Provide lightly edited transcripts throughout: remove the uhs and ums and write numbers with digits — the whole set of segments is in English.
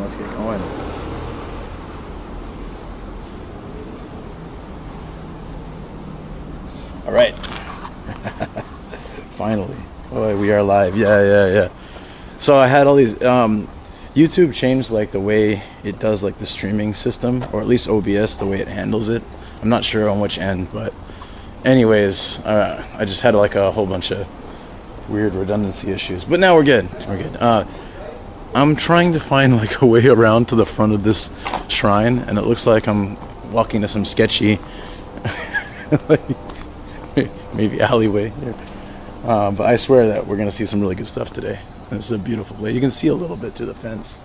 let's get going. All right. Finally. Oh, we are live. Yeah. So I had all these, YouTube changed like the way it does like the streaming system, or at least OBS, the way it handles it. I'm not sure on which end, but anyways, I just had like a whole bunch of weird redundancy issues, but now we're good. I'm trying to find like a way around to the front of this shrine, and it looks like I'm walking to some sketchy like, maybe alleyway here. But I swear that we're gonna see some really good stuff today. This is a beautiful place. You can see a little bit through the fence.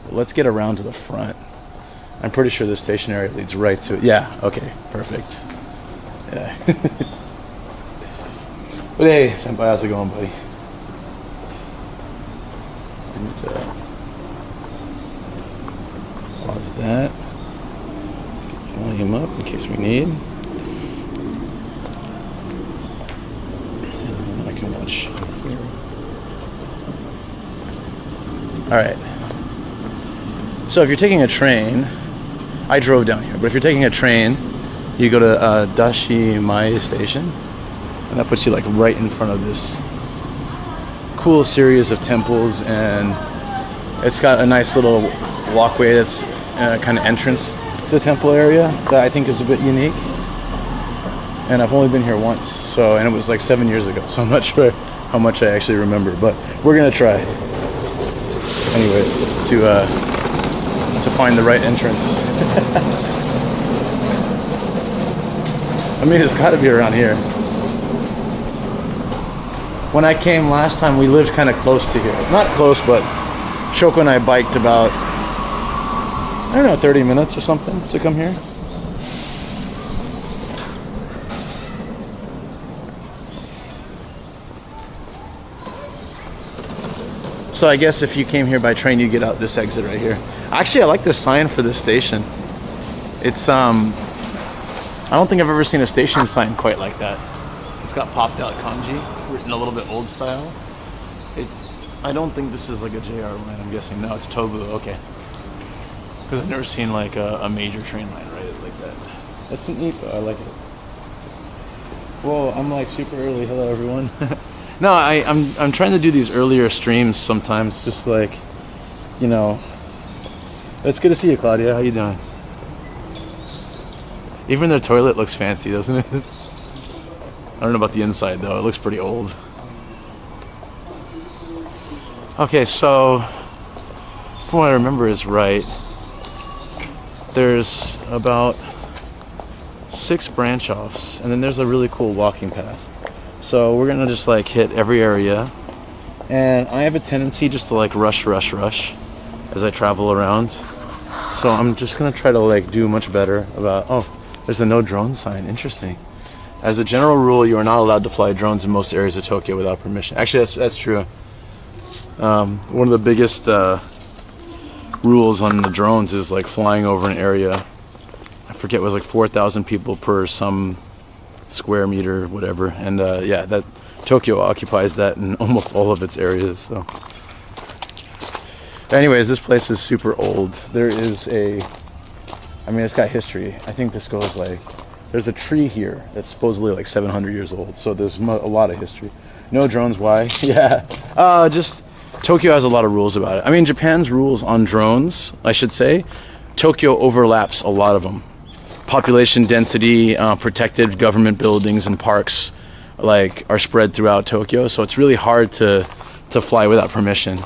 But let's get around to the front. I'm pretty sure this station area leads right to it. Yeah, okay, perfect. Yeah. But hey, Senpai, how's it going, buddy? And, pause that. Get the volume up in case we need. And I can watch here. Alright. So if you're taking a train, I drove down here, but if you're taking a train, you go to Daishi station, and that puts you like right in front of this cool series of temples, and it's got a nice little walkway that's kind of entrance to the temple area that I think is a bit unique. And I've only been here once, and it was like 7 years ago, so I'm not sure how much I actually remember, but we're gonna try. Anyways, to find the right entrance. I mean, it's got to be around here. When I came last time, we lived kind of close to here. Not close, but Shoko and I biked about, I don't know, 30 minutes or something to come here. So I guess if you came here by train, you get out this exit right here. Actually, I like the sign for this station. It's, I don't think I've ever seen a station sign quite like that. It's got popped out kanji, written a little bit old style. I don't think this is like a JR line, I'm guessing. No, it's Tobu, okay. Because I've never seen like a major train line write it like that. That's neat, though. I like it. Whoa, I'm like super early. Hello, everyone. No, I'm trying to do these earlier streams sometimes, just like, you know. It's good to see you, Claudia. How you doing? Even their toilet looks fancy, doesn't it? I don't know about the inside, though. It looks pretty old. Okay, so, from what I remember is right, there's about 6 branch offs, and then there's a really cool walking path. So we're gonna just like hit every area, and I have a tendency just to like rush as I travel around. So I'm just gonna try to like do much better about, oh, there's a no drone sign, interesting. As a general rule, you are not allowed to fly drones in most areas of Tokyo without permission. Actually, that's true. One of the biggest rules on the drones is like flying over an area. I forget, it was like 4,000 people per some square meter, whatever. And yeah, that Tokyo occupies that in almost all of its areas. So, anyways, this place is super old. There is I mean, it's got history. I think this goes like, there's a tree here that's supposedly like 700 years old. So there's a lot of history. No drones, why? Yeah. Just Tokyo has a lot of rules about it. I mean, Japan's rules on drones, I should say, Tokyo overlaps a lot of them. Population density, protected government buildings and parks like are spread throughout Tokyo, so it's really hard to fly without permission.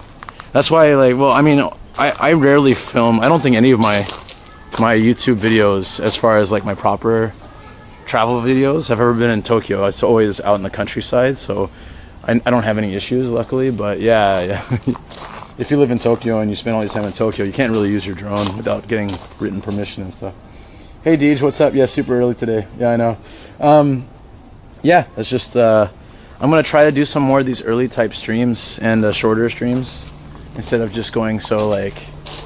That's why, like, well, I mean, I rarely film. I don't think any of my YouTube videos, as far as like my proper travel videos, have ever been in Tokyo. It's always out in the countryside, so I don't have any issues, luckily. But yeah. If you live in Tokyo and you spend all your time in Tokyo, you can't really use your drone without getting written permission and stuff. Hey Deej, what's up? Yeah, super early today. Yeah, I know. Yeah, it's just, I'm going to try to do some more of these early type streams and shorter streams instead of just going so like,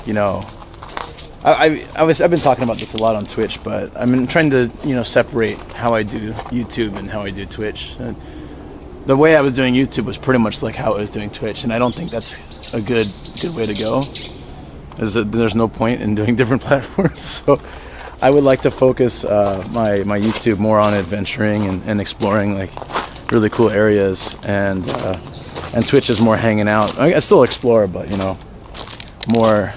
you know, I've been talking about this a lot on Twitch, but I'm trying to, you know, separate how I do YouTube and how I do Twitch. And the way I was doing YouTube was pretty much like how I was doing Twitch, and I don't think that's a good way to go. there's no point in doing different platforms. So I would like to focus my YouTube more on adventuring and exploring like really cool areas, and Twitch is more hanging out. I still explore, but you know, more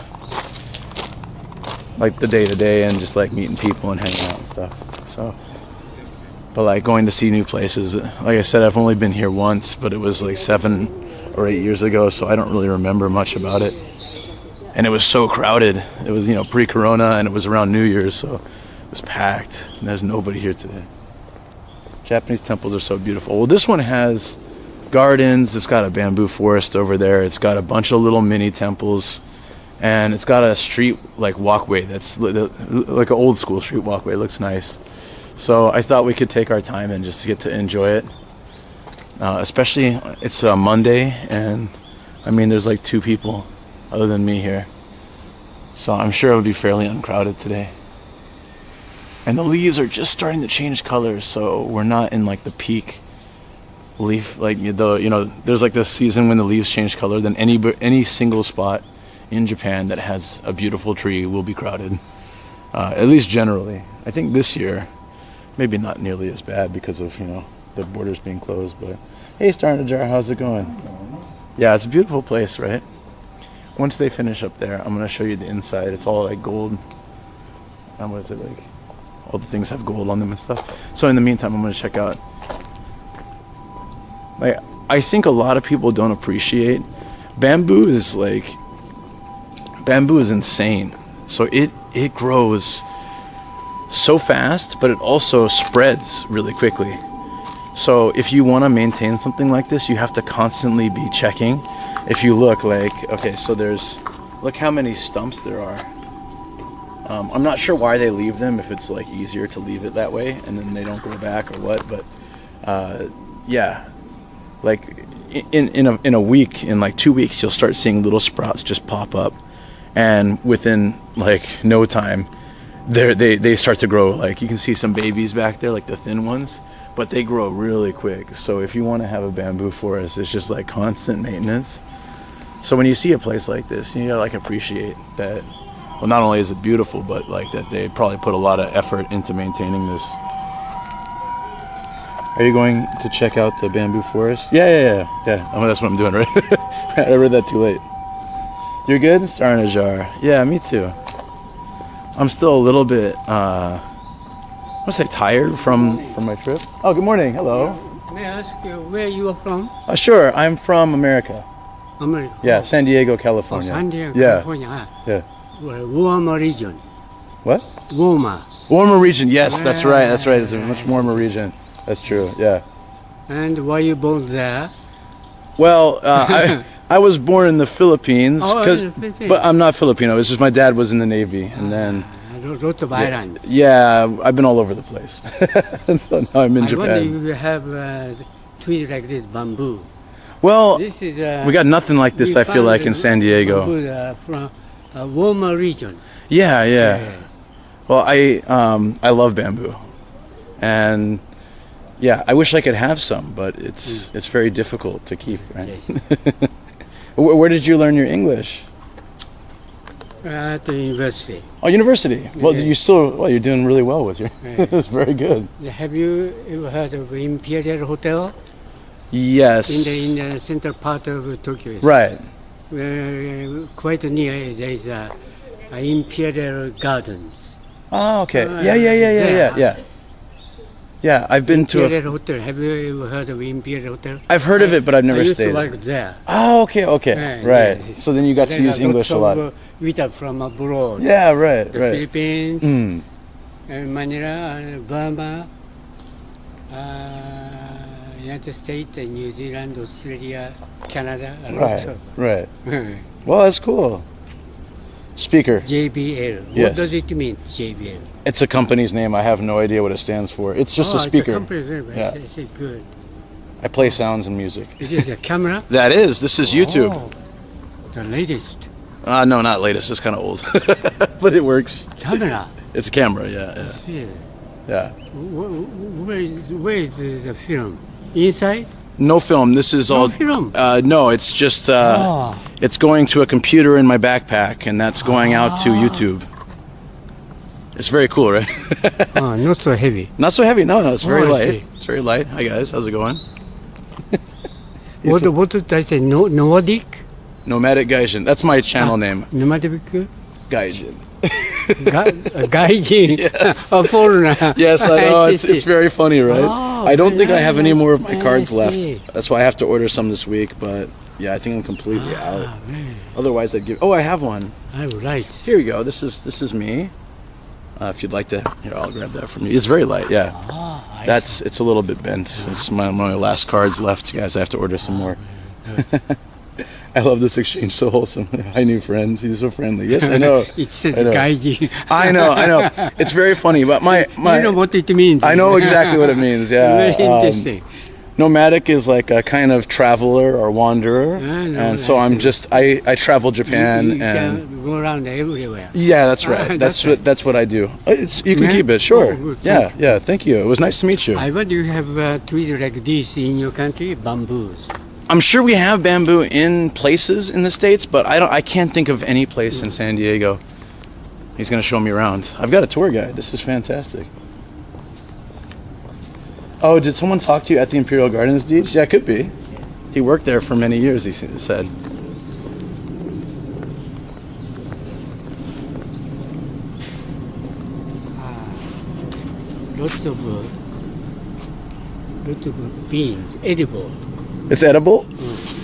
like the day-to-day and just like meeting people and hanging out and stuff. So, but like going to see new places, like I said, I've only been here once, but it was like 7 or 8 years ago, so I don't really remember much about it. And it was so crowded. It was, you know, pre-corona, and it was around New Year's, so it was packed, and there's nobody here today. Japanese temples are so beautiful. Well, this one has gardens. It's got a bamboo forest over there. It's got a bunch of little mini temples, and it's got a street like walkway that's like an old school street walkway. It looks nice. So I thought we could take our time and just get to enjoy it. Especially it's a Monday, and I mean there's like 2 people other than me here. So I'm sure it'll be fairly uncrowded today. And the leaves are just starting to change colors, so we're not in like the peak leaf, like there's like this season when the leaves change color. Then any single spot in Japan that has a beautiful tree will be crowded, at least generally. I think this year maybe not nearly as bad because of, you know, the borders being closed. But hey, Starnajar, how's it going? Yeah, it's a beautiful place, right? Once they finish up there, I'm gonna show you the inside. It's all like gold. And what is it like? All the things have gold on them and stuff. So in the meantime, I'm gonna check out. Like, I think a lot of people don't appreciate bamboo is insane. So it grows so fast, but it also spreads really quickly. So if you want to maintain something like this, you have to constantly be checking. If you look, like, okay, so look how many stumps there are. I'm not sure why they leave them, if it's like easier to leave it that way and then they don't grow back or what, but yeah, like in a week, in like 2 weeks, you'll start seeing little sprouts just pop up, and within like no time they start to grow. Like you can see some babies back there, like the thin ones, but they grow really quick. So if you want to have a bamboo forest, it's just like constant maintenance. So when you see a place like this, you gotta like appreciate that. Well, not only is it beautiful, but like that they probably put a lot of effort into maintaining this. Are you going to check out the bamboo forest? Yeah. Oh, that's what I'm doing, right? I read that too late. You're good? Starnajar. Yeah, me too. I'm still a little bit, I want to say tired from my trip. Oh, good morning. Hello. May I ask you where you are from? Sure. I'm from America. America. Yeah, San Diego, California. Oh, San Diego, yeah. California. Yeah. Warmer region. What? Warmer region. Yes, that's right. That's right. It's a much warmer region. That's true. Yeah. And why you born there? Well, I was born in the Philippines, in the Philippines. But I'm not Filipino. It's just my dad was in the Navy, and then lot of islands. Yeah, I've been all over the place. So now I'm in Japan. I wonder if you have trees like this, bamboo. Well, this is we got nothing like this. I feel like in San Diego. Bamboo, from a warmer region. Yeah. Yes. Well, I love bamboo, and yeah, I wish I could have some, but it's very difficult to keep. Right? Yes. Where did you learn your English? At the university. Oh, university. Well, you're doing really well with your. It's very good. Have you ever heard of Imperial Hotel? Yes. In the central part of Tokyo. Right. Quite near there is Imperial Gardens. Oh, okay. Yeah. Yeah, I've been to Imperial Hotel. Have you ever heard of Imperial Hotel? I've heard of it, but I've never stayed. I used to work there. Oh, okay. Right. Yeah. So then you got to use English a lot. Visitors from abroad. Yeah, right. The Philippines, Manila, Burma, United States, New Zealand, Australia, Canada. Right. Well, that's cool. Speaker. JBL. Yes. What does it mean, JBL? It's a company's name. I have no idea what it stands for. It's just a speaker. It's a company's name. Yeah. It's good. I play sounds and music. Is this a camera? That is. This is YouTube. The latest. No, not latest. It's kind of old. But it works. Camera? It's a camera, yeah. Where is the film? Inside? No film. This is all. film? No, it's just. Oh. It's going to a computer in my backpack, and that's going out to YouTube. It's very cool, right? Not so heavy. Not so heavy. No, it's very I light. see. It's very light. Hi guys, how's it going? What did I say? Nomadic? Nomadic Gaijin. That's my channel name. Nomadic? Gaijin. Gaijin? Yes. A foreigner. Yes, I know. It's very funny, right? Oh, I don't think I have any nice. more of my cards I left. see. That's why I have to order some this week. But yeah, I think I'm completely out. Man. Otherwise, I'd give. Oh, I have one. Right. Here you go. This is me. If you'd like to, here, I'll grab that from you. It's very light. Yeah. It's a little bit bent. It's my last cards left, guys. I have to order some more. I love this exchange. So wholesome. Hi, new friends. He's so friendly. Yes, I know. It says I know. Gaijin. I know. It's very funny, but my You know what it means. I know exactly what it means. Yeah. Very interesting. Nomadic is like a kind of traveler or wanderer, and so I'm just I travel Japan you and can go around everywhere. yeah, that's right. That's what I do. You can Yeah? keep it, sure. Oh, good. Yeah. Thank you. It was nice to meet you. I bet you have trees like this in your country, bamboos. I'm sure we have bamboo in places in the States, but I can't think of any place in San Diego. He's going to show me around. I've got a tour guide. This is fantastic. Oh, did someone talk to you at the Imperial Gardens, Deej? Yeah, it could be. He worked there for many years, he said. Lots of beans, edible. It's edible?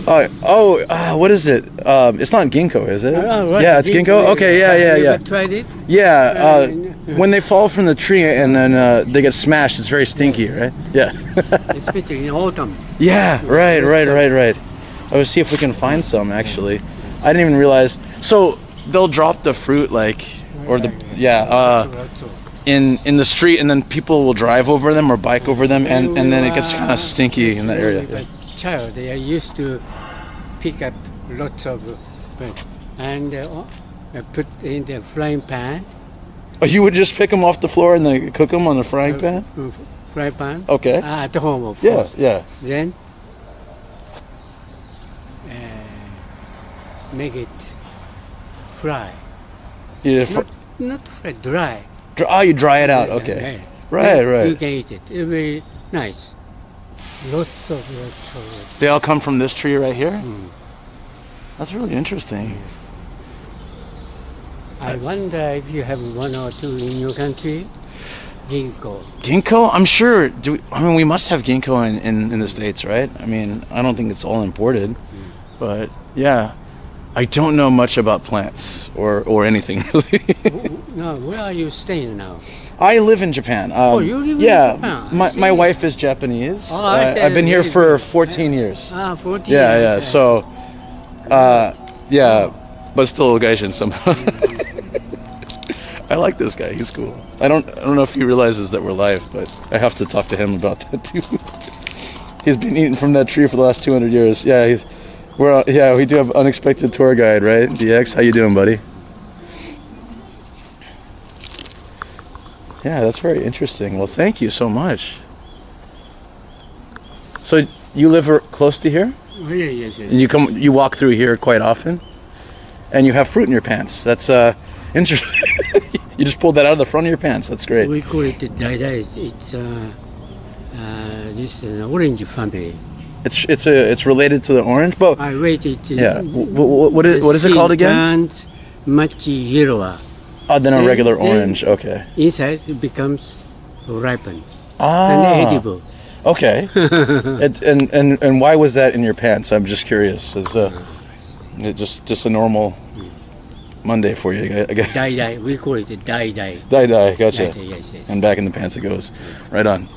What is it? It's not ginkgo, is it? Right. Yeah, it's ginkgo? Okay, Have you yeah. ever tried it? Yeah, when they fall from the tree and then they get smashed, it's very stinky, right? Yeah. Especially in autumn. Yeah, right. I will see if we can find some, actually. I didn't even realize. So, they'll drop the fruit, in the street, and then people will drive over them or bike over them, and then it gets kind of stinky in that area. But child, they are used to pick up lots of and put in the frying pan. Oh, you would just pick them off the floor and then cook them on the frying pan? Frying pan. Okay. At home, of course. Yeah. Then make it fry. Not fry, dry. You dry it out. Okay. Right. You can eat it. It's very nice. Lots of it. They all come from this tree right here? That's really interesting. I wonder if you have one or two in your country. Ginkgo. Ginkgo? I'm sure. We must have ginkgo in the States, right? I mean, I don't think it's all imported. But, yeah. I don't know much about plants or anything, really. No, where are you staying now? I live in Japan. You live in Japan? My wife is Japanese. Oh, I see. I've been here for 14 years. 14 Yeah. years. So, but still Gaijin somehow. I like this guy. He's cool. I don't know if he realizes that we're live, but I have to talk to him about that too. He's been eating from that tree for the last 200 years. Yeah, we do have unexpected tour guide, right? DX, how you doing, buddy? Yeah, that's very interesting. Well, thank you so much. So you live close to here? Oh, yes. And you walk through here quite often? And you have fruit in your pants. That's interesting. You just pulled that out of the front of your pants. That's great. We call it daidai. It's this orange family. It's related to the orange, but Yeah. What is it called again? Turns much yellower. Than a regular orange. Okay. Inside it becomes ripened Ah. and edible. Okay. and why was that in your pants? I'm just curious. Is it just a normal Monday for you? I guess. Daidai. We call it daidai. Daidai. Gotcha. Daidai, yes. And back in the pants it goes. Right on.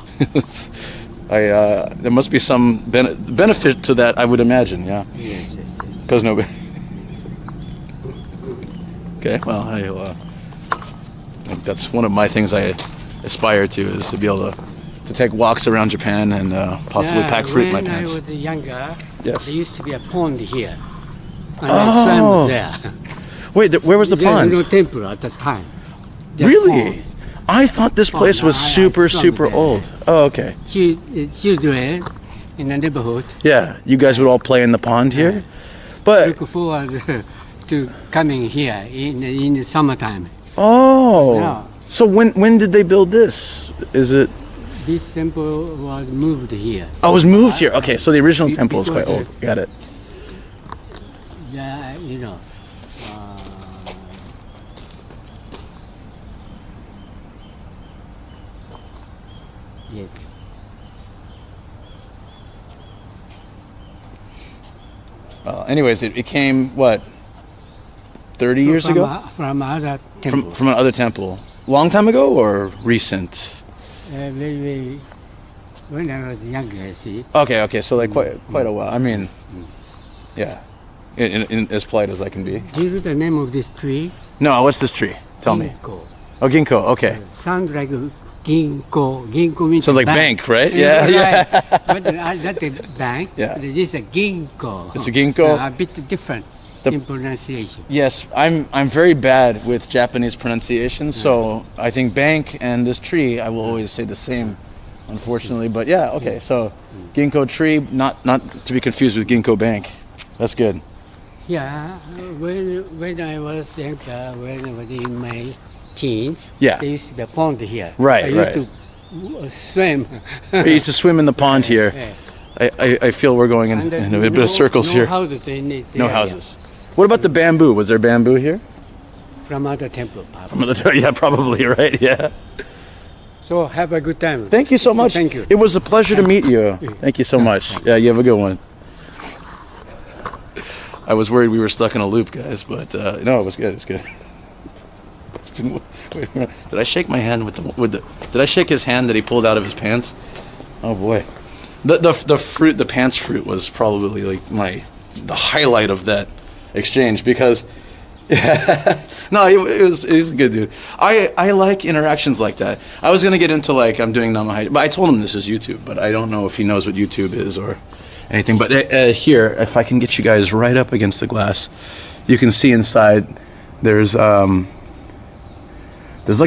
There must be some benefit to that, I would imagine. Yeah. Yes. Because nobody. Okay. Well, that's one of my things I aspire to, is to be able to take walks around Japan and possibly pack fruit in my pants. When I was younger, Yes. there used to be a pond here. And I swam there. Wait, where was the pond? There was no temple at the time. The Really? pond. I thought this place was I super swam there. old. Oh, okay. Children in the neighborhood. Yeah, you guys would all play in the pond here? But Look forward to coming here in the summertime. oh, Yeah. so when did they build this? Is it? This temple was moved here. Oh, it was moved here. Okay, so the original Be- temple is quite because, old. Got it. Yeah, you know. Yes. Anyways, it came what? 30 years from, ago? From other temple. From another temple. Long time ago or recent? Very, when I was younger, see. Okay, so like quite a while. I mean, yeah, in as polite as I can be. Do you know the name of this tree? No, what's this tree? Tell me. Ginkgo. Oh, ginkgo. Okay, Sounds like ginkgo. Ginkgo means sounds like bank, right? Yeah, yeah. Right. But that's a bank. Yeah. But it is a ginkgo. It's a ginkgo? A bit different in pronunciation. Yes, I'm very bad with Japanese pronunciation, so I think bank and this tree I will always say the same, unfortunately. But yeah, okay. So ginkgo tree, not to be confused with ginkgo bank. That's good. Yeah, when I was younger, when I was in my teens, Yeah. there used to be a pond here. Right, I used right. to swim. We used to swim in the pond here. Yeah. I feel we're going in a bit of circles no here. Houses in this No area. houses. What about the bamboo? Was there bamboo here? From other temple. Probably. Yeah, probably, right? Yeah. So have a good time. Thank you so much. Thank you. It was a pleasure to meet you. Thank you so much. Yeah, you have a good one. I was worried we were stuck in a loop, guys, but no, it was good. It's good. It's been, wait, did I shake my hand with the? Did I shake his hand that he pulled out of his pants? Oh boy, the fruit, the pants fruit was probably like the highlight of that exchange because. Yeah. No, it was a good dude. I like interactions like that. I was gonna get into like I'm doing Namahide, but I told him this is YouTube, but I don't know if he knows what YouTube is or anything. But here, if I can get you guys right up against the glass, you can see inside. There's like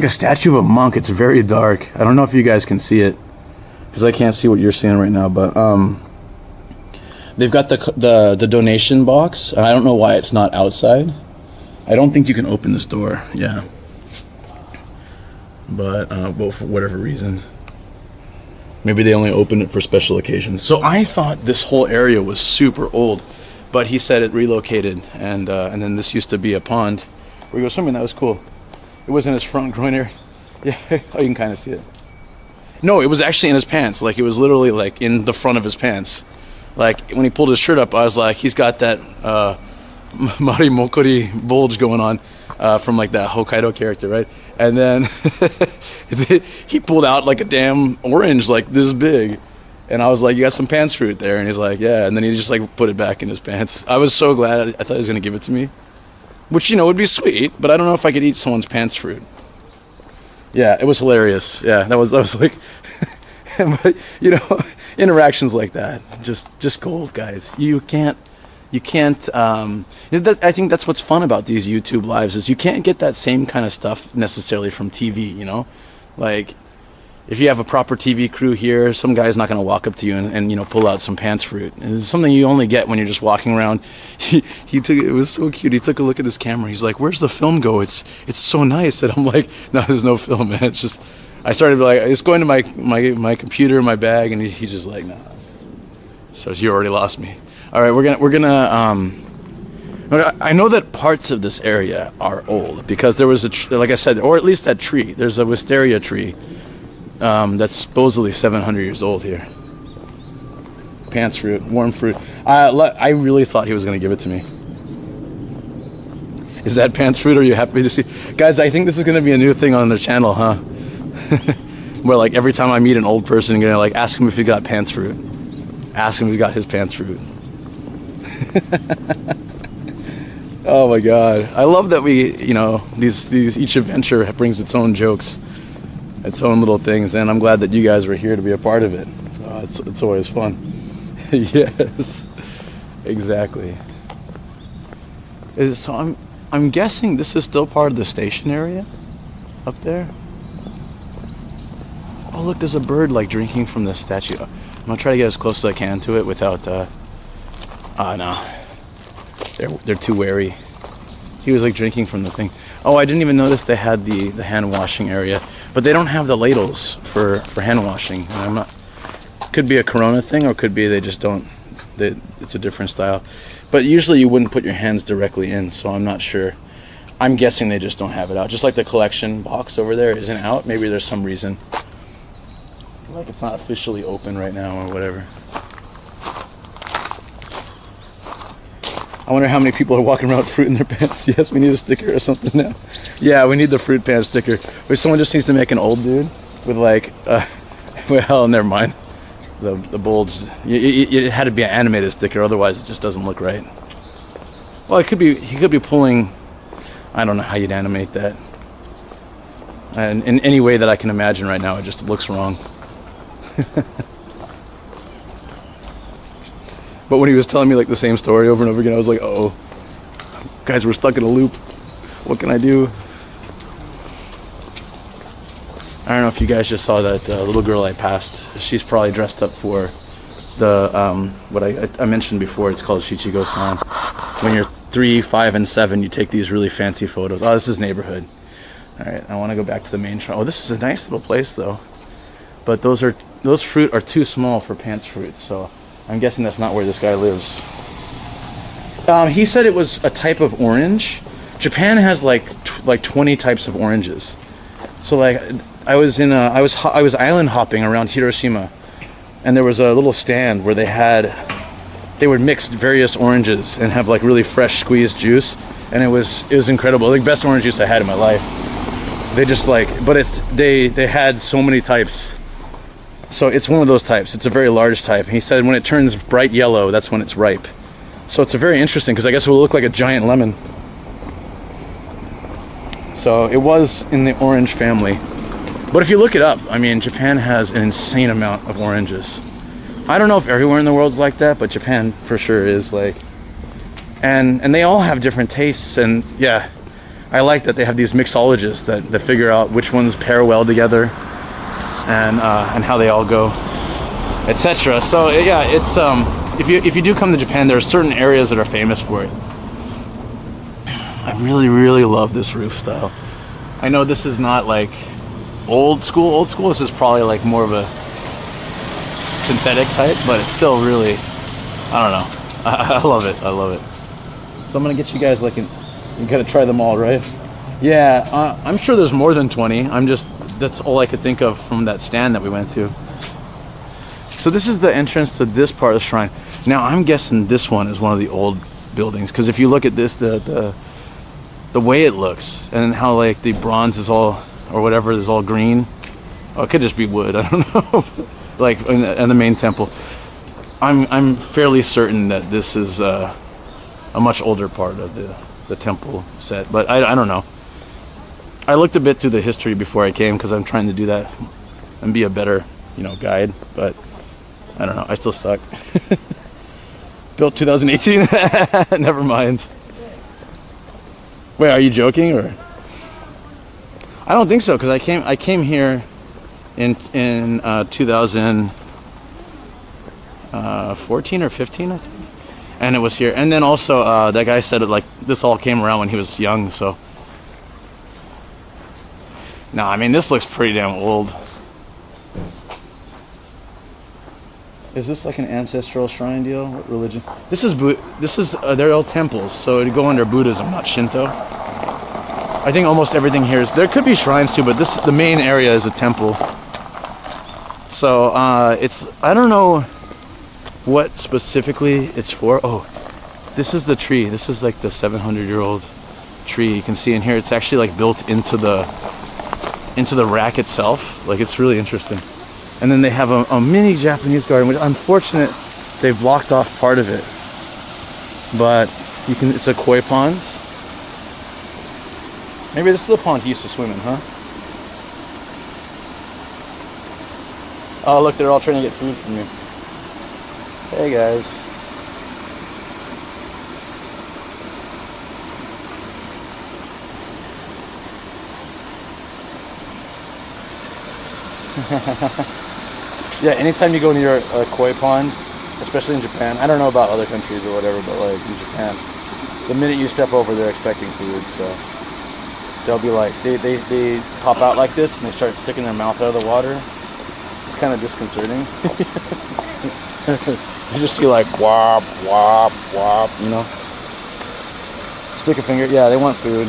a statue of a monk. It's very dark. I don't know if you guys can see it because I can't see what you're seeing right now. But they've got the donation box. I don't know why it's not outside. I don't think you can open this door, yeah. But for whatever reason. Maybe they only open it for special occasions. So I thought this whole area was super old, but he said it relocated, and then this used to be a pond where you go swimming. That was cool. It was in his front groin area. Yeah, oh, you can kind of see it. No, it was actually in his pants. Like, it was literally, like, in the front of his pants. Like, when he pulled his shirt up, I was like, he's got that... Mari Mokori bulge going on from like that Hokkaido character, right? And then he pulled out like a damn orange like this big, and I was like, you got some pants fruit there? And he's like, yeah. And then he just like put it back in his pants. I was so glad. I thought he was gonna give it to me, which, you know, would be sweet, but I don't know if I could eat someone's pants fruit. Yeah, it was hilarious. Yeah, that was like but, you know, interactions like that, just gold, guys. You can't I think that's what's fun about these YouTube lives is you can't get that same kind of stuff necessarily from TV, you know? Like, if you have a proper TV crew here, some guy's not going to walk up to you and you know, pull out some pants fruit. It's something you only get when you're just walking around. It was so cute. He took a look at this camera. He's like, where's the film go? It's so nice. And I'm like, no, there's no film, man. It's just, I started like, it's going to my computer, my bag, and he's just like, nah. So you already lost me. All right, we're gonna. I know that parts of this area are old because there was like I said, or at least that tree. There's a wisteria tree that's supposedly 700 years old here. Pants fruit, warm fruit. I really thought he was gonna give it to me. Is that pants fruit? Are you happy to see, guys? I think this is gonna be a new thing on the channel, huh? Where like every time I meet an old person, I'm gonna like ask him if he got pants fruit. Ask him if he got his pants fruit. Oh my god, I love that we, you know, these each adventure brings its own jokes, its own little things, and I'm glad that you guys were here to be a part of it. So it's always fun. Yes, exactly. So I'm guessing this is still part of the station area up there. Oh look, there's a bird like drinking from the statue. I'm gonna try to get as close as I can to it without. No, they're too wary. He was like drinking from the thing. Oh, I didn't even notice they had the hand washing area, but they don't have the ladles for hand washing. And I'm not. Could be a Corona thing, or could be they just don't. It's a different style. But usually you wouldn't put your hands directly in, so I'm not sure. I'm guessing they just don't have it out. Just like the collection box over there isn't out. Maybe there's some reason. Like it's not officially open right now or whatever. I wonder how many people are walking around with fruit in their pants. Yes, we need a sticker or something now. Yeah, we need the fruit pants sticker. Or someone just needs to make an old dude with like, well, never mind. The bulge. It had to be an animated sticker, otherwise it just doesn't look right. Well, it could be. He could be pulling. I don't know how you'd animate that. And in any way that I can imagine right now, it just looks wrong. But when he was telling me like the same story over and over again, I was like, oh, guys, we're stuck in a loop. What can I do? I don't know if you guys just saw that little girl I passed. She's probably dressed up for the what I mentioned before. It's called Shichigo-san. When you're 3, 5, and 7, you take these really fancy photos. Oh, this is neighborhood. All right, I want to go back to the main shrine. Oh, this is a nice little place though. But those fruit are too small for pants fruit, so I'm guessing that's not where this guy lives. He said it was a type of orange. Japan has like 20 types of oranges. So like I was island hopping around Hiroshima, and there was a little stand where they would mix various oranges and have like really fresh squeezed juice, and it was incredible. Like best orange juice I had in my life. They just they had so many types. So it's one of those types. It's a very large type. He said when it turns bright yellow, that's when it's ripe. So it's a very interesting, because I guess it will look like a giant lemon. So it was in the orange family. But if you look it up, I mean, Japan has an insane amount of oranges. I don't know if everywhere in the world's like that, but Japan for sure is like. And they all have different tastes, and yeah, I like that they have these mixologists that figure out which ones pair well together, and how they all go, etc. So yeah, it's if you do come to Japan, there are certain areas that are famous for it. I really, really love this roof style. I know this is not like old school. This is probably like more of a synthetic type, but it's still really, I don't know. I love it. I love it. So I'm gonna get you guys like you gotta try them all, right? Yeah, I'm sure there's more than 20. That's all I could think of from that stand that we went to. So this is the entrance to this part of the shrine. Now I'm guessing this one is one of the old buildings, because if you look at this, the way it looks and how like the bronze is all, or whatever, is all green. Oh, it could just be wood. I don't know. Like in the main temple, I'm fairly certain that this is a much older part of the temple set, but I don't know. I looked a bit through the history before I came, because I'm trying to do that and be a better, guide, but I don't know. I still suck. Built 2018. Never mind. Wait, are you joking, or? I don't think so, because I came here in 2014 or 15, I think, and it was here. And then also that guy said it like this all came around when he was young. So no, I mean this looks pretty damn old. Is this like an ancestral shrine deal? What religion? This is they're all temples, so it'd go under Buddhism, not Shinto. I think almost everything here is. There could be shrines too, but the main area is a temple. So it's, I don't know what specifically it's for. Oh, this is the tree. This is like the 700-year-old tree. You can see in here, it's actually like built into the rack itself. Like it's really interesting. And then they have a mini Japanese garden, which unfortunate they've blocked off part of it. But you can. It's a koi pond. Maybe this is the pond he used to swim in, huh? Oh, look, they're all trying to get food from you. Hey, guys. Yeah, anytime you go near a koi pond, especially in Japan, I don't know about other countries or whatever, but like in Japan, the minute you step over, they're expecting food. So they'll be like, they pop out like this and they start sticking their mouth out of the water. It's kind of disconcerting. You just see like wop, wop, wop, you know. Stick a finger. Yeah, they want food.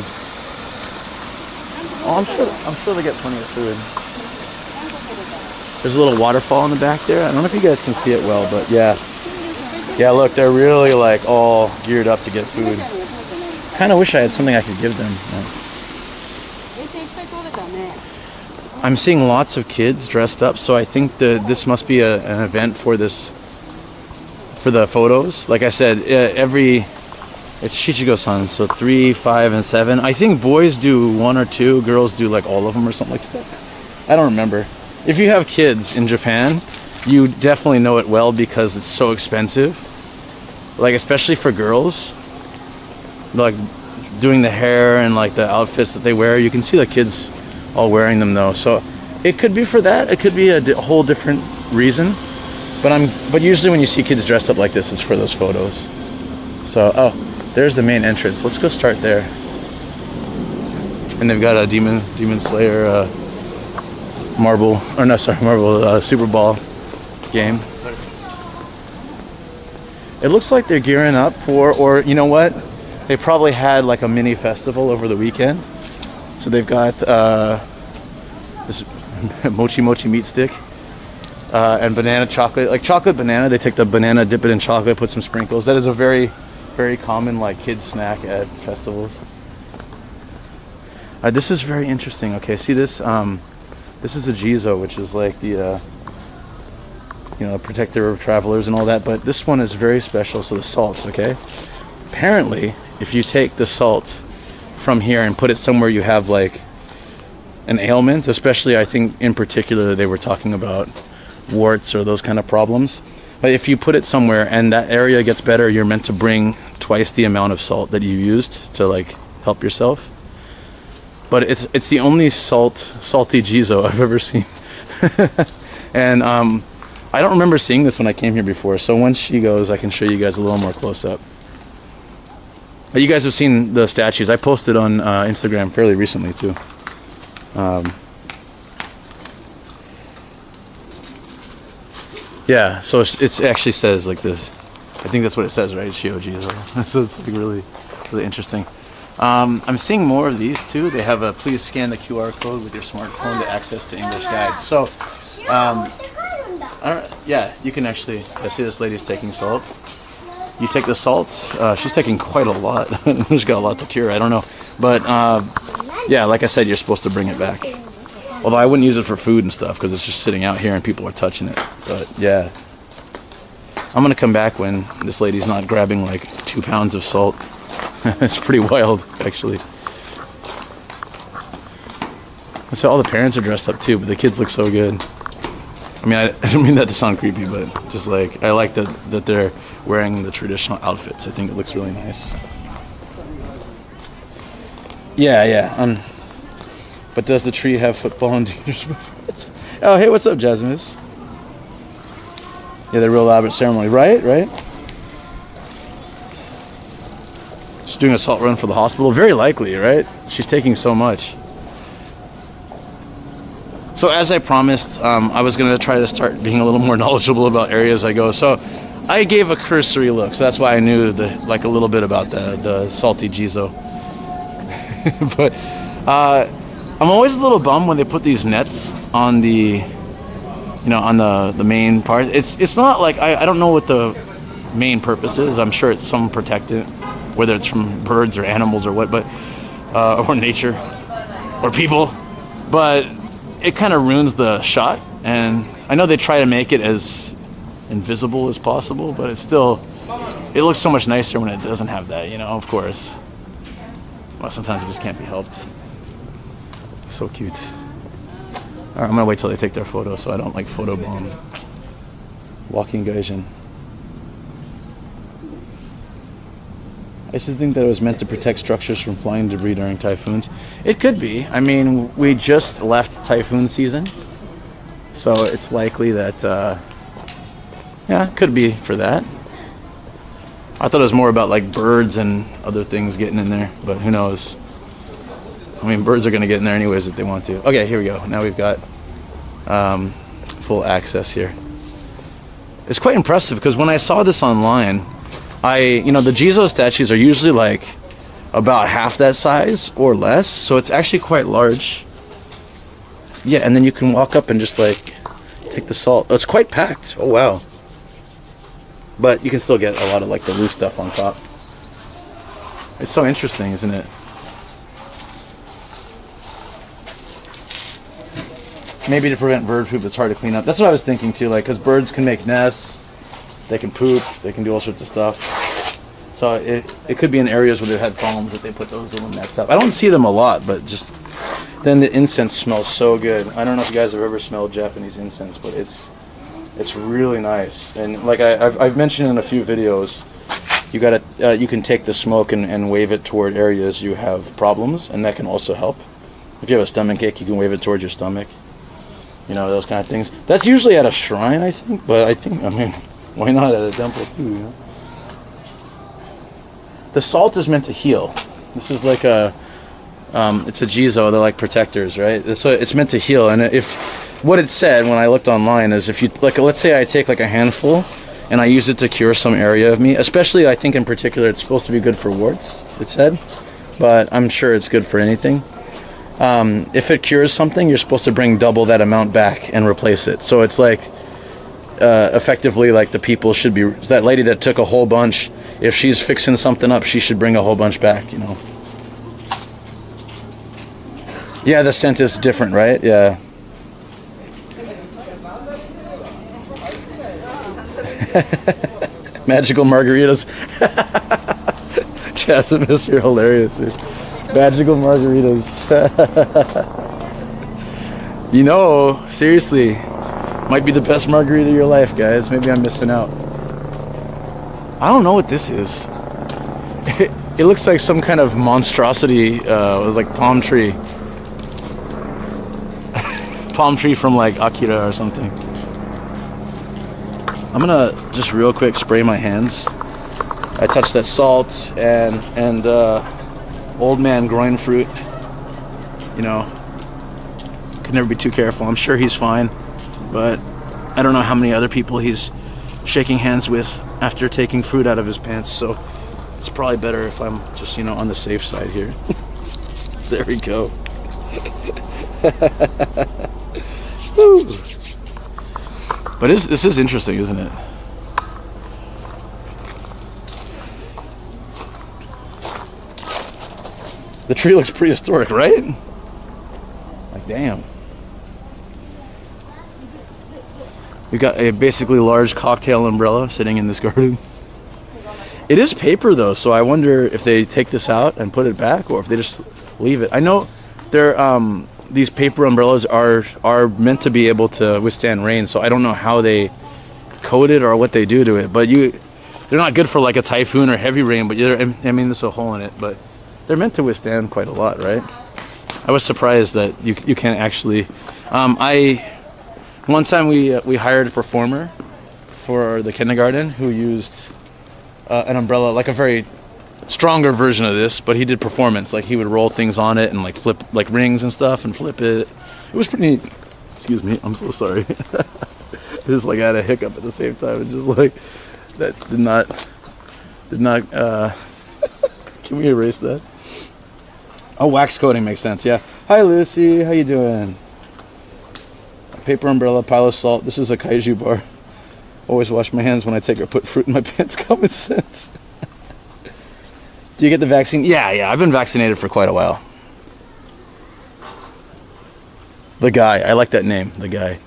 Oh, I'm sure they get plenty of food. There's a little waterfall in the back there. I don't know if you guys can see it well, but yeah. Yeah, look, they're really like all geared up to get food. Kind of wish I had something I could give them. Yeah. I'm seeing lots of kids dressed up, so I think this must be an event for the photos. Like I said, it's Shichigo-san, so 3, 5, and 7. I think boys do 1 or 2, girls do like all of them or something like that. I don't remember. If you have kids in Japan, you definitely know it well because it's so expensive. Like especially for girls, like doing the hair and like the outfits that they wear. You can see the kids all wearing them though. So it could be for that. It could be a whole different reason. But usually when you see kids dressed up like this, it's for those photos. So there's the main entrance. Let's go start there. And they've got a Demon Slayer marble Super Ball game. It looks like they're gearing up for, or you know what? They probably had like a mini festival over the weekend. So they've got this mochi meat stick and banana chocolate, like chocolate banana. They take the banana, dip it in chocolate, put some sprinkles. That is a very, very common like kids snack at festivals. This is very interesting. Okay, see this? This is a jizo, which is like the protector of travelers and all that. But this one is very special. So the salts, okay? Apparently, if you take the salt from here and put it somewhere you have like an ailment, especially I think in particular they were talking about warts or those kind of problems. But if you put it somewhere and that area gets better, you're meant to bring twice the amount of salt that you used to like help yourself. But it's the only salty jizo I've ever seen. And I don't remember seeing this when I came here before, so once she goes I can show you guys a little more close up. You guys have seen the statues. I posted on Instagram fairly recently too. Yeah, so it actually says like this. I think that's what it says, right? Shio-jizo. So it's like really, really interesting. I'm seeing more of these too. They have a please scan the QR code with your smartphone to access the English guide. So, yeah, you can actually see this lady's taking salt. You take the salt. She's taking quite a lot. She's got a lot to cure. I don't know, but yeah, like I said, you're supposed to bring it back. Although I wouldn't use it for food and stuff because it's just sitting out here and people are touching it. But yeah, I'm gonna come back when this lady's not grabbing like 2 pounds of salt. It's pretty wild, actually. And so all the parents are dressed up too, but the kids look so good. I mean, I don't mean that to sound creepy, but just like I like that they're wearing the traditional outfits. I think it looks really nice. Yeah. But does the tree have football and dangerous? Oh, hey, what's up, Jasmine? Yeah, the real elaborate ceremony, right? She's doing a salt run for the hospital. Very likely, right? She's taking so much. So as I promised, I was going to try to start being a little more knowledgeable about areas I go. So I gave a cursory look. So that's why I knew a little bit about the salty jizo. But I'm always a little bummed when they put these nets on the main part. It's not like I don't know what the main purpose is. I'm sure it's some protectant, whether it's from birds or animals or what, but or nature or people. But it kind of ruins the shot, and I know they try to make it as invisible as possible, but it looks so much nicer when it doesn't have that, of course. Well, sometimes it just can't be helped. So cute. Alright, I'm gonna wait till they take their photo so I don't like photobomb. Walking gaijin. I used to think that it was meant to protect structures from flying debris during typhoons. It could be. I mean, we just left typhoon season. So it's likely that, yeah, it could be for that. I thought it was more about like birds and other things getting in there, but who knows? I mean, birds are going to get in there anyways if they want to. Okay, here we go. Now we've got full access here. It's quite impressive because when I saw this online, the Jizo statues are usually like about half that size or less, so it's actually quite large. Yeah, and then you can walk up and just like take the salt. Oh, it's quite packed. Oh wow. But you can still get a lot of like the loose stuff on top. It's so interesting, isn't it? Maybe to prevent bird poop, it's hard to clean up. That's what I was thinking too, like, because birds can make nests, they can poop, they can do all sorts of stuff. So it could be in areas where they've had problems that they put those little nets up. I don't see them a lot, but just then the incense smells so good. I don't know if you guys have ever smelled Japanese incense, but it's really nice. And like I've mentioned in a few videos, you can take the smoke and wave it toward areas you have problems, and that can also help. If you have a stomach ache, you can wave it towards your stomach. You know, those kind of things. That's usually at a shrine, I think, but I mean, why not at a temple too, you know? The salt is meant to heal. This is like it's a Jizo, they're like protectors, right? So it's meant to heal, and if what it said when I looked online is if you, like, let's say I take like a handful and I use it to cure some area of me, especially I think in particular it's supposed to be good for warts, it said, but I'm sure it's good for anything. If it cures something, you're supposed to bring double that amount back and replace it. So it's like, effectively, like the people should be, that lady that took a whole bunch, if she's fixing something up, she should bring a whole bunch back, you know. Yeah, the scent is different, right? Yeah. Magical margaritas. Jasmine, you're hilarious, dude. Magical margaritas. You know, seriously, might be the best margarita of your life, guys. Maybe I'm missing out. I don't know what this is. It looks like some kind of monstrosity. It was like palm tree. Palm tree from like Akira or something. I'm gonna just real quick spray my hands. I touched that salt and old man groin fruit. You know, could never be too careful. I'm sure he's fine, but I don't know how many other people he's shaking hands with after taking fruit out of his pants, so it's probably better if I'm just, you know, on the safe side here. There we go. Woo. But this is interesting, isn't it? The tree looks prehistoric, right? Like, damn. We've got a basically large cocktail umbrella sitting in this garden. It is paper though, so I wonder if they take this out and put it back, or if they just leave it. I know these paper umbrellas are meant to be able to withstand rain, so I don't know how they coat it or what they do to it. But they're not good for like a typhoon or heavy rain. But I mean, there's a hole in it, but they're meant to withstand quite a lot, right? I was surprised that you can't actually. One time we hired a performer for the kindergarten who used an umbrella, like a very stronger version of this, but he did performance. Like he would roll things on it and like flip like rings and stuff and flip it. It was pretty neat. Excuse me, I'm so sorry. Just like I had a hiccup at the same time. And just like that did not. Can we erase that? Oh, wax coating makes sense. Yeah. Hi, Lucy. How you doing? A paper umbrella, pile of salt. This is a kaiju bar. Always wash my hands when I take or put fruit in my pants. Common sense. Do you get the vaccine? Yeah. I've been vaccinated for quite a while. The Guy. I like that name. The Guy.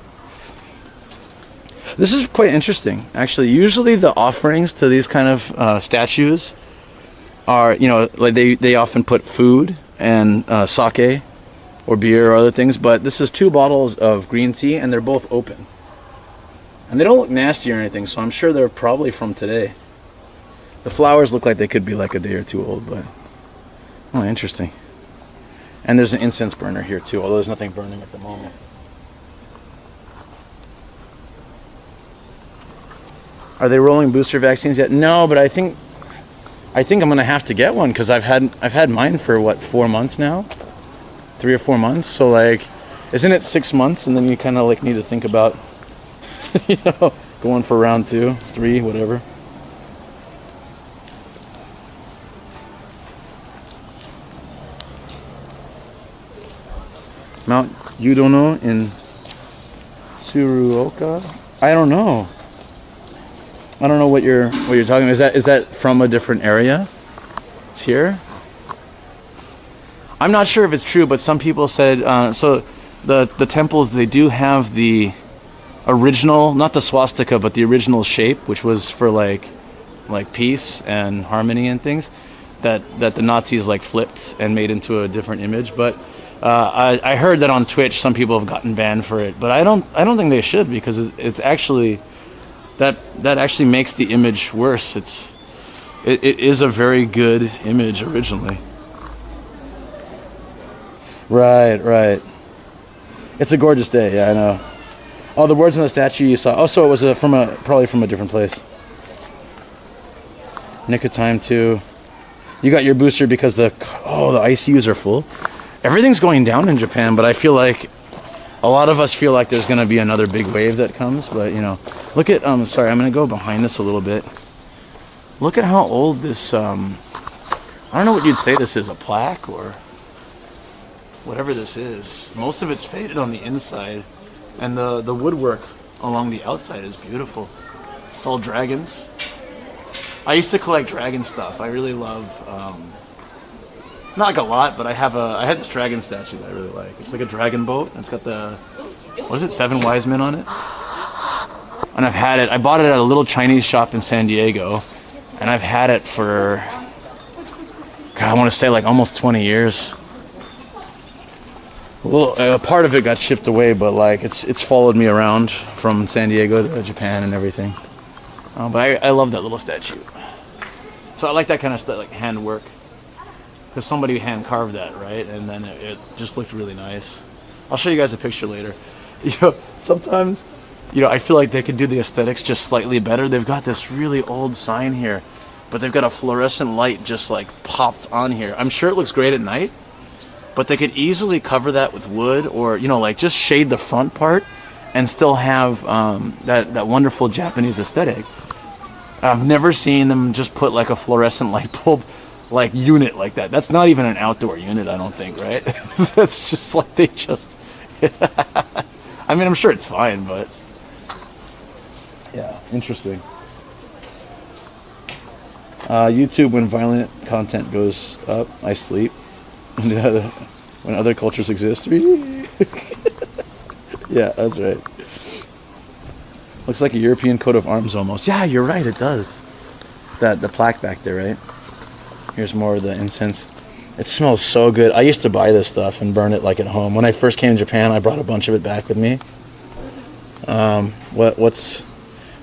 This is quite interesting, actually. Usually the offerings to these kind of statues are, you know, like they often put food and sake or beer or other things, but this is 2 bottles of green tea and they're both open. And they don't look nasty or anything, so I'm sure they're probably from today. The flowers look like they could be like a day or 2 old, but oh, interesting. And there's an incense burner here too, although there's nothing burning at the moment. Are they rolling booster vaccines yet? No, but I think I'm gonna have to get one because I've had mine for what, 4 months now, 3 or 4 months. So like, isn't it 6 months? And then you kind of like need to think about, you know, going for round 2, 3, whatever. Mount Yudono in Tsuruoka. I don't know. I don't know what you're talking about. Is that from a different area? It's here. I'm not sure if it's true, but some people said so. The temples, they do have the original, not the swastika, but the original shape, which was for like peace and harmony and things. That the Nazis like flipped and made into a different image, but. I heard that on Twitch some people have gotten banned for it, but I don't think they should, because it's actually that actually makes the image worse. It is a very good image originally. Right. It's a gorgeous day. Yeah, I know. Oh, the words on the statue you saw. Oh, so it was probably from a different place. Nick of time too. You got your booster because the ICUs are full. Everything's going down in Japan, but I feel like a lot of us feel like there's going to be another big wave that comes. But, you know, look at, sorry, I'm going to go behind this a little bit. Look at how old this, I don't know what you'd say this is, a plaque or whatever this is. Most of it's faded on the inside, and the woodwork along the outside is beautiful. It's all dragons. I used to collect dragon stuff. I really love, not like a lot, but I had this dragon statue that I really like. It's like a dragon boat. It's got the, what is it, 7 wise men on it? And I've had it. I bought it at a little Chinese shop in San Diego, and I've had it for, God, I want to say like almost 20 years. A part of it got shipped away, but like it's followed me around from San Diego to Japan and everything. But I love that little statue. So I like that kind of stuff, like handwork. Because somebody hand carved that, right? And then it just looked really nice. I'll show you guys a picture later. You know, sometimes, you know, I feel like they could do the aesthetics just slightly better. They've got this really old sign here, but they've got a fluorescent light just like popped on here. I'm sure it looks great at night, but they could easily cover that with wood, or, you know, like just shade the front part and still have that wonderful Japanese aesthetic. I've never seen them just put like a fluorescent light bulb like unit like that. That's not even an outdoor unit, I don't think, right? That's just like they just I mean, I'm sure it's fine, but yeah, interesting. YouTube, when violent content goes up, I sleep. When other cultures exist. Yeah, that's right. Looks like a European coat of arms almost. Yeah, you're right, it does. The plaque back there, right? Here's more of the incense. It smells so good. I used to buy this stuff and burn it like at home. When I first came to Japan, I brought a bunch of it back with me. What's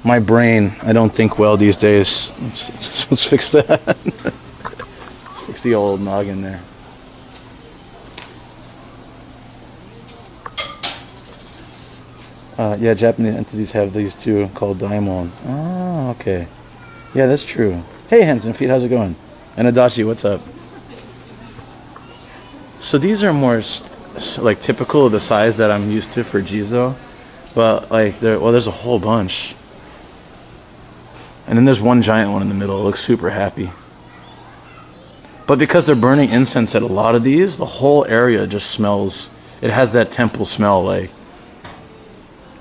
my brain? I don't think well these days. Let's fix that. Fix the old noggin there. Yeah, Japanese entities have these too, called daimon. Oh, okay. Yeah, that's true. Hey, Hands and Feet, how's it going? And Adachi, what's up? So these are more like typical of the size that I'm used to for Jizo, but like there's a whole bunch, and then there's one giant one in the middle. It looks super happy. But because they're burning incense at a lot of these, the whole area just smells. It has that temple smell. Like,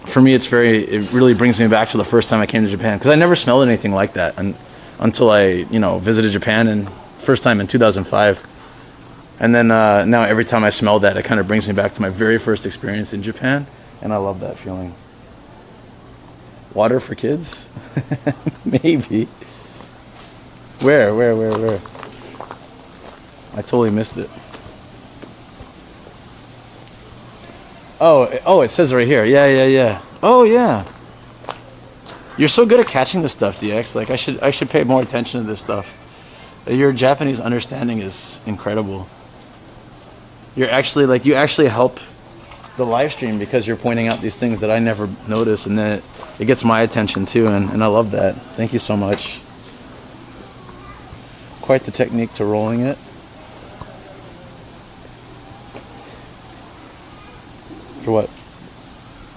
for me, it really brings me back to the first time I came to Japan, because I never smelled anything like that until I, visited Japan, and first time in 2005. And then now every time I smell that, it kind of brings me back to my very first experience in Japan, and I love that feeling. Water for kids? Maybe. Where? I totally missed it. Oh, it says right here. Yeah. Oh, yeah. You're so good at catching this stuff, DX. Like, I should pay more attention to this stuff. Your Japanese understanding is incredible. You actually help the live stream because you're pointing out these things that I never noticed, and then it gets my attention too, and I love that. Thank you so much. Quite the technique to rolling it. For what?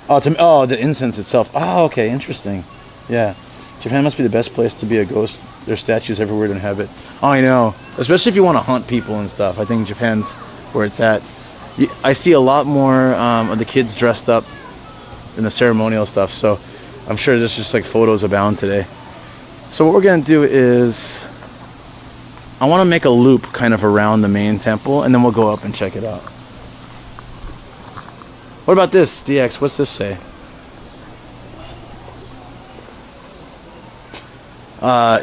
Oh, the incense itself. Oh, okay, interesting. Yeah. Japan must be the best place to be a ghost. There's statues everywhere to inhabit. Oh, I know. Especially if you want to hunt people and stuff. I think Japan's where it's at. I see a lot more of the kids dressed up in the ceremonial stuff, so I'm sure there's just like photos abound today. So what we're going to do is I want to make a loop kind of around the main temple, and then we'll go up and check it out. What about this, DX? What's this say?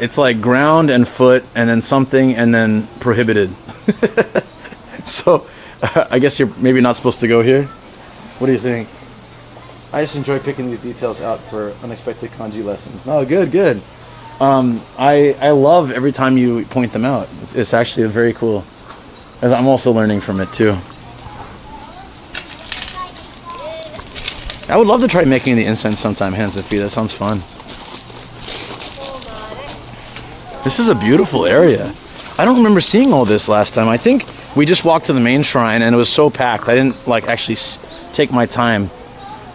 It's like ground and foot, and then something, and then prohibited. So, I guess you're maybe not supposed to go here. What do you think? I just enjoy picking these details out for unexpected kanji lessons. No, good. I love every time you point them out. It's actually very cool. I'm also learning from it too. I would love to try making the incense sometime, hands and feet. That sounds fun. This is a beautiful area. I don't remember seeing all this last time. I think we just walked to the main shrine and it was so packed. I didn't actually take my time.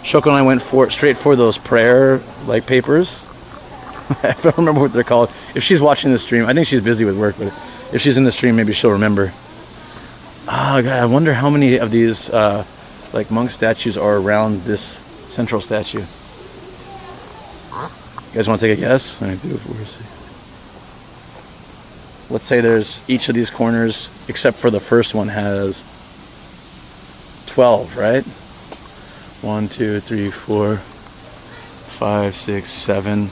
Shoko and I went straight for those prayer papers. I don't remember what they're called. If she's watching the stream, I think she's busy with work, but if she's in the stream, maybe she'll remember. Oh, God, I wonder how many of these monk statues are around this central statue. You guys want to take a guess? I do. Let's say there's each of these corners, except for the first one, has 12, right? 1, 2, 3, 4, 5, 6, 7.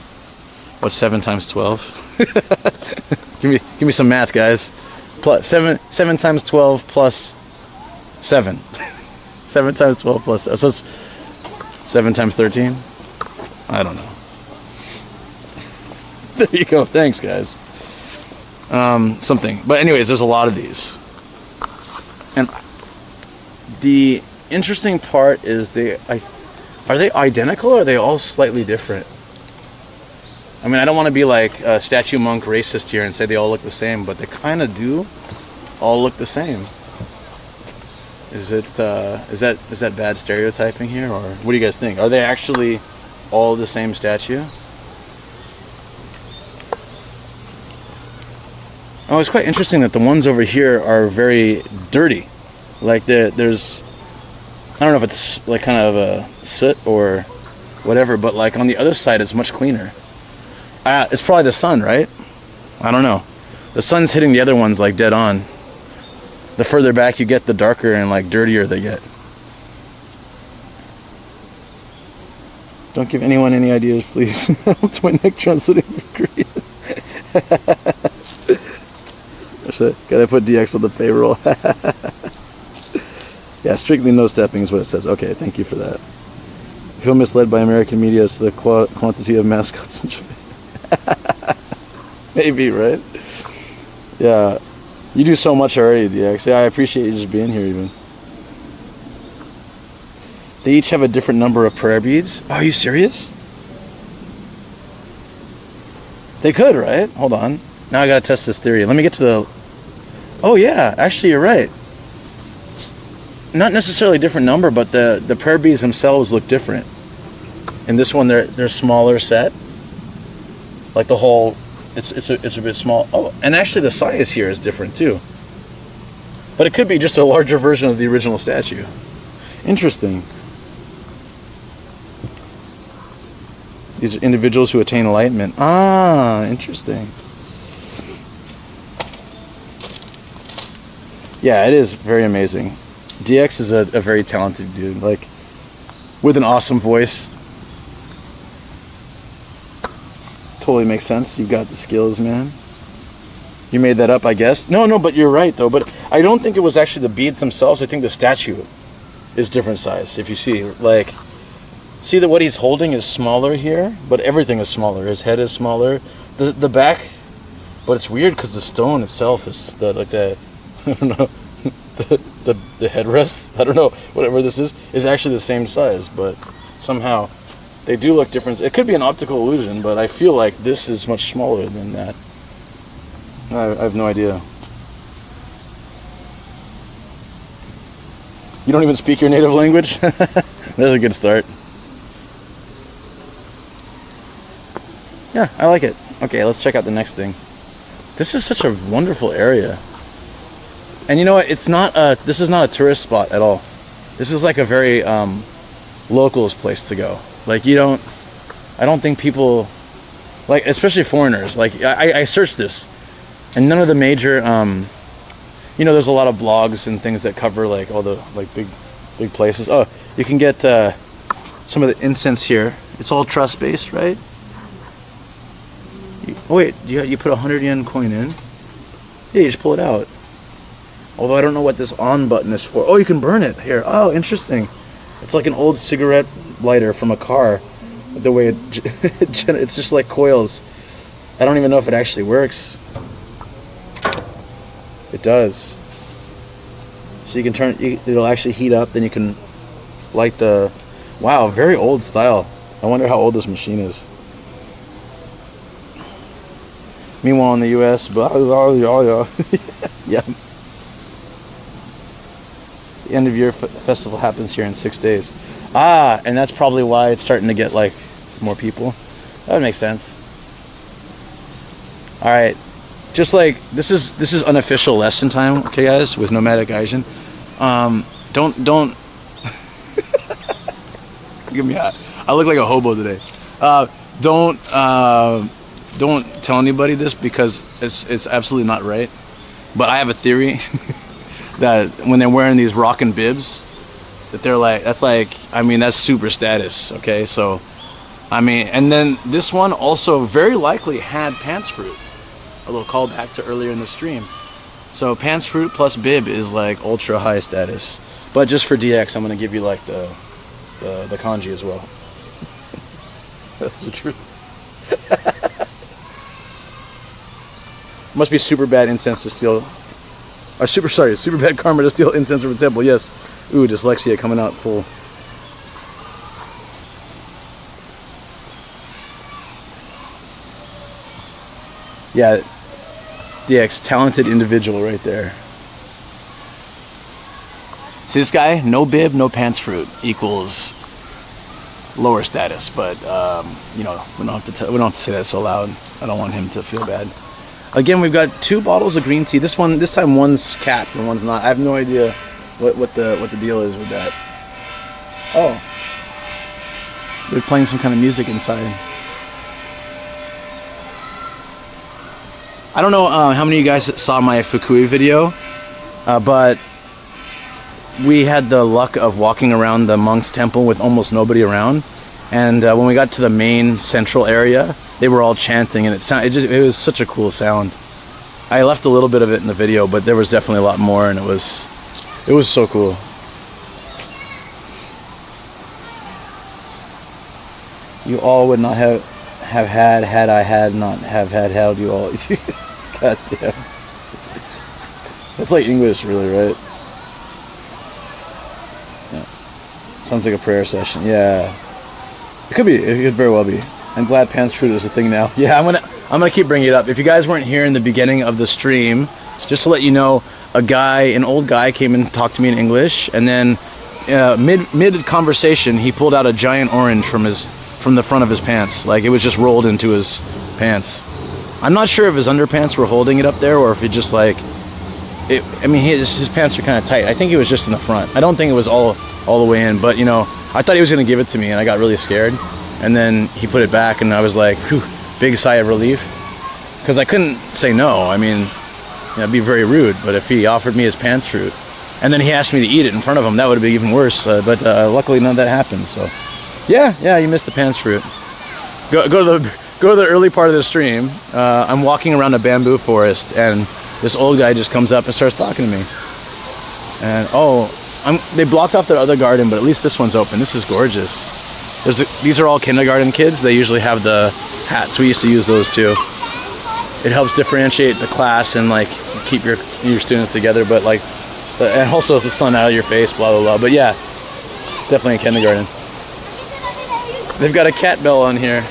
What's 7 times 12? give me some math, guys. Plus 7 times 12 plus 7. 7 times 12 plus, so it's 7 times 13? I don't know. There you go. Thanks, guys. Something. But anyways, there's a lot of these. And the interesting part is are they identical or are they all slightly different? I mean, I don't want to be like a statue monk racist here and say they all look the same, but they kind of do all look the same. Is that bad stereotyping here, or what do you guys think? Are they actually all the same statue? Oh, it's quite interesting that the ones over here are very dirty. Like there's, I don't know if it's like kind of a soot or whatever, but like on the other side it's much cleaner. It's probably the sun, right? I don't know. The sun's hitting the other ones like dead on. The further back you get, the darker and like dirtier they get. Don't give anyone any ideas, please. It's my neck translating for Korean. Gotta put DX on the payroll. Yeah, strictly no stepping is what it says. Okay, thank you for that. I feel misled by American media as to the quantity of mascots in Japan. Maybe, right? Yeah. You do so much already, DX. Yeah, I appreciate you just being here even. They each have a different number of prayer beads. Oh, are you serious? They could, right? Hold on. Now I gotta test this theory. Let me get to the... Oh yeah, actually you're right. It's not necessarily a different number, but the prayer beads themselves look different. In this one, they're smaller set. Like the whole... It's a bit small. Oh, and actually the size here is different too. But it could be just a larger version of the original statue. Interesting. These are individuals who attain enlightenment. Ah, interesting. Yeah, it is very amazing. DX is a very talented dude, like with an awesome voice. Totally makes sense. You got the skills, man. You made that up, I guess. No, but you're right though. But I don't think it was actually the beads themselves. I think the statue is different size. If you see, like, see that what he's holding is smaller here, but everything is smaller. His head is smaller. The back, but it's weird because the stone itself is I don't know. the headrest, I don't know, whatever this is actually the same size, but somehow they do look different. It could be an optical illusion, but I feel like this is much smaller than that. I have no idea. You don't even speak your native language? There's a good start. Yeah, I like it. Okay, let's check out the next thing. This is such a wonderful area. And you know what? This is not a tourist spot at all. This is like a very locals place to go. Like I don't think people, like especially foreigners, like I searched this and none of the major, there's a lot of blogs and things that cover like all the like big places. Oh, you can get some of the incense here. It's all trust based, right? Oh wait, you put 100 yen coin in? Yeah, you just pull it out. Although I don't know what this on button is for. Oh, you can burn it here. Oh, interesting. It's like an old cigarette lighter from a car. The way it's just like coils. I don't even know if it actually works. It does. So you can it'll actually heat up, then you can light the... Wow, very old style. I wonder how old this machine is. Meanwhile in the US, yeah. The end of year festival happens here in 6 days. Ah, and that's probably why it's starting to get like more people. That would make sense. All right, just like this is unofficial lesson time, okay, guys, with Nomadic Gaijin. Don't give me a. I look like a hobo today. Don't tell anybody this because it's absolutely not right. But I have a theory that when they're wearing these rockin' bibs, that they're like, that's super status, okay? So, and then this one also very likely had pants fruit. A little callback to earlier in the stream. So pants fruit plus bib is like ultra high status. But just for DX, I'm gonna give you like the kanji as well. That's the truth. Must be super bad incense to steal. Super bad karma to steal incense from a temple. Yes. Ooh, dyslexia coming out full. Yeah, DX, talented individual right there. See this guy? No bib, no pants fruit equals lower status. But we don't have to say that so loud. I don't want him to feel bad. Again, we've got 2 bottles of green tea. This time one's capped and one's not. I have no idea what the deal is with that. Oh, they're playing some kind of music inside. I don't know how many of you guys saw my Fukui video, but we had the luck of walking around the monk's temple with almost nobody around. And when we got to the main central area, they were all chanting, and it was such a cool sound. I left a little bit of it in the video, but there was definitely a lot more, and it was so cool. You all would not have had I not have had you all. God damn. That's like English, really, right? Yeah. Sounds like a prayer session. Yeah. It could be. It could very well be. I'm glad pants fruit is a thing now. Yeah, I'm gonna keep bringing it up. If you guys weren't here in the beginning of the stream, just to let you know, an old guy came and talked to me in English, and then mid conversation, he pulled out a giant orange from the front of his pants, like it was just rolled into his pants. I'm not sure if his underpants were holding it up there, or if it just like it. I mean, his pants are kind of tight. I think it was just in the front. I don't think it was all the way in, but I thought he was gonna give it to me, and I got really scared. And then he put it back, and I was like, whew, big sigh of relief, because I couldn't say no. I mean, that'd be very rude. But if he offered me his pants fruit, and then he asked me to eat it in front of him, that would have been even worse. But luckily, none of that happened. So, yeah, you missed the pants fruit. Go to the early part of the stream. I'm walking around a bamboo forest, and this old guy just comes up and starts talking to me. And they blocked off their other garden, but at least this one's open. This is gorgeous. These are all kindergarten kids. They usually have the hats. We used to use those too. It helps differentiate the class and like keep your students together. But like And also the sun out of your face, blah, blah, blah. But yeah, definitely a kindergarten. They've got a cat bell on here.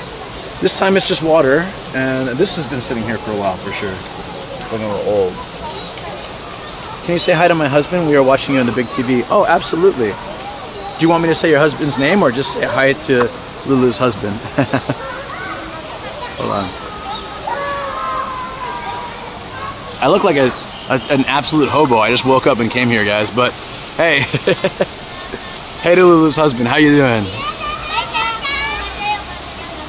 This time it's just water, and this has been sitting here for a while for sure. It's like a little old. Can you say hi to my husband? We are watching you on the big TV. Oh, absolutely. Do you want me to say your husband's name or just say hi to Lulu's husband? Hold on. I look like an absolute hobo. I just woke up and came here, guys. But hey, hey to Lulu's husband. How you doing?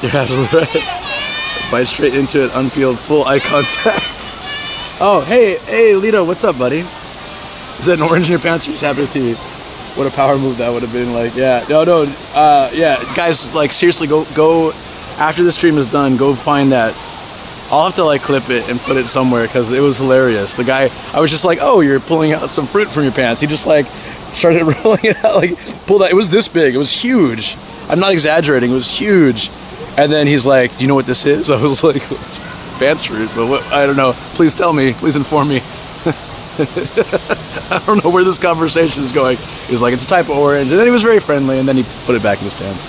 You're absolutely right. Bite straight into it, unpeeled, full eye contact. Oh, hey, Lito, what's up, buddy? Is that an orange in your pants? You're just happy to see me. What a power move that would have been. Like, yeah, no, yeah, guys, like seriously, go after the stream is done, go find that. I'll have to like clip it and put it somewhere because it was hilarious. The guy, I was just like, oh, you're pulling out some fruit from your pants. He just like started rolling it out, like pulled out. It was this big. It was huge. I'm not exaggerating. It was huge. And then he's like, do you know what this is? I was like, it's pants fruit, but what? I don't know. Please tell me. Please inform me. I don't know where this conversation is going. He was like, it's a type of orange. And then he was very friendly, and then he put it back in his pants.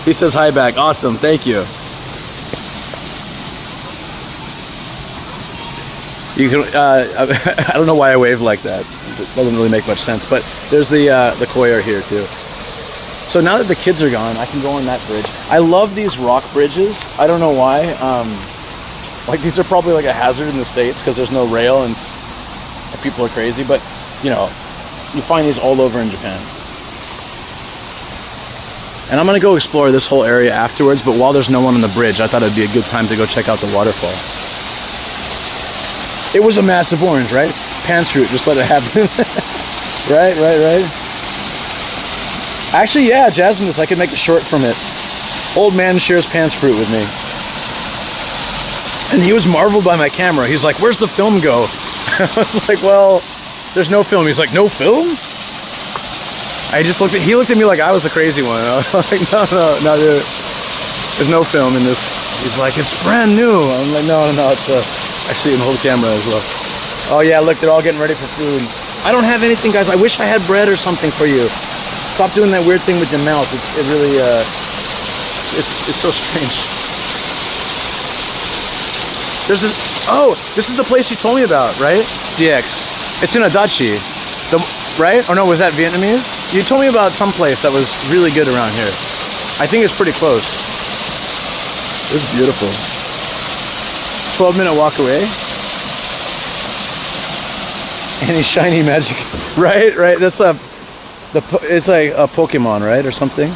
He says hi back. Awesome. Thank you. You can, I don't know why I wave like that. It doesn't really make much sense. But there's the koi here too. So now that the kids are gone, I can go on that bridge. I love these rock bridges. I don't know why. Like these are probably like a hazard in the States because there's no rail and people are crazy. But you know, you find these all over in Japan. And I'm gonna go explore this whole area afterwards. But while there's no one on the bridge, I thought it'd be a good time to go check out the waterfall. It was a massive orange, right? Pants fruit, just let it happen. Right. Actually, yeah, Jasmine, I could make a short from it. Old man shares pants fruit with me. And he was marveled by my camera. He's like, where's the film go? I was like, well, there's no film. He's like, no film? He looked at me like I was the crazy one. I was like, no, dude. There's no film in this. He's like, it's brand new. I'm like, no, it's actually an old camera as well. Oh yeah, look, they're all getting ready for food. I don't have anything, guys. I wish I had bread or something for you. Stop doing that weird thing with your mouth. It really, it's so strange. This is the place you told me about, right? DX. It's in Adachi. Right? Or no, was that Vietnamese? You told me about some place that was really good around here. I think it's pretty close. It's beautiful. 12-minute walk away. Any shiny magic. Right. That's it's like a Pokemon, right? Or something.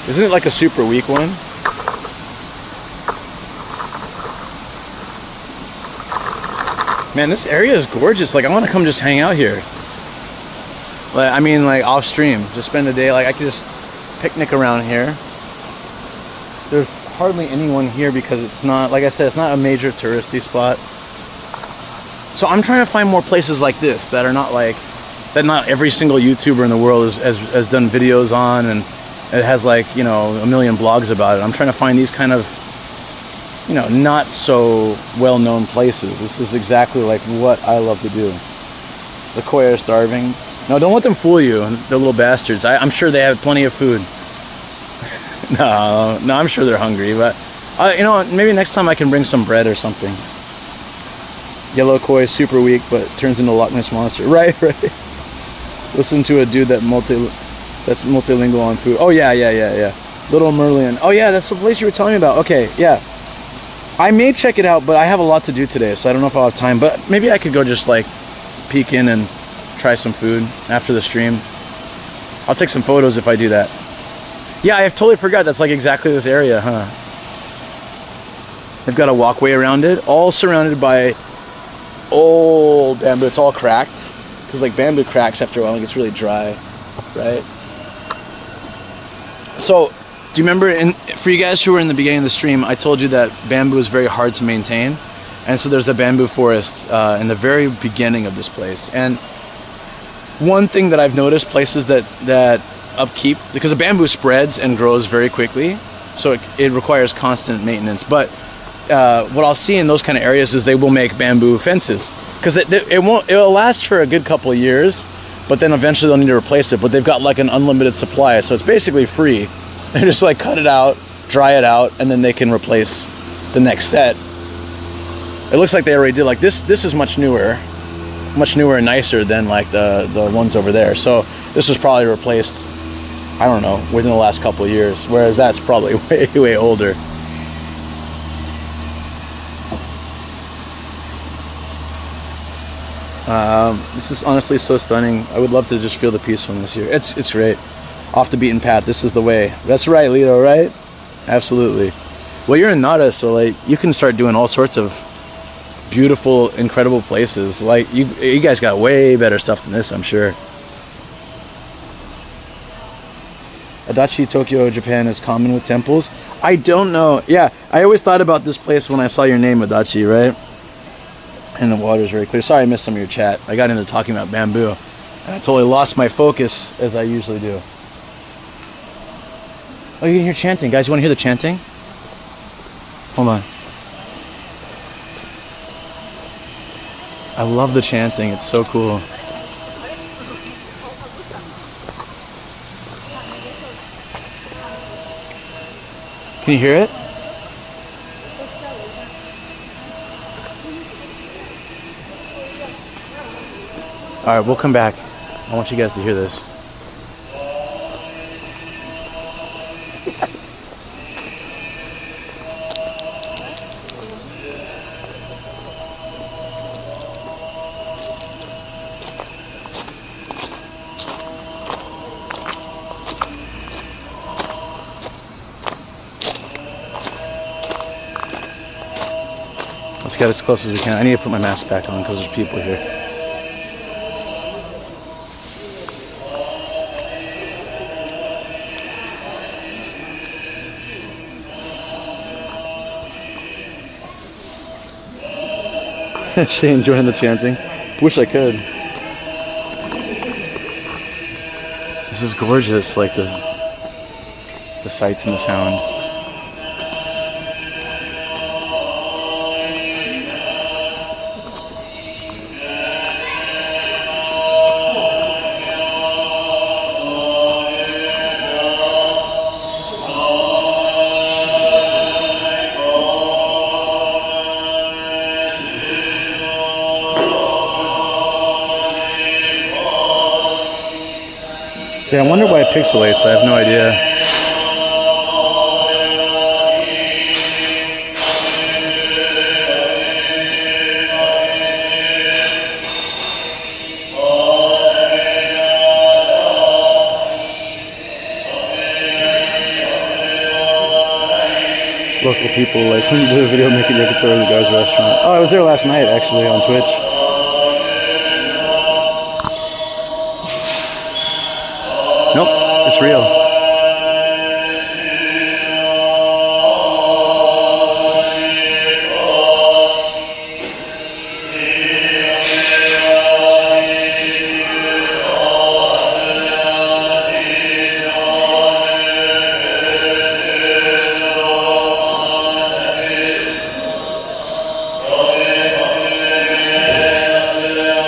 Isn't it like a super weak one? Man, this area is gorgeous. Like, I want to come just hang out here. Like, I mean, like off stream, just spend a day. Like, I could just picnic around here. There's hardly anyone here because it's not, like I said, it's not a major touristy spot. So I'm trying to find more places like this that are not like, that not every single YouTuber in the world has done videos on, and it has like, you know, a million blogs about it. I'm trying to find these kind of, you know, not so well-known places. This is exactly like what I love to do. The koi are starving. No, don't let them fool you. They're little bastards. I'm sure they have plenty of food. No, I'm sure they're hungry. But, you know, maybe next time I can bring some bread or something. Yellow koi is super weak, but turns into a Loch Ness monster. Right. Listen to a dude that's multilingual on food. Oh, yeah. Little Merlion. Oh, yeah, that's the place you were telling me about. Okay, yeah. I may check it out, but I have a lot to do today, so I don't know if I'll have time. But maybe I could go just, like, peek in and try some food after the stream. I'll take some photos if I do that. Yeah, I totally forgot. That's, like, exactly this area, huh? They've got a walkway around it, all surrounded by old bamboo. It's all cracked, because, like, bamboo cracks after a while and it gets really dry, right? So, do you remember, for you guys who were in the beginning of the stream, I told you that bamboo is very hard to maintain. And so there's a bamboo forest in the very beginning of this place. And one thing that I've noticed, places that upkeep, because the bamboo spreads and grows very quickly, so it requires constant maintenance. But what I'll see in those kind of areas is they will make bamboo fences because it'll last for a good couple of years, but then eventually they'll need to replace it. But they've got like an unlimited supply, so it's basically free. They just like cut it out, dry it out, and then they can replace the next set. It looks like they already did. Like this is much newer and nicer than like the ones over there. So this was probably replaced, I don't know, within the last couple of years, whereas that's probably way older. This is honestly so stunning. I would love to just feel the peacefulness here. It's great. Off the beaten path. This is the way. That's right, Lito, right? Absolutely. Well, you're in Nara, so like you can start doing all sorts of beautiful, incredible places. Like you guys got way better stuff than this, I'm sure. Adachi, Tokyo, Japan is common with temples. I don't know. Yeah, I always thought about this place when I saw your name, Adachi, right? And the water's very clear. Sorry I missed some of your chat. I got into talking about bamboo, and I totally lost my focus, as I usually do. Oh, you can hear chanting. Guys, you want to hear the chanting? Hold on. I love the chanting. It's so cool. Can you hear it? Alright, we'll come back. I want you guys to hear this. Yes. Let's get as close as we can. I need to put my mask back on because there's people here. She enjoying the chanting. Wish I could. This is gorgeous, like the sights and the sound. Yeah, I wonder why it pixelates. I have no idea. Local people, like, when you do a video making your guitar in the guy's restaurant. Oh, I was there last night, actually, on Twitch. Nope, it's real.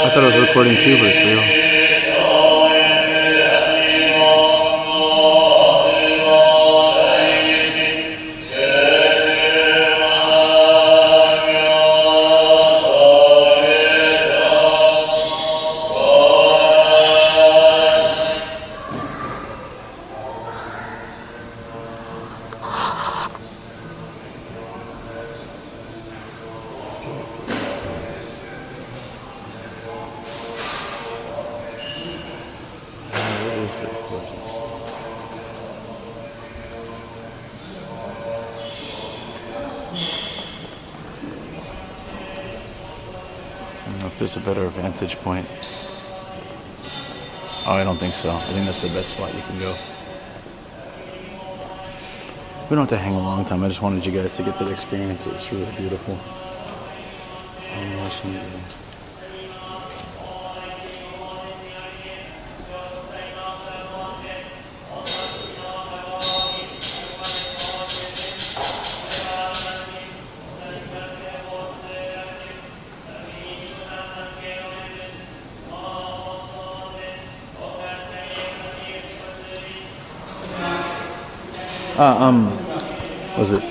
I thought I was recording too, but it's real. There's a better vantage point. Oh, I don't think so. I think that's the best spot you can go. We don't have to hang a long time. I just wanted you guys to get that experience. It was really beautiful. Was it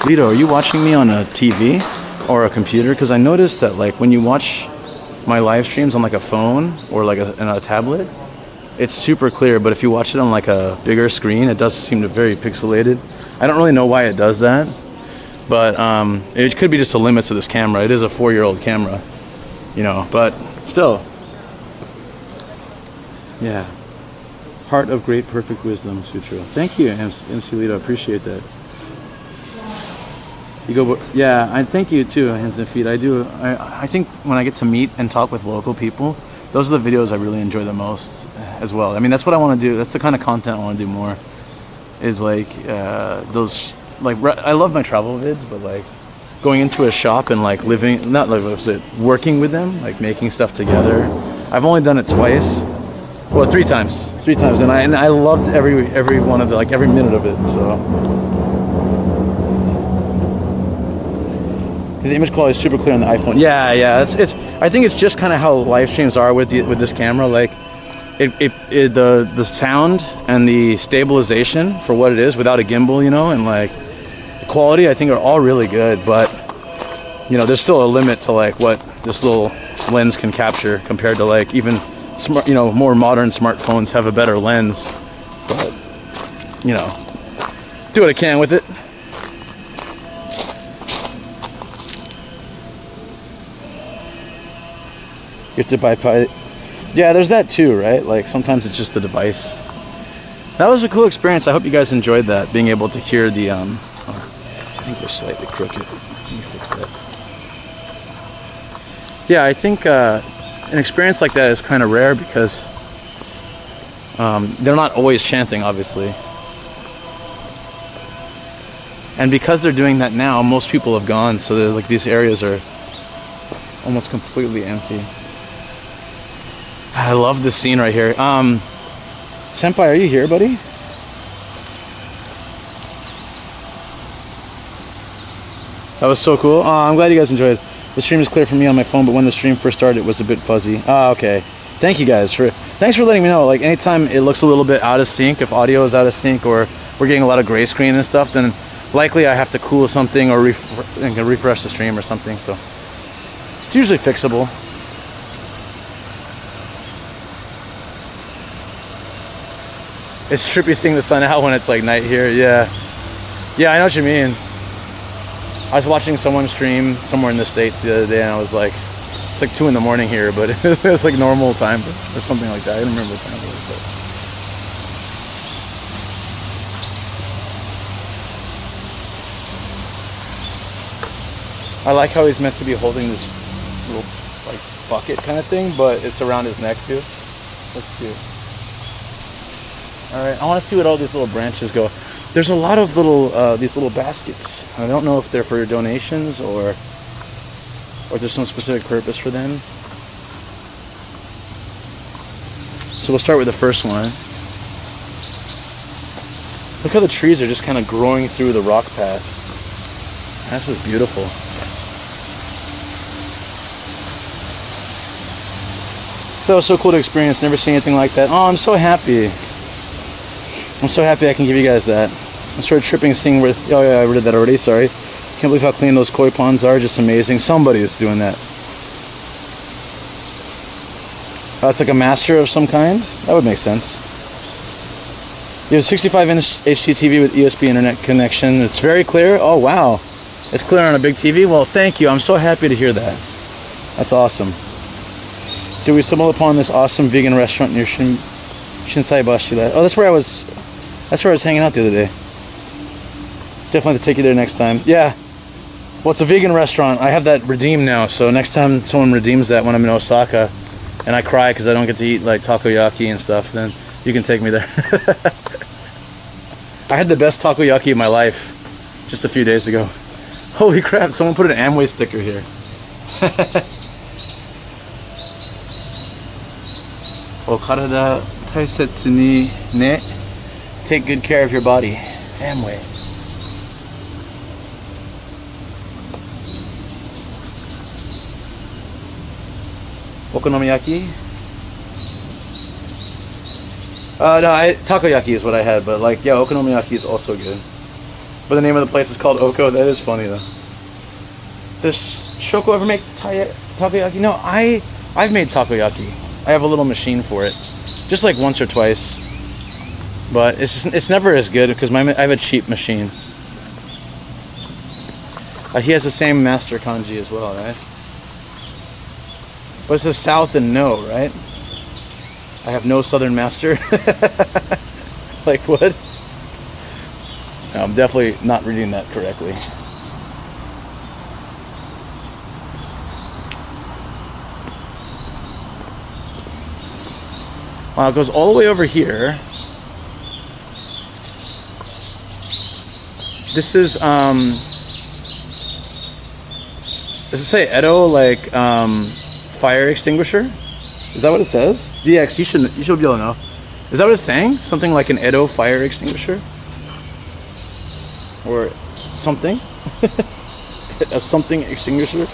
Lito? Are you watching me on a TV or a computer? Because I noticed that like when you watch my live streams on like a phone or like in a tablet, it's super clear. But if you watch it on like a bigger screen, it does seem to very pixelated. I don't really know why it does that, but it could be just the limits of this camera. It is a 4-year-old camera, you know. But still, yeah. Heart of Great Perfect Wisdom Sutra. Thank you, MC Lito. I appreciate that. You go, yeah. I thank you too, Hands and Feet. I do. I think when I get to meet and talk with local people, those are the videos I really enjoy the most, as well. I mean, that's what I want to do. That's the kind of content I want to do more. Is like those. Like I love my travel vids, but like going into a shop and like living, not like what was it, working with them, like making stuff together. I've only done it twice. Well, three times, and I loved every one of it, like every minute of it. So the image quality is super clear on the iPhone. Yeah. It's. I think it's just kind of how live streams are with this camera. Like, the sound and the stabilization for what it is without a gimbal, you know, and like the quality, I think are all really good. But you know, there's still a limit to like what this little lens can capture compared to like even. Smart, you know, more modern smartphones have a better lens, but you know, do what I can with it. You have to bypass. Yeah, there's that too, right? Like sometimes it's just the device. That was a cool experience. I hope you guys enjoyed that, being able to hear the. I think they're slightly crooked. Let me fix that. Yeah, I think. An experience like that is kind of rare because they're not always chanting, obviously. And because they're doing that now, most people have gone, so like these areas are almost completely empty. I love this scene right here. Senpai, are you here, buddy? That was so cool. I'm glad you guys enjoyed. The stream is clear for me on my phone, but when the stream first started, it was a bit fuzzy. Okay. Thank you guys thanks for letting me know. Like anytime it looks a little bit out of sync, if audio is out of sync or we're getting a lot of gray screen and stuff, then likely I have to cool something or refresh the stream or something. So it's usually fixable. It's trippy seeing the sun out when it's like night here. Yeah, I know what you mean. I was watching someone stream somewhere in the States the other day, and I was like, it's like 2 in the morning here, but it's like normal time or something like that. I don't remember what time it was. But I like how he's meant to be holding this little like bucket kind of thing, but it's around his neck too. That's cute. All right, I want to see what all these little branches go. There's a lot of little these little baskets. I don't know if they're for donations or there's some specific purpose for them. So we'll start with the first one. Look how the trees are just kind of growing through the rock path. This is beautiful. That was so cool to experience. Never seen anything like that. Oh, I'm so happy. I'm so happy I can give you guys that. I started tripping seeing where... Oh yeah, I read that already, sorry. Can't believe how clean those koi ponds are. Just amazing. Somebody is doing that. That's like a master of some kind? That would make sense. You have a 65-inch HD TV with ESP internet connection. It's very clear. Oh wow. It's clear on a big TV? Well, thank you. I'm so happy to hear that. That's awesome. Did we stumble upon this awesome vegan restaurant near Shinsai Bashi? Oh, that's where I was hanging out the other day. Definitely have to take you there next time. Yeah. Well, it's a vegan restaurant. I have that redeemed now, so next time someone redeems that when I'm in Osaka and I cry because I don't get to eat like takoyaki and stuff, then you can take me there. I had the best takoyaki of my life just a few days ago. Holy crap, someone put an Amway sticker here. Okarada taisetsu ni ne. Take good care of your body. Amway. Okonomiyaki? No, takoyaki is what I had, but like, yeah, okonomiyaki is also good. But the name of the place is called Oko. That is funny though. Does Shoko ever make takoyaki? No, I've made takoyaki. I have a little machine for it, just like once or twice. But it's never as good because I have a cheap machine. He has the same master kanji as well, right? But it says south and no, right? I have no southern master. Like what? No, I'm definitely not reading that correctly. Wow, it goes all the way over here. This is does it say Edo, like fire extinguisher? Is that what it says? DX, you should be able to know. Is that what it's saying? Something like an Edo fire extinguisher? Or something? A something extinguisher?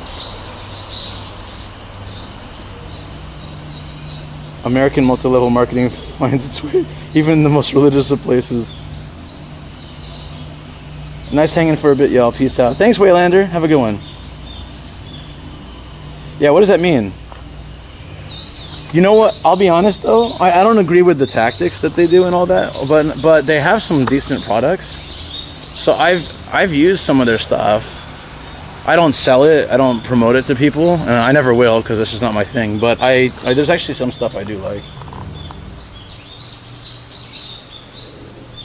American multi-level marketing finds its way even in the most religious of places. Nice hanging for a bit, y'all. Peace out. Thanks, Waylander. Have a good one. Yeah, what does that mean? You know what? I'll be honest though. I don't agree with the tactics that they do and all that, but they have some decent products. So I've used some of their stuff. I don't sell it. I don't promote it to people. I never will because it's just not my thing. But I there's actually some stuff I do like.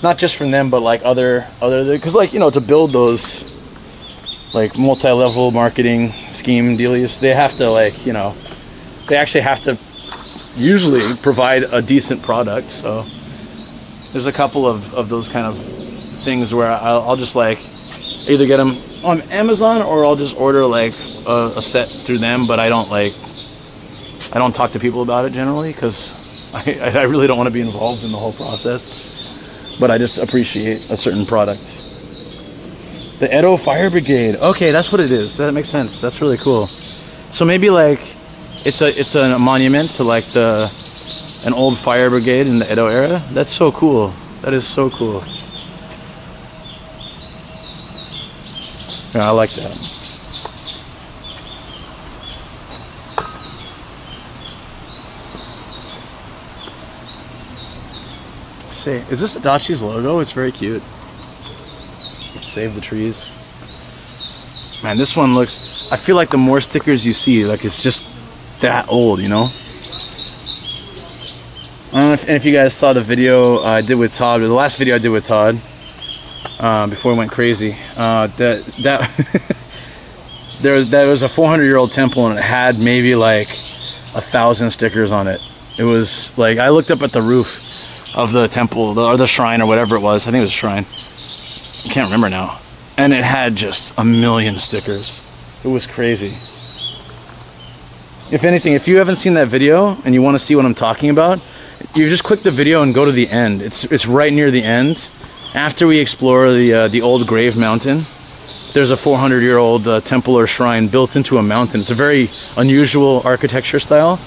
Not just from them, but like other because like, you know, to build those like multi-level marketing scheme dealies, they have to, like, you know, they actually have to usually provide a decent product. So there's a couple of those kind of things where I'll just like either get them on Amazon or I'll just order like a set through them, but I don't talk to people about it generally because I really don't want to be involved in the whole process. But I just appreciate a certain product. The Edo Fire Brigade. Okay, that's what it is. That makes sense. That's really cool. So maybe like it's a monument to like an old fire brigade in the Edo era. That's so cool. That is so cool. Yeah, I like that. Say, is this Adachi's logo? It's very cute. Save the trees. Man, this one looks, I feel like the more stickers you see, like it's just that old, you know? I don't know if you guys saw the video I did with Todd, or the last video I did with Todd, before we went crazy. There was a 400-year-old temple and it had maybe like 1,000 stickers on it. It was like, I looked up at the roof of the temple, or the shrine, or whatever it was. I think it was a shrine. I can't remember now. And it had just 1,000,000 stickers. It was crazy. If anything, if you haven't seen that video and you want to see what I'm talking about, you just click the video and go to the end. It's right near the end. After we explore the old grave mountain, there's a 400-year-old temple or shrine built into a mountain. It's a very unusual architecture style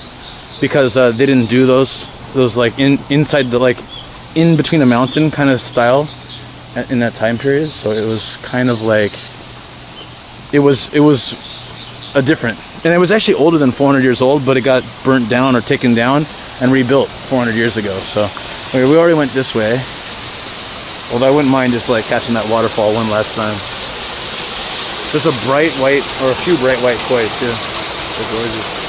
because they didn't do those like inside the, like in between the mountain kind of style in that time period. So it was kind of like it was a different, and it was actually older than 400 years old, but it got burnt down or taken down and rebuilt 400 years ago. So okay, we already went this way, although I wouldn't mind just like catching that waterfall one last time. There's a bright white, or a few bright white koi too. They're gorgeous.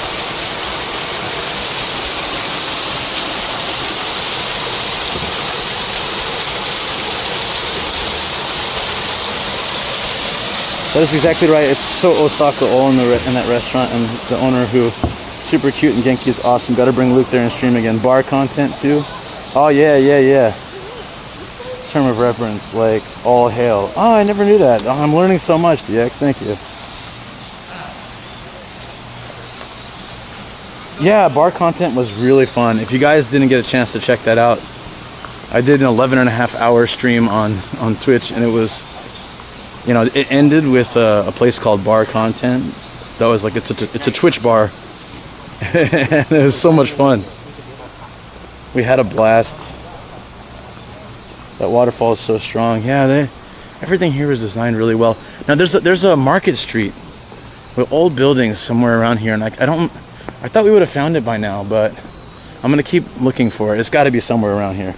That is exactly right. It's so Osaka all in that restaurant, and the owner, who super cute, and Genki is awesome. Got to bring Luke there and stream again. Bar content too. Oh yeah. Term of reference, like all hail. Oh, I never knew that. Oh, I'm learning so much, DX. Thank you. Yeah, bar content was really fun. If you guys didn't get a chance to check that out, I did an 11.5-hour stream on Twitch, and it was, you know, it ended with a place called Bar Content. That was like, it's a Twitch bar. And it was so much fun. We had a blast. That waterfall is so strong. Yeah, Everything here is designed really well. Now there's a market street with old buildings somewhere around here, and I thought we would have found it by now, but I'm gonna keep looking for it. It's got to be somewhere around here.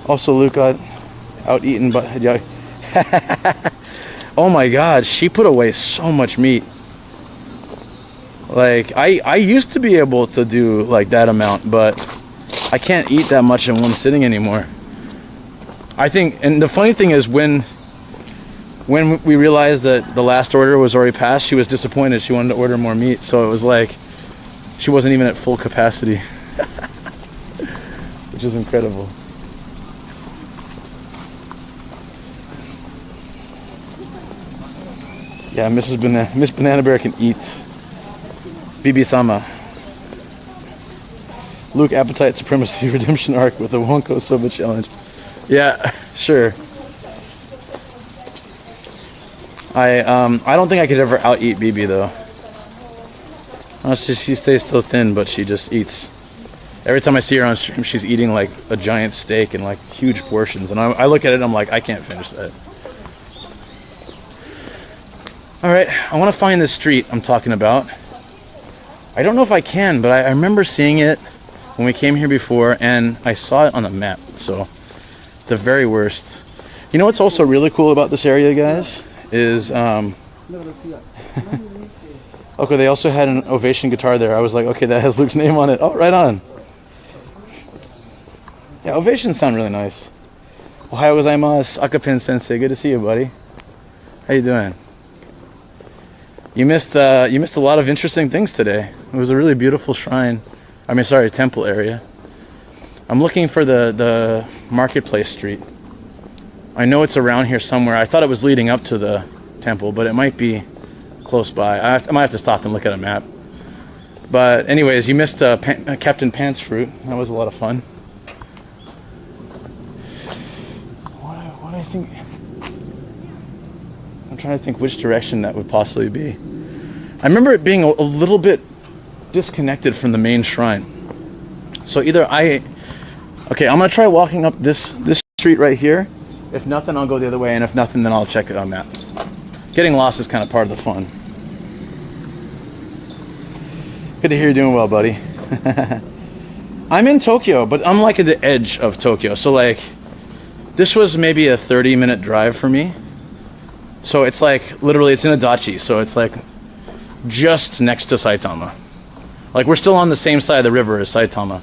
Also, Luke got out eaten, but yeah. Oh my God, she put away so much meat. Like I used to be able to do like that amount, but I can't eat that much in one sitting anymore. I think, and the funny thing is when we realized that the last order was already passed, she was disappointed. She wanted to order more meat, so it was like she wasn't even at full capacity, which is incredible. Yeah, Miss Banana Bear can eat. Bibi-sama. Luke Appetite Supremacy Redemption Arc with the Wonko Soba Challenge. Yeah, sure. I don't think I could ever out-eat Bibi though. Honestly, she stays so thin, but she just eats. Every time I see her on stream, she's eating like a giant steak in like huge portions, and I look at it and I'm like, I can't finish that. Alright, I want to find this street I'm talking about. I don't know if I can, but I remember seeing it when we came here before, and I saw it on the map, so the very worst. You know what's also really cool about this area, guys, is okay, they also had an Ovation guitar there. I was like, okay, that has Luke's name on it. Oh, right on. Yeah, Ovations sound really nice. Ohayou gozaimasu, Akapin Sensei. Good to see you, buddy. How you doing? You missed a lot of interesting things today. It was a really beautiful shrine. I mean, sorry, temple area. I'm looking for the marketplace street. I know it's around here somewhere. I thought it was leading up to the temple, but it might be close by. I might have to stop and look at a map. But anyways, you missed Captain Pants Fruit. That was a lot of fun. What do I think? I'm trying to think which direction that would possibly be. I remember it being a little bit disconnected from the main shrine. So either okay, I'm gonna try walking up this street right here. If nothing, I'll go the other way, and if nothing, then I'll check it on map. Getting lost is kind of part of the fun. Good to hear you're doing well, buddy. I'm in Tokyo, but I'm like at the edge of Tokyo. So like, this was maybe a 30-minute drive for me. So it's like, literally, it's in Adachi, so it's like just next to Saitama. Like, we're still on the same side of the river as Saitama.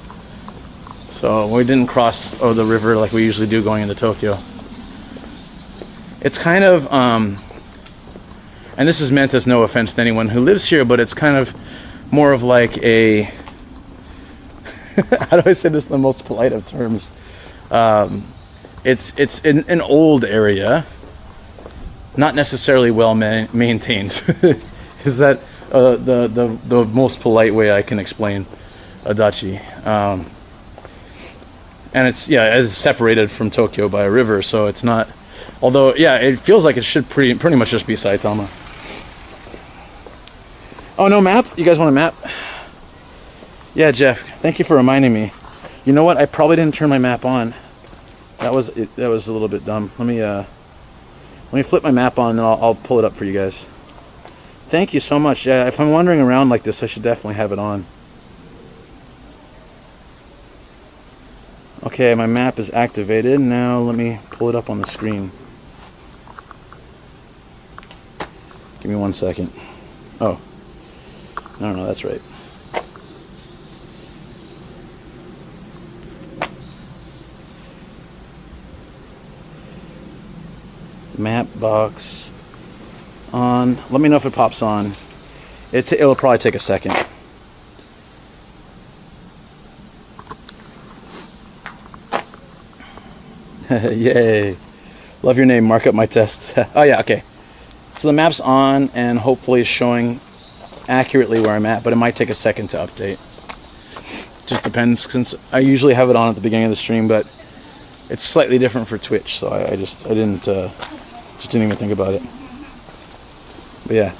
So we didn't cross the river like we usually do going into Tokyo. It's kind of, and this is meant as no offense to anyone who lives here, but it's kind of more of like a, how do I say this in the most polite of terms? It's an old area. Not necessarily well maintained. Is that the most polite way I can explain Adachi? And it's as separated from Tokyo by a river, so it's not. Although it feels like it should pretty much just be Saitama. Oh, no map? You guys want a map? Yeah, Jeff. Thank you for reminding me. You know what? I probably didn't turn my map on. That was a little bit dumb. Let me flip my map on, and then I'll pull it up for you guys. Thank you so much. Yeah, if I'm wandering around like this, I should definitely have it on. Okay, my map is activated. Now let me pull it up on the screen. Give me 1 second. Oh. No, that's right. Map box on. Let me know if it pops on. It'll probably take a second. Yay. Love your name. Mark up my test. Oh yeah, okay. So the map's on and hopefully showing accurately where I'm at, but it might take a second to update. Just depends, since I usually have it on at the beginning of the stream, but it's slightly different for Twitch, so I didn't even think about it. But yeah.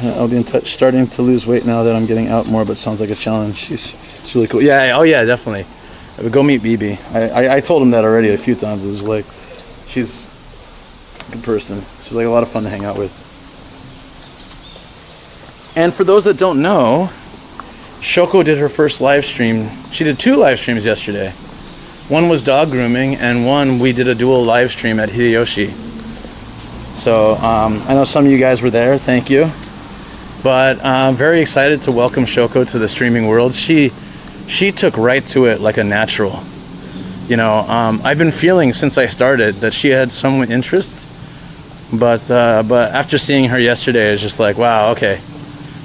I'll be in touch. Starting to lose weight now that I'm getting out more, but sounds like a challenge. She's really cool. Yeah, oh yeah, definitely. Go meet BB. I told him that already a few times. It was like, she's a good person. She's like a lot of fun to hang out with. And for those that don't know, Shoko did her first live stream. She did 2 live streams yesterday. One was dog grooming, and one we did a dual live stream at Hideyoshi. So I know some of you guys were there. Thank you. But I'm very excited to welcome Shoko to the streaming world. She took right to it like a natural. You know, I've been feeling since I started that she had some interest, but after seeing her yesterday, it's just like, wow, okay.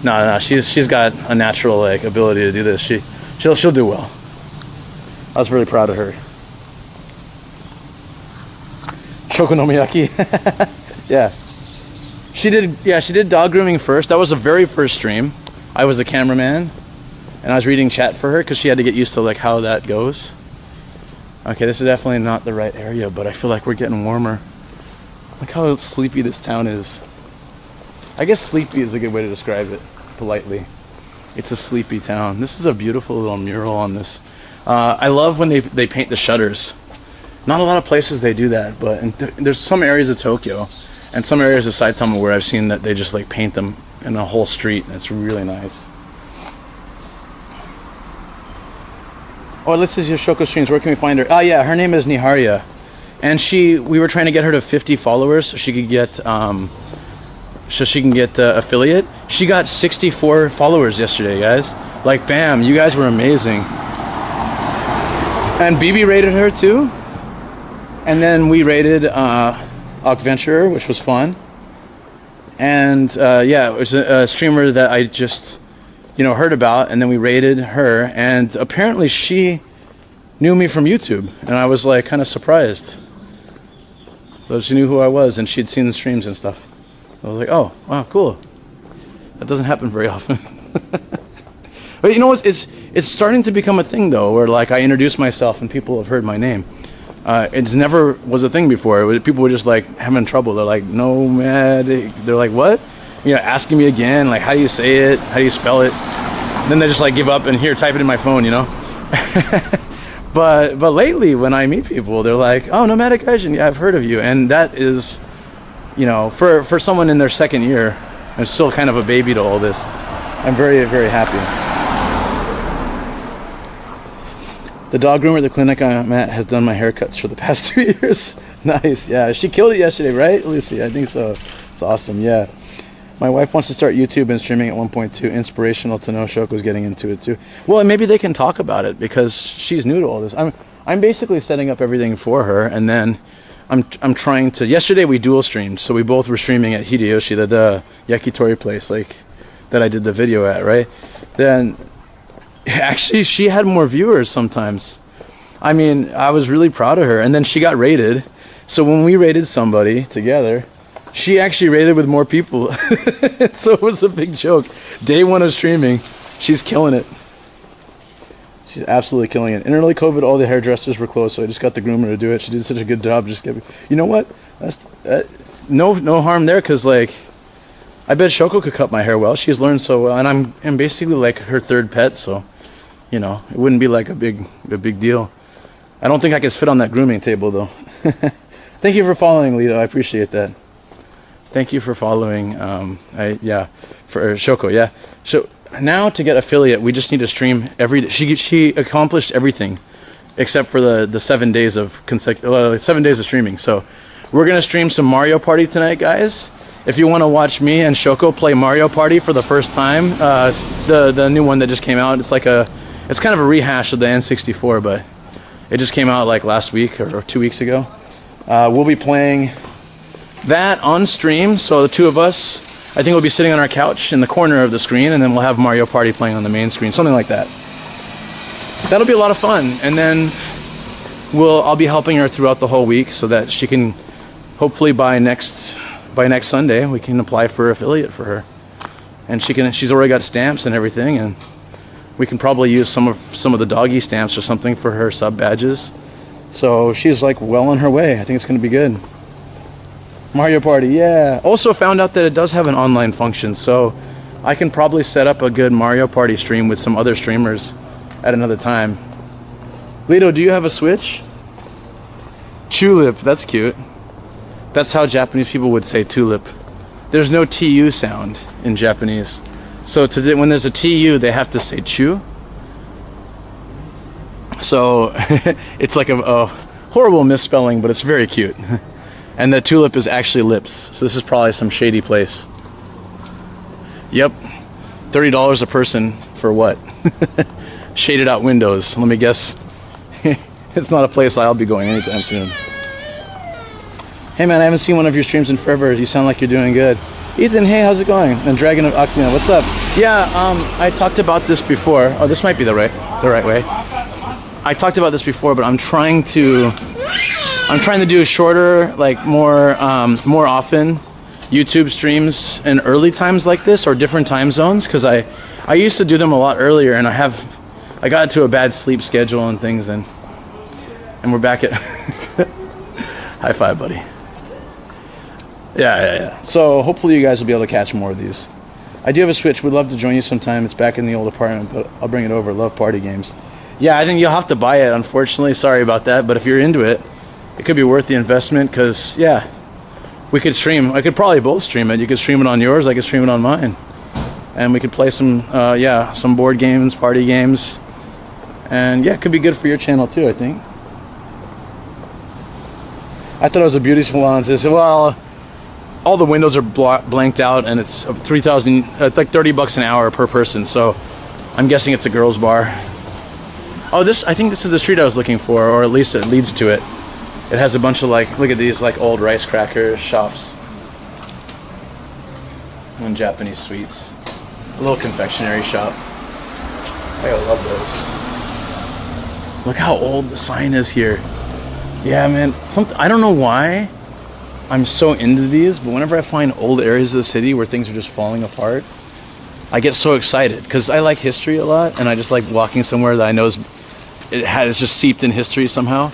No, she's got a natural like ability to do this. She'll do well. I was really proud of her. Shoko no Miyaki. Yeah. She did dog grooming first. That was the very first stream. I was a cameraman and I was reading chat for her because she had to get used to like how that goes. Okay, this is definitely not the right area, but I feel like we're getting warmer. Look how sleepy this town is. I guess sleepy is a good way to describe it, politely. It's a sleepy town. This is a beautiful little mural on this. I love when they paint the shutters. Not a lot of places they do that, but there's some areas of Tokyo and some areas of Saitama where I've seen that they just like paint them in a whole street, and it's really nice. Oh, this is your Shoko streams. Where can we find her? Oh yeah, her name is Niharia, and we were trying to get her to 50 followers so she could get affiliate. She got 64 followers yesterday, guys. Like, bam, you guys were amazing. And BB rated her too. And then we rated Adventurer, which was fun. And yeah, it was a streamer that I just, heard about, and then we rated her, and apparently she knew me from YouTube, and I was like kind of surprised. So she knew who I was, and she'd seen the streams and stuff. I was like, oh, wow, cool. That doesn't happen very often. But you know what? It's starting to become a thing, though, where like I introduce myself and people have heard my name. It never was a thing before. People were just like having trouble. They're like, nomadic. They're like, what? Asking me again, like, how do you say it? How do you spell it? And then they just like give up and here, type it in my phone, But lately, when I meet people, they're like, oh, nomadic Gaijin, yeah, I've heard of you. And that is, for someone in their second year, I'm still kind of a baby to all this. I'm very, very happy. The dog groomer at the clinic I'm at has done my haircuts for the past 2 years. Nice, yeah. She killed it yesterday, right, Lucy? I think so. It's awesome, yeah. My wife wants to start YouTube and streaming at 1.2. Inspirational to know Shoko's getting into it too. Well, and maybe they can talk about it because she's new to all this. I'm basically setting up everything for her, and then I'm trying to. Yesterday we dual streamed, so we both were streaming at Hideyoshi, the yakitori place, like that I did the video at, right? Then. Actually, she had more viewers sometimes. I mean, I was really proud of her. And then she got rated. So when we rated somebody together, she actually rated with more people. So it was a big joke. Day 1 of streaming, she's killing it. She's absolutely killing it. In early COVID, all the hairdressers were closed, so I just got the groomer to do it. She did such a good job. You know what? That's no harm there, because like, I bet Shoko could cut my hair well. She's learned so well, and I'm basically like her third pet, so it wouldn't be like a big deal. I don't think I could fit on that grooming table though. Thank you for following, Lito. I appreciate that. Thank you for following. For Shoko. Yeah. So now to get affiliate, we just need to stream every day. She accomplished everything except for the 7 days of 7 days of streaming. So we're gonna stream some Mario Party tonight, guys. If you want to watch me and Shoko play Mario Party for the first time, the new one that just came out, it's kind of a rehash of the N64, but it just came out like last week or 2 weeks ago. We'll be playing that on stream, so the two of us, I think we'll be sitting on our couch in the corner of the screen, and then we'll have Mario Party playing on the main screen, something like that. That'll be a lot of fun, and then I'll be helping her throughout the whole week so that she can, hopefully by next Sunday, we can apply for affiliate for her, and she's already got stamps and everything, and we can probably use some of the doggy stamps or something for her sub badges. So she's like well on her way. I think it's going to be good. Mario Party, yeah. Also found out that it does have an online function, so I can probably set up a good Mario Party stream with some other streamers at another time. Lito, do you have a Switch? Tulip, that's cute. That's how Japanese people would say tulip. There's no TU sound in Japanese. So when there's a TU, they have to say chu. So it's like a horrible misspelling, but it's very cute. And the tulip is actually lips. So this is probably some shady place. Yep. $30 a person for what? Shaded out windows. Let me guess. It's not a place I'll be going anytime soon. Hey man, I haven't seen one of your streams in forever. You sound like you're doing good. Ethan, hey, how's it going? And Dragon of Akina, what's up? Yeah, I talked about this before. Oh, this might be the right way. I talked about this before, but I'm trying to do shorter, like more often YouTube streams in early times like this or different time zones, because I used to do them a lot earlier, and I got into a bad sleep schedule and things, and we're back at high five, buddy. Yeah. So hopefully you guys will be able to catch more of these. I do have a Switch. Would love to join you sometime. It's back in the old apartment, but I'll bring it over. Love party games. Yeah, I think you'll have to buy it, unfortunately. Sorry about that, but if you're into it, it could be worth the investment, because, yeah, we could stream. I could probably both stream it. You could stream it on yours. I could stream it on mine. And we could play some board games, party games. And, yeah, it could be good for your channel, too, I think. I thought it was a beauty salon. So I said, well, all the windows are blanked out, and it's $3,000, it's like $30 an hour per person. So I'm guessing it's a girls' bar. Oh, I think this is the street I was looking for, or at least it leads to it. It has a bunch of, like, look at these, like, old rice cracker shops. And Japanese sweets. A little confectionery shop. I love those. Look how old the sign is here. Yeah, man. I don't know why I'm so into these, but whenever I find old areas of the city where things are just falling apart, I get so excited, because I like history a lot, and I just like walking somewhere that I know it's just seeped in history somehow.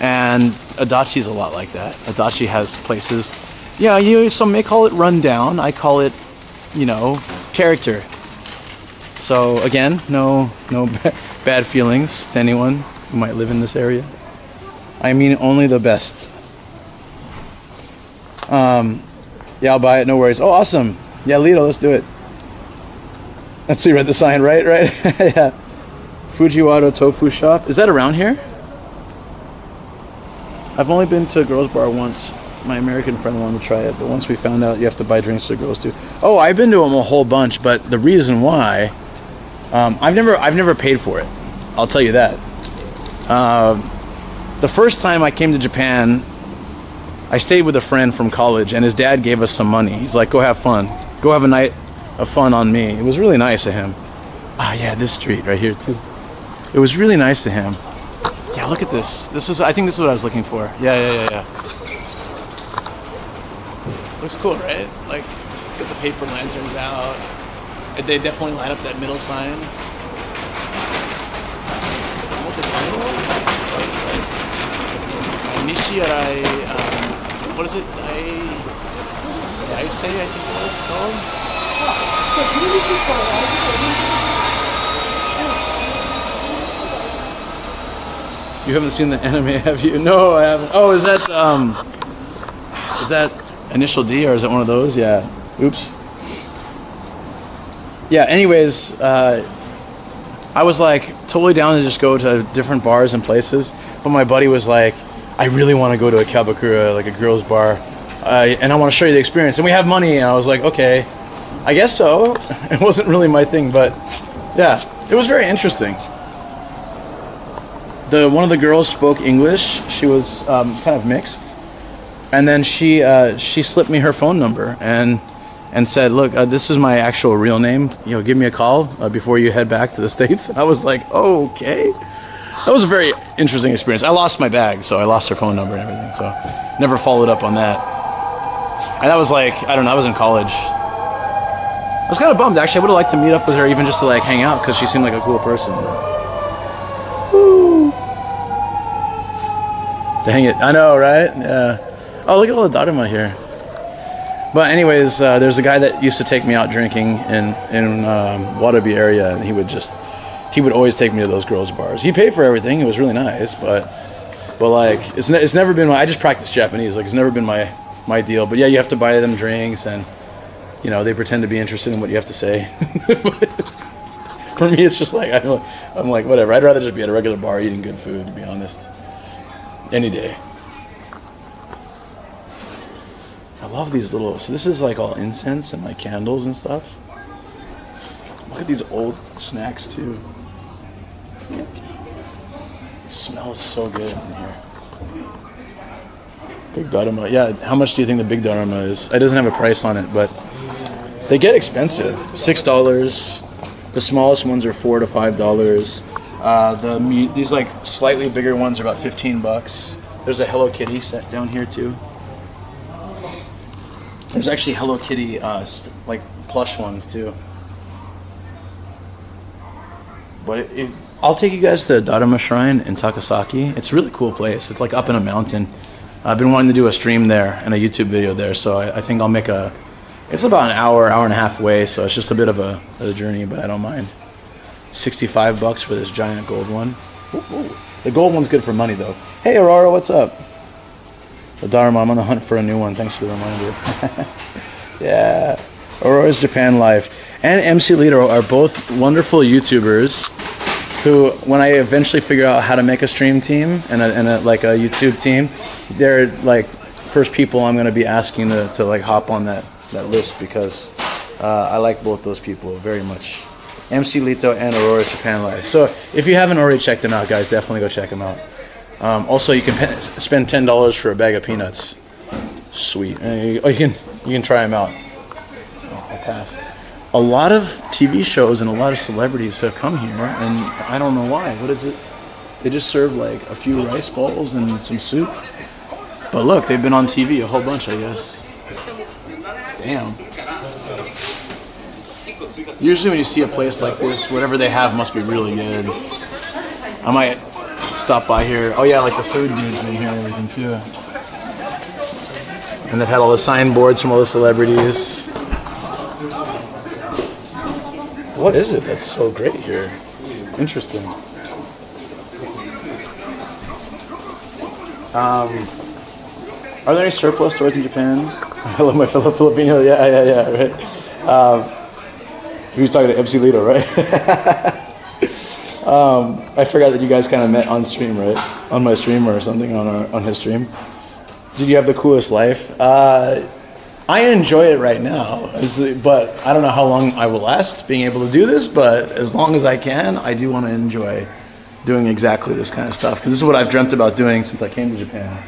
And Adachi's a lot like that. Adachi has places, some may call it rundown. I call it, character. So again, no bad feelings to anyone who might live in this area. I mean only the best. Yeah, I'll buy it, no worries. Oh, awesome. Yeah, Lito, let's do it. Let's see, read the sign, right? Yeah. Fujiwara Tofu Shop. Is that around here? I've only been to a girls' bar once. My American friend wanted to try it, but once we found out you have to buy drinks to girls too. Oh, I've been to them a whole bunch, but the reason why, I've never paid for it. I'll tell you that. The first time I came to Japan, I stayed with a friend from college, and his dad gave us some money. He's like, go have fun. Go have a night of fun on me. It was really nice of him. Ah, yeah, this street right here too. It was really nice of him. Yeah, look at this. I think this is what I was looking for. Yeah. Looks cool, right? Like, get the paper lanterns out. They definitely light up that middle sign. What the sign was? Oh, it's nice. Nishiarai, what is it? Daishi, I think it was called. You haven't seen the anime, have you? No, I haven't. Oh, is that Initial D, or is it one of those? Yeah. Oops. Yeah, anyways, I was like totally down to just go to different bars and places, but my buddy was like, I really want to go to a Kabakura, like a girls' bar, and I want to show you the experience, and we have money. And I was like, okay, I guess so. It wasn't really my thing, but yeah, it was very interesting. One of the girls spoke English. She was kind of mixed, and then she slipped me her phone number and said, look, this is my actual real name. Give me a call before you head back to the States. And I was like, oh, okay. That was a very interesting experience. I lost my bag, so I lost her phone number and everything. So never followed up on that. And that was like, I don't know, I was in college. I was kind of bummed, actually. I would have liked to meet up with her, even just to like hang out, because she seemed like a cool person. Woo! Dang it. I know, right? Yeah. Oh, look at all the Daruma here. But anyways, there's a guy that used to take me out drinking in Wadabe area, and he would always take me to those girls' bars. He paid for everything. It was really nice, but like it's never been I just practice Japanese. Like it's never been my deal. But yeah, you have to buy them drinks, and you know they pretend to be interested in what you have to say. For me, it's just like I'm like whatever. I'd rather just be at a regular bar eating good food, to be honest, any day. I love these little. So this is like all incense and like candles and stuff. Look at these old snacks too. It smells so good in here. Big Daruma. Yeah, how much do you think the big Daruma is? It doesn't have a price on it, but they get expensive. $6. The smallest ones are $4 to $5. These like slightly bigger ones are about $15. There's a Hello Kitty set down here too. There's actually Hello Kitty like plush ones too. But I'll take you guys to the Daruma Shrine in Takasaki. It's a really cool place. It's like up in a mountain. I've been wanting to do a stream there and a YouTube video there, so I think I'll make it's about an hour and a half away, so it's just a bit of a journey, but I don't mind. $65 for this giant gold one. Ooh. The gold one's good for money though. Hey Aurora, what's up? The Daruma, I'm on the hunt for a new one. Thanks for the reminder. Yeah. Aurora's Japan Life and MC Lito are both wonderful YouTubers who, when I eventually figure out how to make a stream team and a YouTube team, they're like first people I'm going to be asking to like hop on that list, because I like both those people very much. MC Lito and Aurora's Japan Life. So if you haven't already checked them out, guys, definitely go check them out. Also, you can spend $10 for a bag of peanuts. Sweet. And you can try them out. I'll pass. A lot of TV shows and a lot of celebrities have come here, and I don't know why. What is it? They just serve like a few rice bowls and some soup. But look, they've been on TV a whole bunch, I guess. Damn. Usually when you see a place like this, whatever they have must be really good. I might stop by here. Oh yeah, like the food dude's been here and everything too. And they've had all the signboards from all the celebrities. What is it that's so great here? Interesting. Are there any surplus stores in Japan? I love my fellow Filipino. Yeah, right. You were talking to MC Lito, right? I forgot that you guys kind of met on stream, right? On my stream or something, on his stream. Did you have the coolest life? I enjoy it right now, but I don't know how long I will last being able to do this, but as long as I can, I do want to enjoy doing exactly this kind of stuff, because this is what I've dreamt about doing since I came to Japan.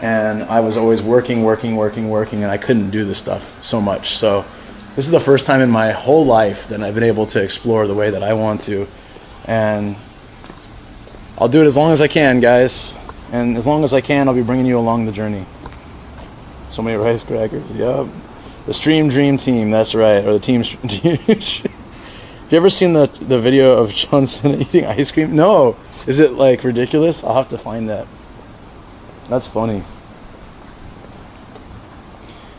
And I was always working, and I couldn't do this stuff so much. So this is the first time in my whole life that I've been able to explore the way that I want to. And I'll do it as long as I can, guys. And as long as I can, I'll be bringing you along the journey. So many rice crackers, yep. The Stream Dream Team, that's right. Or the Team Dream. Have you ever seen the video of John Cena eating ice cream? No. Is it like ridiculous? I'll have to find that. That's funny.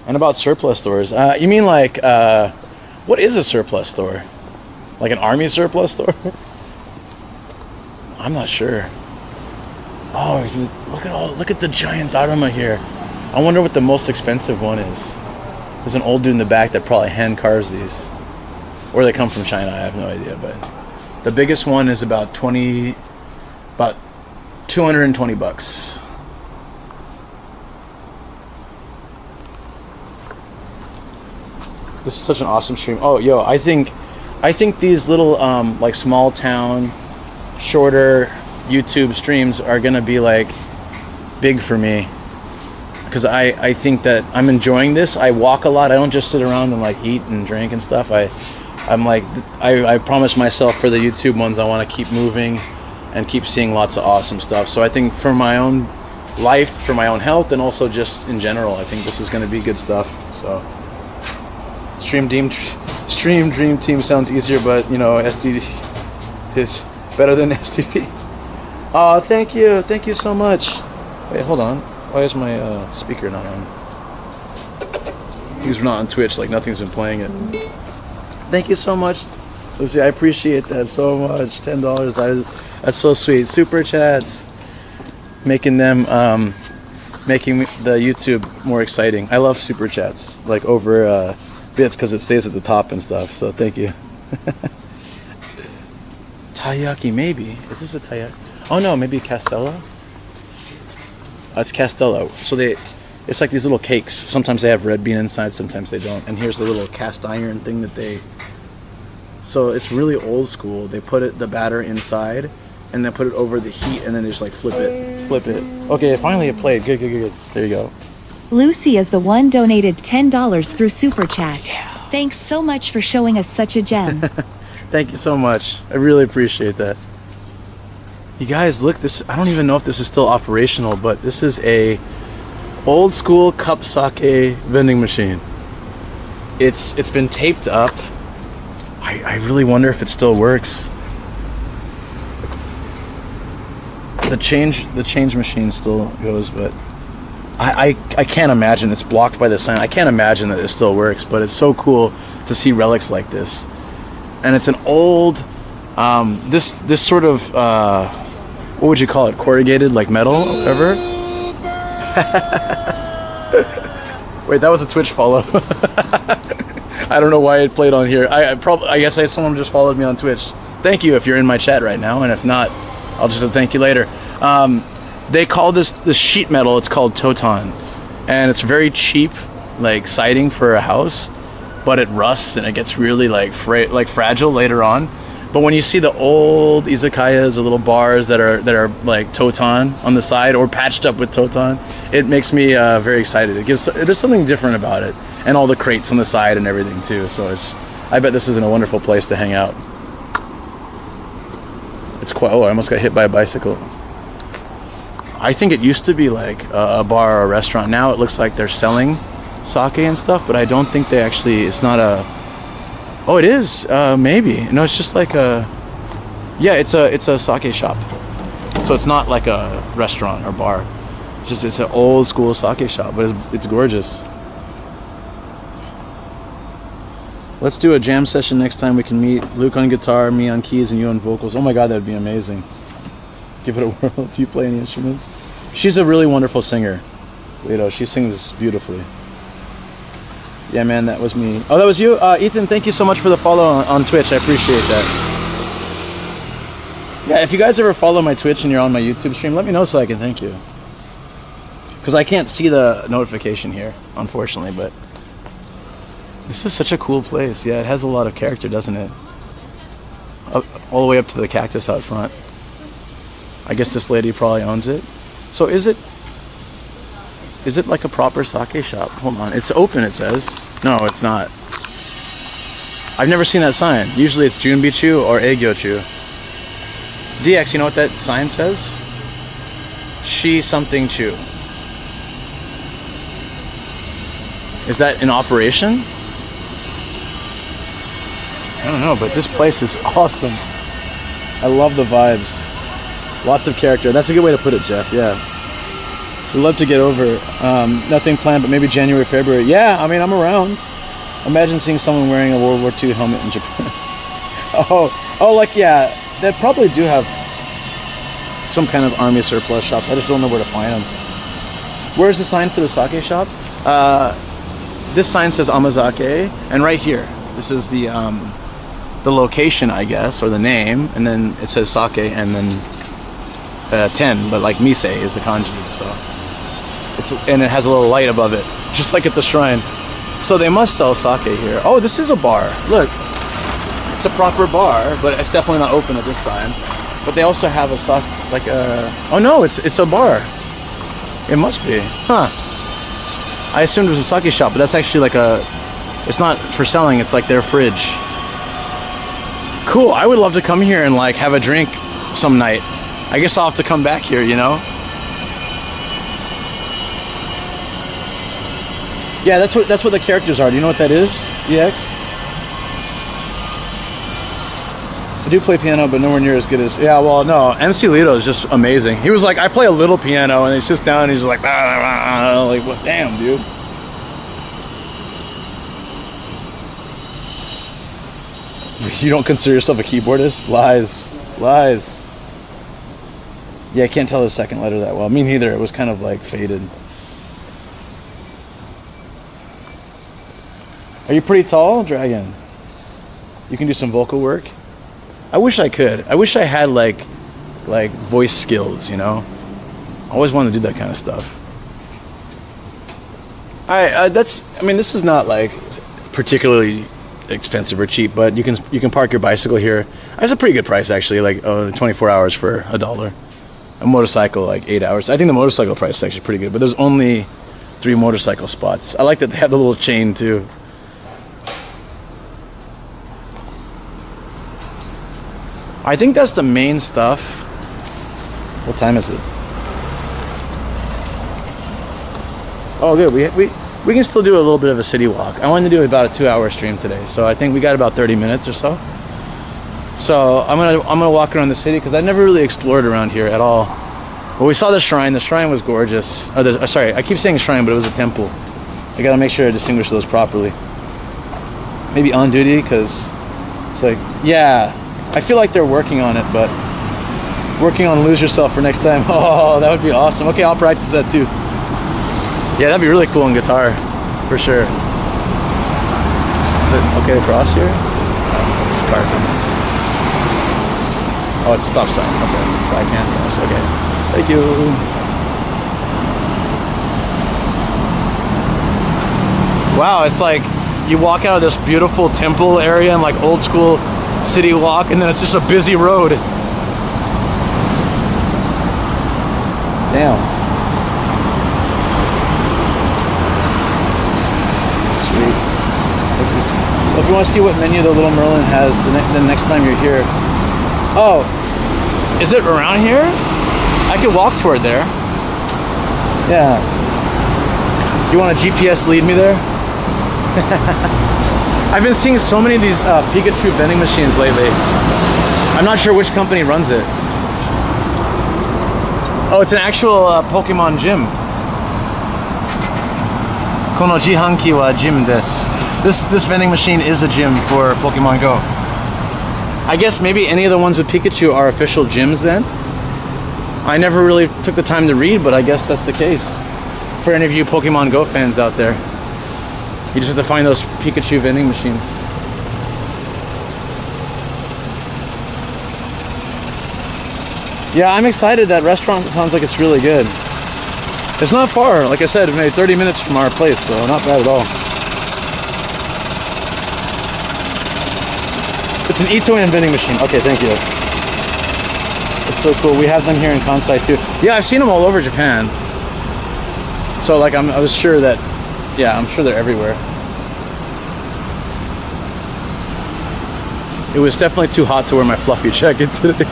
And about surplus stores, you mean like, what is a surplus store? Like an army surplus store? I'm not sure. Oh, look at the giant Daruma here. I wonder what the most expensive one is. There's an old dude in the back that probably hand carves these, or they come from China. I have no idea, but the biggest one is about $220. This is such an awesome stream. Oh, yo, I think these little like small town, shorter YouTube streams are gonna be like big for me, because I think that I'm enjoying this. I walk a lot. I don't just sit around and like eat and drink and stuff. I promise myself for the YouTube ones I want to keep moving and keep seeing lots of awesome stuff. So I think for my own life, for my own health, and also just in general, I think this is going to be good stuff. So Stream Dream Team sounds easier, but you know, STD is better than STD. Oh, thank you so much. Wait, hold on. Why is my speaker not on? He's not on Twitch, like nothing's been playing it. Thank you so much, Lucy. I appreciate that so much. $10. That's so sweet. Super chats, making them making the YouTube more exciting. I love super chats, like over bits, because it stays at the top and stuff. So thank you. Taiyaki, maybe. Is this a taiyaki? Oh no, maybe Castello. It's Castello. So it's like these little cakes. Sometimes they have red bean inside, sometimes they don't. And here's the little cast iron thing that they. So it's really old school. They put the batter inside, and then put it over the heat, and then they just like flip it. Okay, finally it played. Good. There you go. Lucy is the one donated $10 through Super Chat. Yeah. Thanks so much for showing us such a gem. Thank you so much. I really appreciate that. You guys, look, this. I don't even know if this is still operational, but this is a old school cup sake vending machine. It's been taped up. I really wonder if it still works. The change machine still goes, but I can't imagine. It's blocked by the sign. I can't imagine that it still works, but it's so cool to see relics like this. And it's an old this sort of what would you call it? Corrugated, like metal or whatever. Wait, that was a Twitch follow. I don't know why it played on here. I guess someone just followed me on Twitch. Thank you if you're in my chat right now, and if not, I'll just thank you later. They call this sheet metal. It's called totan, and it's very cheap, like siding for a house, but it rusts and it gets really like fragile later on. But when you see the old izakayas or little bars that are like totan on the side or patched up with totan, it makes me very excited. There's something different about it, and all the crates on the side and everything too. So I bet this is a wonderful place to hang out. It's quite. Oh, I almost got hit by a bicycle. I think it used to be like a bar or a restaurant. Now it looks like they're selling sake and stuff, but I don't think they actually. It's not a. Oh, it is. Maybe. No, it's just like a. Yeah, it's a sake shop. So it's not like a restaurant or bar. It's an old school sake shop, but it's gorgeous. Let's do a jam session next time. We can meet Luke on guitar, me on keys, and you on vocals. Oh my god, that'd be amazing. Give it a whirl. Do you play any instruments? She's a really wonderful singer. She sings beautifully. Yeah, man, that was me. Oh, that was you? Ethan, thank you so much for the follow on Twitch. I appreciate that. Yeah, if you guys ever follow my Twitch and you're on my YouTube stream, let me know so I can thank you. Because I can't see the notification here, unfortunately, but this is such a cool place. Yeah, it has a lot of character, doesn't it? All the way up to the cactus out front. I guess this lady probably owns it. So is it like a proper sake shop? Hold on. It's open, it says. No, it's not. I've never seen that sign. Usually it's Junbichu or Eigyochu. DX, you know what that sign says? Shi something chu. Is that in operation? I don't know, but this place is awesome. I love the vibes. Lots of character. That's a good way to put it, Jeff. Yeah. We'd love to get over. Nothing planned, but maybe January, February. Yeah, I mean, I'm around. Imagine seeing someone wearing a World War II helmet in Japan. Like, yeah, they probably do have some kind of army surplus shops. I just don't know where to find them. Where's the sign for the sake shop? This sign says Amazake, and right here, this is the location, I guess, or the name, and then it says sake, and then 10, but like mise is the kanji, so and it has a little light above it, just like at the shrine. So they must sell sake here. Oh, this is a bar. Look, it's a proper bar, but it's definitely not open at this time. But they also have a sake, like a. Oh no, it's a bar. It must be, huh? I assumed it was a sake shop, but that's actually like a. It's not for selling. It's like their fridge. Cool. I would love to come here and like have a drink some night. I guess I'll have to come back here, you know? Yeah, that's what the characters are. Do you know what that is, EX? I do play piano, but nowhere near as good as... Yeah, well, no. MC Lito is just amazing. He was like, I play a little piano, and he sits down, and he's like, like, what? Damn, dude. You don't consider yourself a keyboardist? Lies. Lies. Yeah, I can't tell the second letter that well. Me neither. It was kind of like faded. Are you pretty tall, Dragon? You can do some vocal work? I wish I could. I wish I had like voice skills, you know? I always wanted to do that kind of stuff. This is not like particularly expensive or cheap, but you can park your bicycle here. It's a pretty good price actually, like 24 hours for $1. A motorcycle like 8 hours. I think the motorcycle price is actually pretty good, but there's only 3 motorcycle spots. I like that they have the little chain too. I think that's the main stuff. What time is it? Oh, good. We can still do a little bit of a city walk. I wanted to do about a 2-hour stream today, so I think we got about 30 minutes or so. So I'm gonna walk around the city because I never really explored around here at all. Well, we saw the shrine. The shrine was gorgeous. Sorry, I keep saying shrine, but it was a temple. I gotta make sure I distinguish those properly. Maybe on duty, because it's like, yeah. I feel like they're working on it, but working on lose yourself for next time. Oh, that would be awesome. Okay, I'll practice that too. Yeah, that'd be really cool on guitar, for sure. Is it okay across here? Oh, it's a stop sign. Okay, so I can't cross. Okay, thank you. Wow, it's like you walk out of this beautiful temple area and like old school city walk, and then it's just a busy road. Damn. Sweet. If you want to see what menu the Little Merlin has the next time you're here. Oh, is it around here? I could walk toward there. Yeah. You want a GPS lead me there? I've been seeing so many of these Pikachu vending machines lately. I'm not sure which company runs it. Oh, it's an actual Pokemon gym. Kono jihanki wa gym desu. This vending machine is a gym for Pokemon Go. I guess maybe any of the ones with Pikachu are official gyms then? I never really took the time to read, but I guess that's the case. For any of you Pokemon Go fans out there. You just have to find those Pikachu vending machines. Yeah, I'm excited. That restaurant sounds like it's really good. It's not far. Like I said, maybe 30 minutes from our place, so not bad at all. It's an Itoen vending machine. Okay, thank you. It's so cool. We have them here in Kansai too. Yeah, I've seen them all over Japan. So like I was sure that, yeah, I'm sure they're everywhere. It was definitely too hot to wear my fluffy jacket today.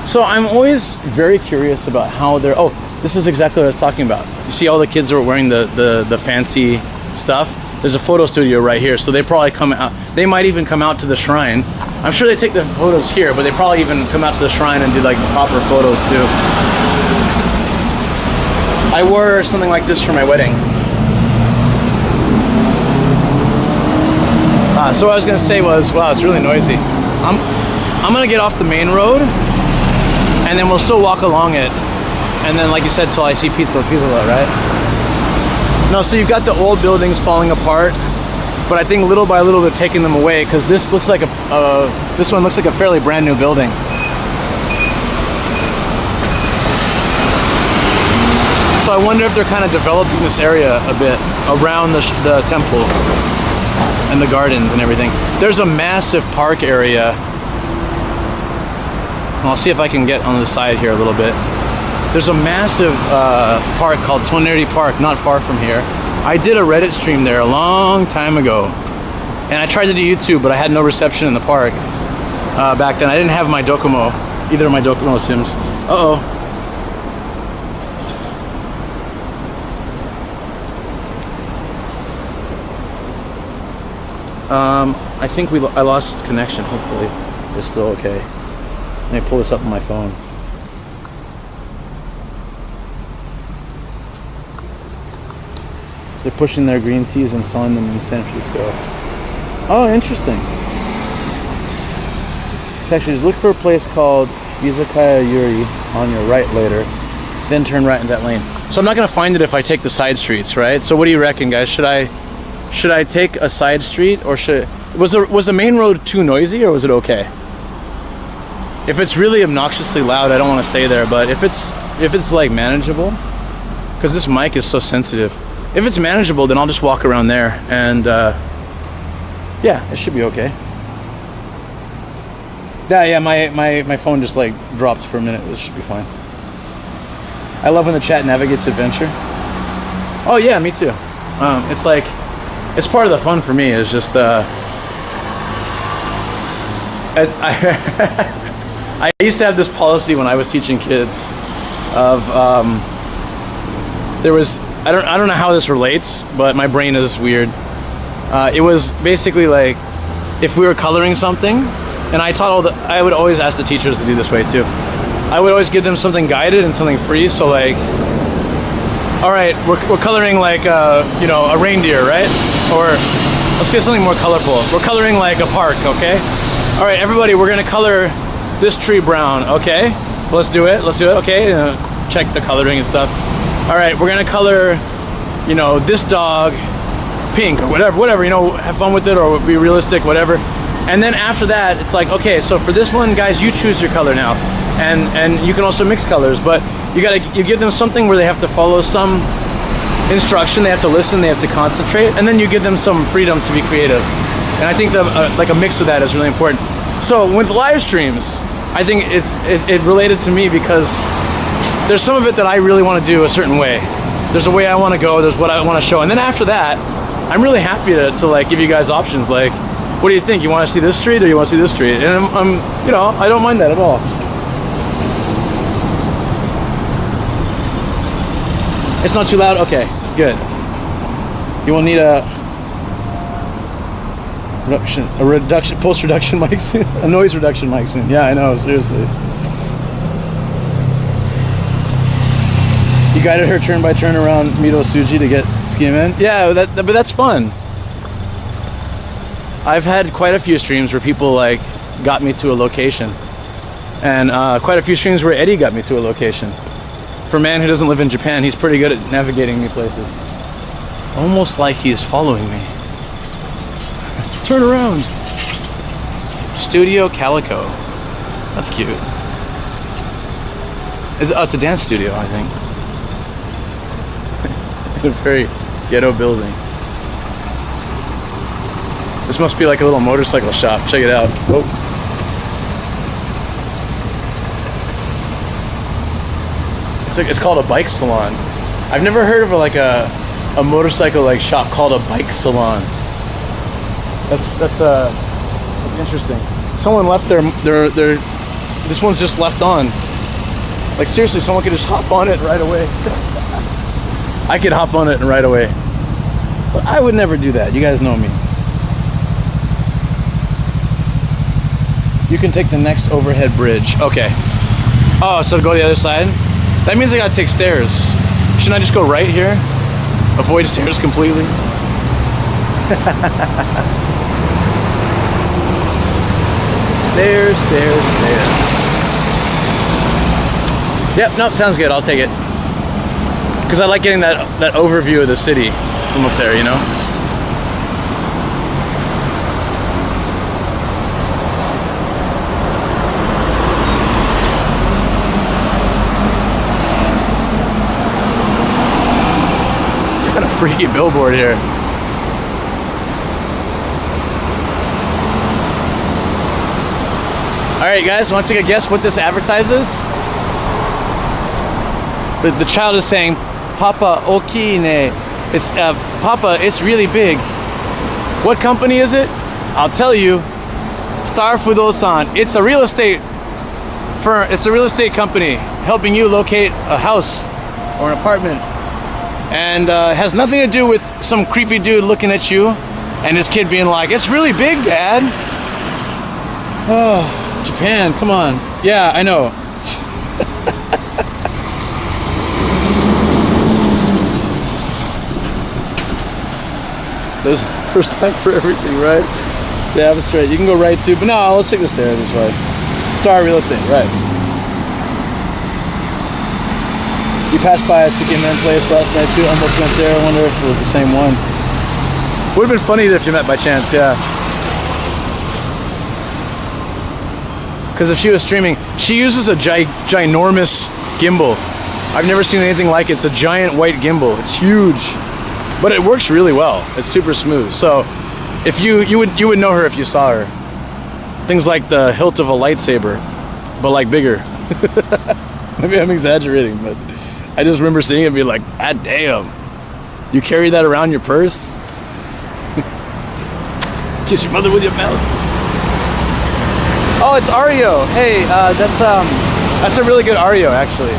So I'm always very curious about how they're... Oh, this is exactly what I was talking about. You see all the kids are wearing the fancy stuff? There's a photo studio right here, so they probably come out... They might even come out to the shrine. I'm sure they take the photos here, but they probably even come out to the shrine and do like proper photos too. I wore something like this for my wedding. So what I was going to say was, wow, it's really noisy. I'm going to get off the main road, and then we'll still walk along it. And then, like you said, till I see Pizza, right? No, so you've got the old buildings falling apart, but I think little by little they're taking them away, because this looks like this one looks like a fairly brand new building. So I wonder if they're kind of developing this area a bit around the temple and the gardens and everything. There's a massive park area. I'll see if I can get on the side here a little bit. There's a massive park called Toneri Park, not far from here. I did a Reddit stream there a long time ago, and I tried to do YouTube, but I had no reception in the park back then. I didn't have my Docomo, either of my Docomo sims. Uh-oh. I think I lost connection. Hopefully it's still okay. Let me pull this up on my phone. They're pushing their green teas and selling them in San Francisco. Oh, interesting. Actually, just look for a place called Izakaya Yuri on your right later, then turn right in that lane. So I'm not gonna find it if I take the side streets, right? So what do you reckon, guys? Should I take a side street, or was the main road too noisy, or was it okay? If it's really obnoxiously loud, I don't want to stay there. But if it's like manageable, because this mic is so sensitive. If it's manageable, then I'll just walk around there, and yeah, it should be okay. Yeah, my phone just like dropped for a minute. This should be fine. I love when the chat navigates adventure. Oh yeah, me too. It's like, it's part of the fun for me. Is just I used to have this policy when I was teaching kids of there was, I don't know how this relates, but my brain is weird. It was basically like, if we were coloring something, and I would always ask the teachers to do this way too. I would always give them something guided and something free. So like, all right, we're coloring like a reindeer, right? Or let's get something more colorful. We're coloring like a park, okay? All right, everybody, we're gonna color this tree brown, okay? Well, let's do it, okay? Check the coloring and stuff. All right, we're gonna color, this dog pink or whatever, have fun with it or be realistic, whatever. And then after that, it's like, okay, so for this one, guys, you choose your color now. And you can also mix colors, but you give them something where they have to follow some instruction, they have to listen, they have to concentrate, and then you give them some freedom to be creative. And I think like a mix of that is really important. So with live streams, I think it related to me because there's some of it that I really want to do a certain way. There's a way I want to go, there's what I want to show. And then after that, I'm really happy to like give you guys options. Like, what do you think? You want to see this street or you want to see this street? And I don't mind that at all. It's not too loud? Okay, good. You will need a post-reduction mic soon. A noise reduction mic soon. Yeah, I know, seriously. You guided her turn by turn around Mito Suji to get Ski Men? Yeah, but that's fun. I've had quite a few streams where people like got me to a location. And quite a few streams where Eddie got me to a location. For a man who doesn't live in Japan, he's pretty good at navigating me places. Almost like he's following me. Turn around. Studio Calico. That's cute. It's a dance studio, I think. A very ghetto building. This must be like a little motorcycle shop. Check it out. Oh. It's called a bike salon. I've never heard of a motorcycle like shop called a bike salon. That's interesting. Someone left their this one's just left on. Like seriously, someone could just hop on it right away. I could hop on it right away. But I would never do that. You guys know me. You can take the next overhead bridge. Okay. Oh, so go to the other side? That means I gotta take stairs. Shouldn't I just go right here? Avoid stairs completely? Stairs. Yep, nope, sounds good. I'll take it. Because I like getting that overview of the city from up there, It's kind of freaky billboard here. Alright guys, want to take a guess what this advertises? The child is saying, Papa, oki ne. It's Papa, it's really big. What company is it? I'll tell you. Star Fudosan. It's a real estate firm. It's a real estate company helping you locate a house or an apartment. And has nothing to do with some creepy dude looking at you and his kid being like, it's really big, Dad. Oh. Japan, come on. Yeah, I know. There's first time for everything, right? Yeah, I'm straight. You can go right too, but no, let's take the stairs this way. Star Real Estate, right? You passed by a Tsukimen place last night too. Almost went there. I wonder if it was the same one. Would have been funny if you met by chance, yeah. Because if she was streaming, she uses a ginormous gimbal. I've never seen anything like it. It's a giant white gimbal. It's huge, but it works really well. It's super smooth. So, if you would know her if you saw her. Things like the hilt of a lightsaber, but like bigger. Maybe I'm exaggerating, but I just remember seeing it and being like, ah, damn, you carry that around your purse? Kiss your mother with your mouth. Oh, it's Ario. Hey, that's a really good Ario, actually.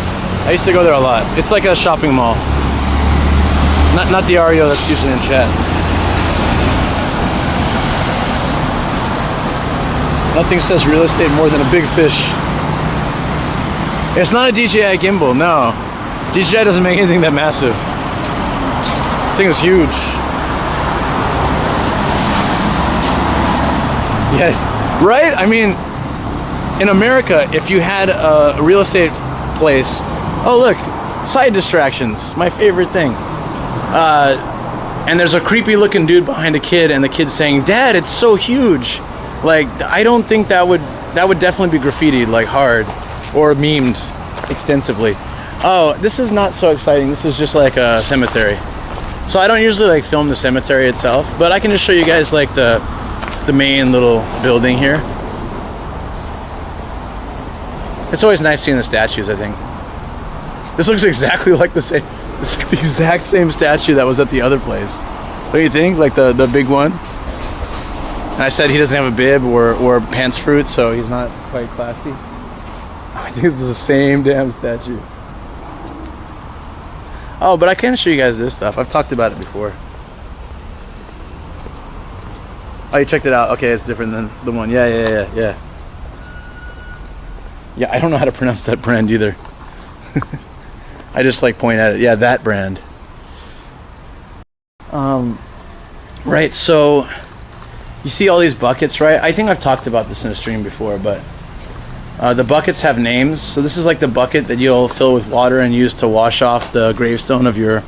I used to go there a lot. It's like a shopping mall. Not the Ario that's usually in chat. Nothing says real estate more than a big fish. It's not a DJI gimbal, no. DJI doesn't make anything that massive. The thing is huge. Yeah, right? I mean, in America, if you had a real estate place, oh look, side distractions, my favorite thing. And there's a creepy looking dude behind a kid, and the kid's saying, "Dad, it's so huge." Like, I don't think that would definitely be graffitied like hard or memed extensively. Oh, this is not so exciting. This is just like a cemetery. So I don't usually like film the cemetery itself, but I can just show you guys like the main little building here. It's always nice seeing the statues, I think. This looks exactly like the same, this is the exact same statue that was at the other place. What do you think? Like the big one? And I said he doesn't have a bib or pants fruit, so he's not quite classy. I think it's the same damn statue. Oh, but I can show you guys this stuff. I've talked about it before. Oh, you checked it out. Okay, it's different than the one. Yeah. Yeah, I don't know how to pronounce that brand either. I just like point at it. Yeah, that brand. Right, so you see all these buckets, right? I think I've talked about this in a stream before, but the buckets have names. So this is like the bucket that you'll fill with water and use to wash off the gravestone of your,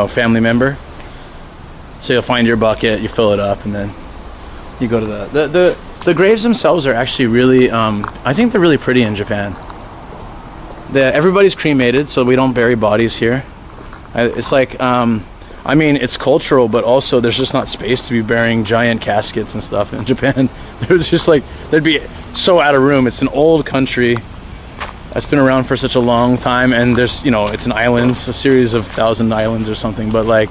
family member. So you'll find your bucket, you fill it up, and then you go to the graves themselves are actually really, I think they're really pretty in Japan. Everybody's cremated, so we don't bury bodies here. It's like, it's cultural, but also there's just not space to be burying giant caskets and stuff in Japan. There's just like, there'd be so out of room. It's an old country that's been around for such a long time, and there's, it's an island, a series of 1,000 islands or something, but like,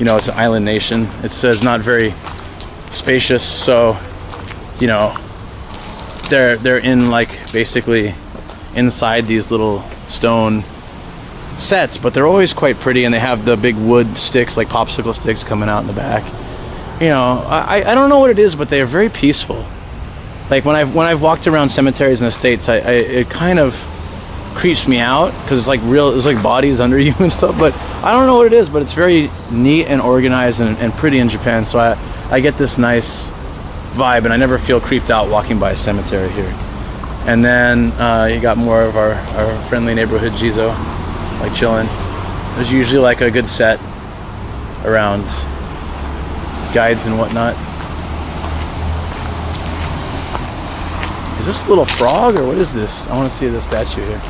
it's an island nation. It's not very spacious, so, they're in like basically inside these little stone sets, but they're always quite pretty, and they have the big wood sticks, like popsicle sticks, coming out in the back. I don't know what it is, but they are very peaceful. Like when I've walked around cemeteries in the States, it kind of creeps me out because it's like there's like bodies under you and stuff. But I don't know what it is, but it's very neat and organized and pretty in Japan. So I get this nice vibe, and I never feel creeped out walking by a cemetery here. And then you got more of our friendly neighborhood Jizo, like chilling. There's usually like a good set around guides and whatnot. Is this a little frog or what is this? I want to see the statue here.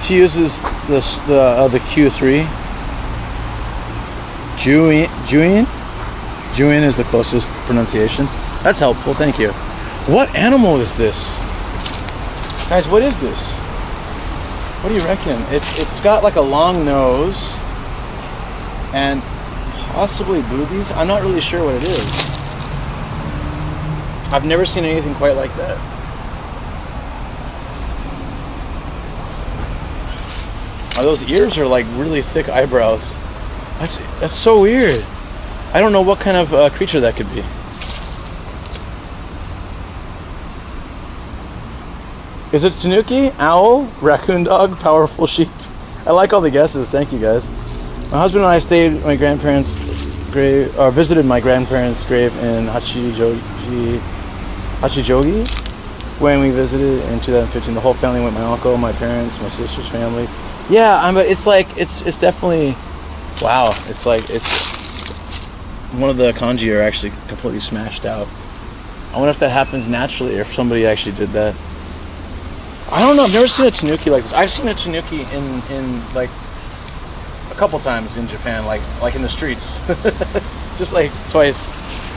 She uses the Q3. Juin is the closest pronunciation. That's helpful, thank you. What animal is this? Guys, what is this? What do you reckon? It's got like a long nose and possibly boobies. I'm not really sure what it is. I've never seen anything quite like that. Oh, those ears are like really thick eyebrows. That's so weird. I don't know what kind of creature that could be. Is it tanuki, owl, raccoon dog, powerful sheep? I like all the guesses. Thank you guys. My husband and I stayed at my grandparents' grave, or visited my grandparents' grave in Hachijogi. When we visited in 2015, the whole family went. My uncle, my parents, my sister's family. Yeah, but it's like it's definitely wow. It's like it's one of the kanji are actually completely smashed out. I wonder if that happens naturally or if somebody actually did that. I don't know. I've never seen a tanuki like this. I've seen a tanuki in like a couple times in Japan, like in the streets, just like twice.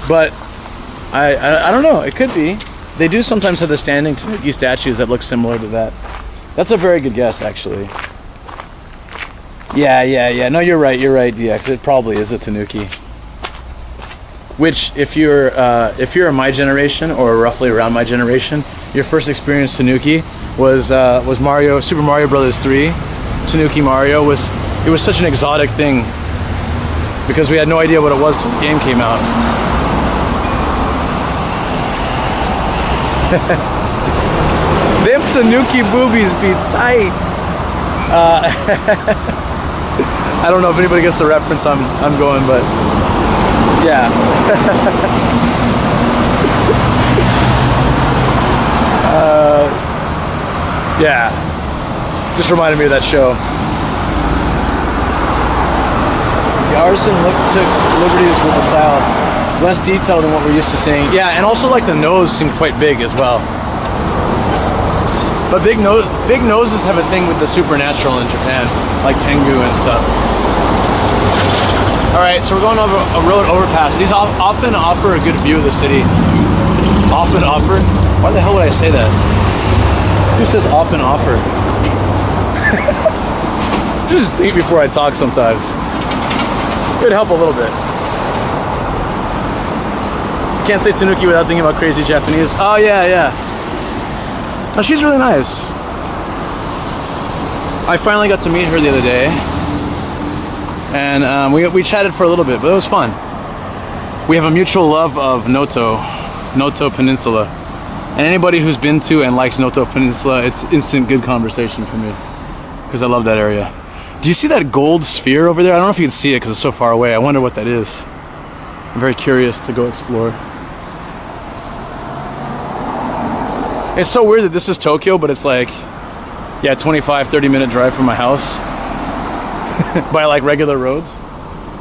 But I don't know. It could be. They do sometimes have the standing tanuki statues that look similar to that. That's a very good guess, actually. Yeah. No, you're right, DX. It probably is a tanuki. Which, if you're my generation or roughly around my generation, your first experience tanuki was Super Mario Brothers 3. Tanuki Mario was such an exotic thing because we had no idea what it was till the game came out. Them tanuki boobies be tight. I don't know if anybody gets the reference I'm going, but yeah. Yeah. Just reminded me of that show. The artisan took liberties with the style. Less detailed than what we're used to seeing. Yeah, and also like the nose seemed quite big as well. But big noses have a thing with the supernatural in Japan, like Tengu and stuff. All right, so we're going over a road overpass. These often offer a good view of the city. Often offer? Why the hell would I say that? Who says often offer? Just think before I talk sometimes. It would help a little bit. Can't say tanuki without thinking about crazy Japanese. Oh yeah. Oh, she's really nice. I finally got to meet her the other day, and we chatted for a little bit, but it was fun. We have a mutual love of Noto Peninsula, and anybody who's been to and likes Noto Peninsula, it's instant good conversation for me because I love that area. Do you see that gold sphere over there? I don't know if you can see it because it's so far away. I wonder what that is. I'm very curious to go explore. It's so weird that this is Tokyo, but it's like, 25-30 minute drive from my house by like regular roads.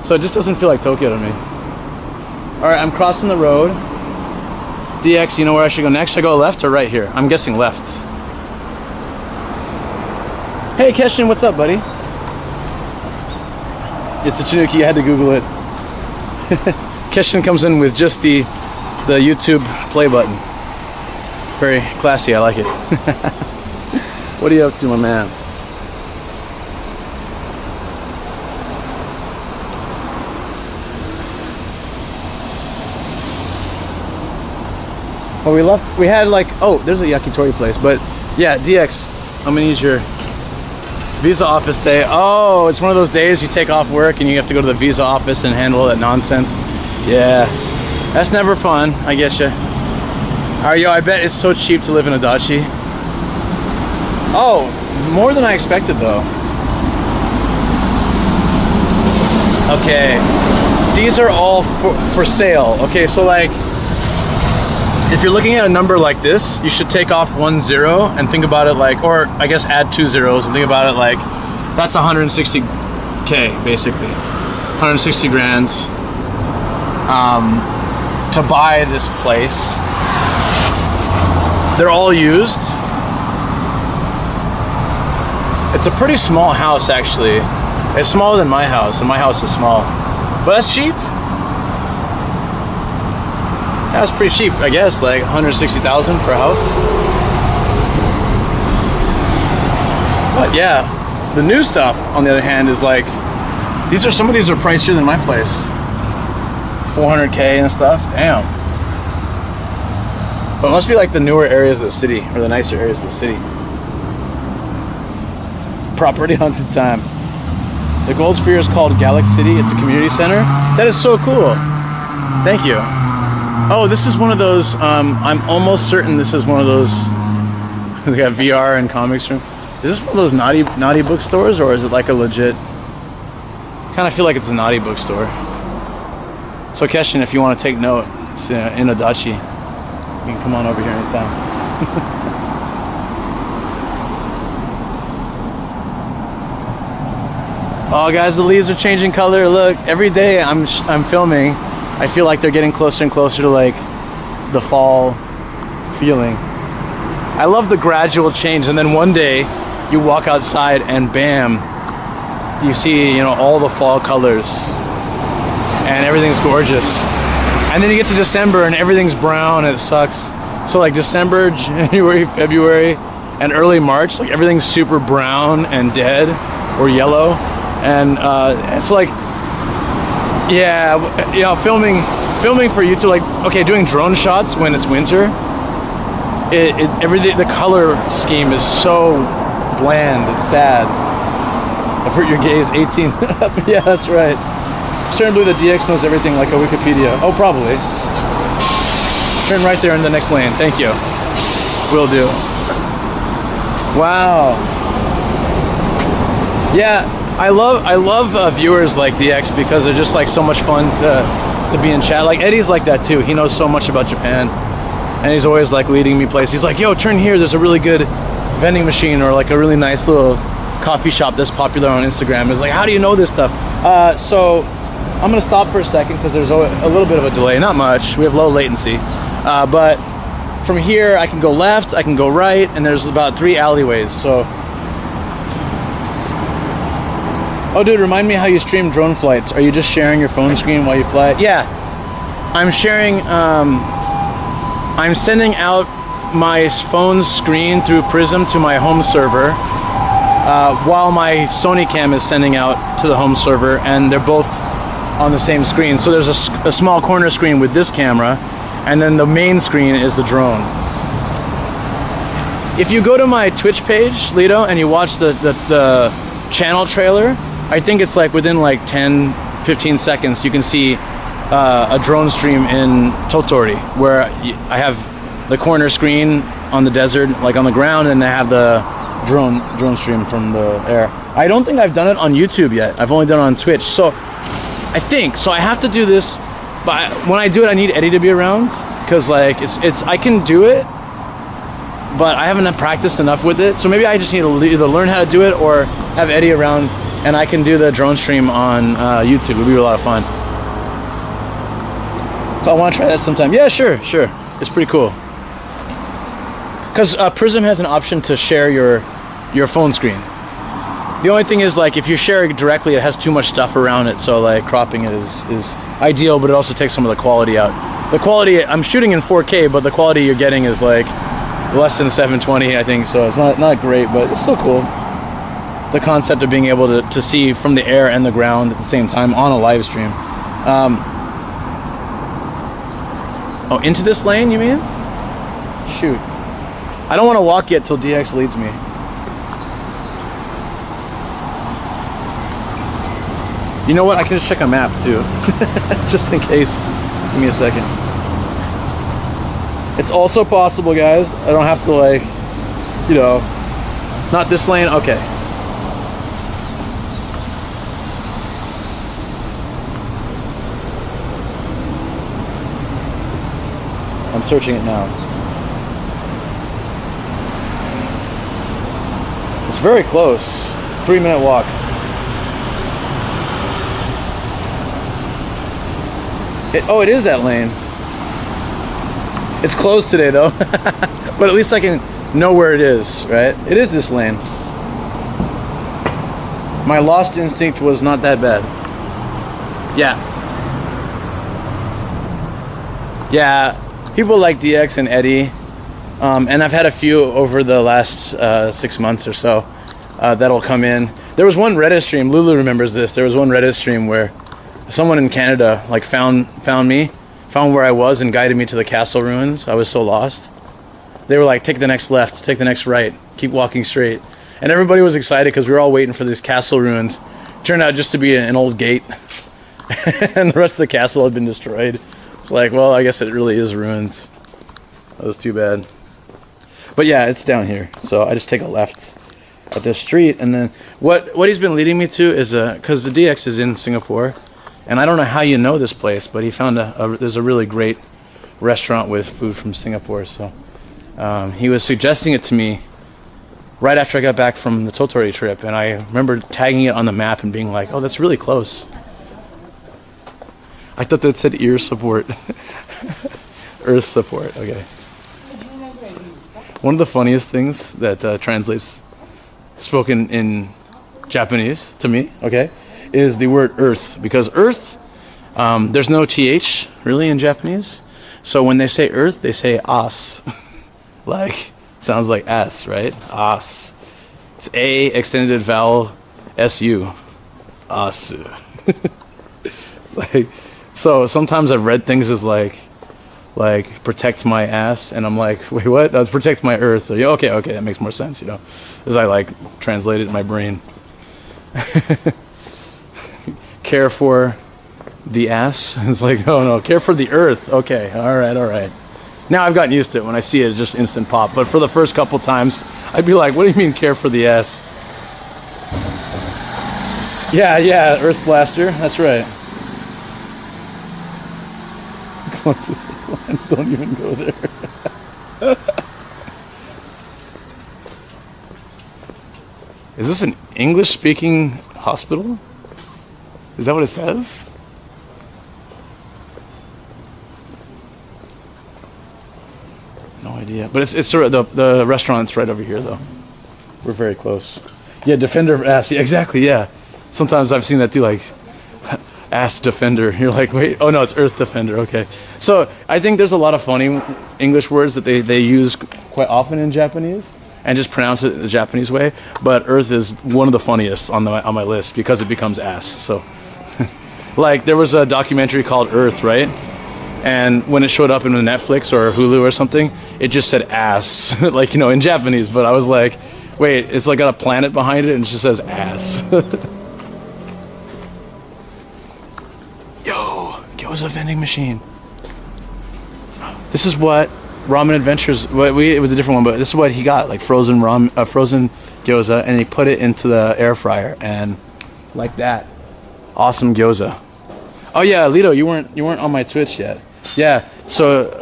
So it just doesn't feel like Tokyo to me. All right, I'm crossing the road. DX, you know where I should go next? Should I go left or right here? I'm guessing left. Hey, Keshin, what's up, buddy? It's a tanuki. I had to Google it. Keshin comes in with just the YouTube play button. Very classy, I like it. What are you up to, my man? Well, we had like, oh, there's a yakitori place, but yeah, DX, I'm gonna use your visa office day. Oh, it's one of those days you take off work and you have to go to the visa office and handle all that nonsense. Yeah, that's never fun, I get you. Alright, yo, I bet it's so cheap to live in Adachi. Oh, more than I expected, though. Okay, these are all for sale. Okay, so like, if you're looking at a number like this, you should take off 1 0 and think about it like, or I guess add 2 zeros and think about it like, that's 160K, basically. 160 grand to buy this place. They're all used. It's a pretty small house, actually. It's smaller than my house, and my house is small. But that's cheap. That's pretty cheap, I guess, like 160,000 for a house. But yeah, the new stuff, on the other hand, is like, some of these are pricier than my place. 400K and stuff, damn. But it must be like the newer areas of the city, or the nicer areas of the city. Property hunted time. The Gold Sphere is called Galaxy City. It's a community center. That is so cool. Thank you. Oh, this is one of those, I'm almost certain this is one of those They got VR and comics room. Is this one of those naughty bookstores, or is it like a legit? Kind of feel like it's a naughty bookstore. So Keshin, if you want to take note, it's in Adachi. You can come on over here anytime. Oh, guys, the leaves are changing color. Look, every day I'm filming, I feel like they're getting closer and closer to like the fall feeling. I love the gradual change, and then one day you walk outside and bam, you see, you know, all the fall colors and everything's gorgeous. And then you get to December and everything's brown and it sucks. So like December, January, February, and early March, like everything's super brown and dead or yellow. And it's like, yeah, you know, filming for YouTube, like, okay, doing drone shots when it's winter, everything, the color scheme is so bland, it's sad. Avert your gaze, 18. Yeah, that's right. Certainly the DX knows everything like a Wikipedia. Oh, probably. Turn right there in the next lane. Thank you. Will do. Wow. Yeah, I love viewers like DX because they're just like so much fun to be in chat. Like Eddie's like that too. He knows so much about Japan, and he's always like leading me places. He's like, "Yo, turn here. There's a really good vending machine or like a really nice little coffee shop that's popular on Instagram." It's like, how do you know this stuff? So I'm gonna stop for a second because there's a little bit of a delay. Not much. We have low latency, but from here I can go left, I can go right, and there's about 3 alleyways. So. Oh, dude, remind me how you stream drone flights. Are you just sharing your phone screen while you fly? Yeah, I'm sharing, I'm sending out my phone screen through Prism to my home server, while my Sony cam is sending out to the home server, and they're both on the same screen. So there's a small corner screen with this camera, and then the main screen is the drone. If you go to my Twitch page, Lido, and you watch the channel trailer, I think it's like within like 10-15 seconds you can see a drone stream in Totori, where I have the corner screen on the desert, like on the ground, and I have the drone stream from the air. I don't think I've done it on YouTube yet. I've only done it on Twitch. So I have to do this, but when I do it I need Eddie to be around, because like it's I can do it, but I haven't practiced enough with it. So maybe I just need to either learn how to do it or have Eddie around, and I can do the drone stream on YouTube. It would be a lot of fun. I want to try that sometime. Yeah, sure. It's pretty cool. Because Prism has an option to share your phone screen. The only thing is, like, if you share it directly, it has too much stuff around it. So, like, cropping it is ideal, but it also takes some of the quality out. The quality, I'm shooting in 4K, but the quality you're getting is, like, less than 720, I think. So it's not great, but it's still cool. The concept of being able to see from the air and the ground at the same time on a live stream. Oh, into this lane, you mean? Shoot. I don't want to walk yet till DX leads me. You know what? I can just check a map too. Just in case. Give me a second. It's also possible, guys. I don't have to, like, you know, not this lane. Okay. I'm searching it now. It's very close. 3-minute walk. It is that lane. It's closed today though. But at least I can know where it is, right? It is this lane. My lost instinct was not that bad. Yeah, people like DX and Eddie, and I've had a few over the last 6 months or so that'll come in. There was one Reddit stream, Lulu remembers this, there was one Reddit stream where someone in Canada like found where I was and guided me to the castle ruins. I was so lost. They were like, take the next left, take the next right, keep walking straight. And everybody was excited because we were all waiting for these castle ruins. Turned out just to be an old gate. And the rest of the castle had been destroyed. It's like, well, I guess it really is ruins. That was too bad. But yeah, it's down here. So I just take a left at this street, and then what he's been leading me to is because the DX is in Singapore, and I don't know how you know this place, but he found there's a really great restaurant with food from Singapore. So he was suggesting it to me right after I got back from the Tottori trip, and I remember tagging it on the map and being like, oh, that's really close. I thought that said ear support. Earth support, okay. One of the funniest things that translates spoken in Japanese to me, okay, is the word earth. Because earth, there's no th really in Japanese. So when they say earth, they say as. Like, sounds like ass, right? As. It's a extended vowel su. As. It's like, so sometimes I've read things as like protect my ass, and I'm like, wait, what? That's protect my earth. Yeah, okay, that makes more sense, as I like translate it in my brain. Care for the ass. It's like, oh no, care for the earth. Okay, all right. Now I've gotten used to it. When I see it, it's just instant pop. But for the first couple times, I'd be like, what do you mean care for the ass? Yeah, Earth Blaster. That's right. Don't even go there. Is this an English-speaking hospital? Is that what it says? No idea. But it's sort of the restaurant's right over here, though. We're very close. Yeah, Defender ass. Yeah, exactly. Yeah. Sometimes I've seen that too, like ass defender. You're like, wait, oh no, it's Earth Defender. Okay. So I think there's a lot of funny English words that they use quite often in Japanese and just pronounce it the Japanese way. But Earth is one of the funniest on my list because it becomes ass. So, like there was a documentary called Earth, right? And when it showed up in Netflix or Hulu or something, it just said ass, like in Japanese. But I was like, wait, it's like got a planet behind it and it just says ass. Was a vending machine. This is what Ramen Adventures. It was a different one, but this is what he got, like frozen gyoza, and he put it into the air fryer, and like that, awesome gyoza. Oh yeah, Lito, you weren't on my Twitch yet. Yeah, so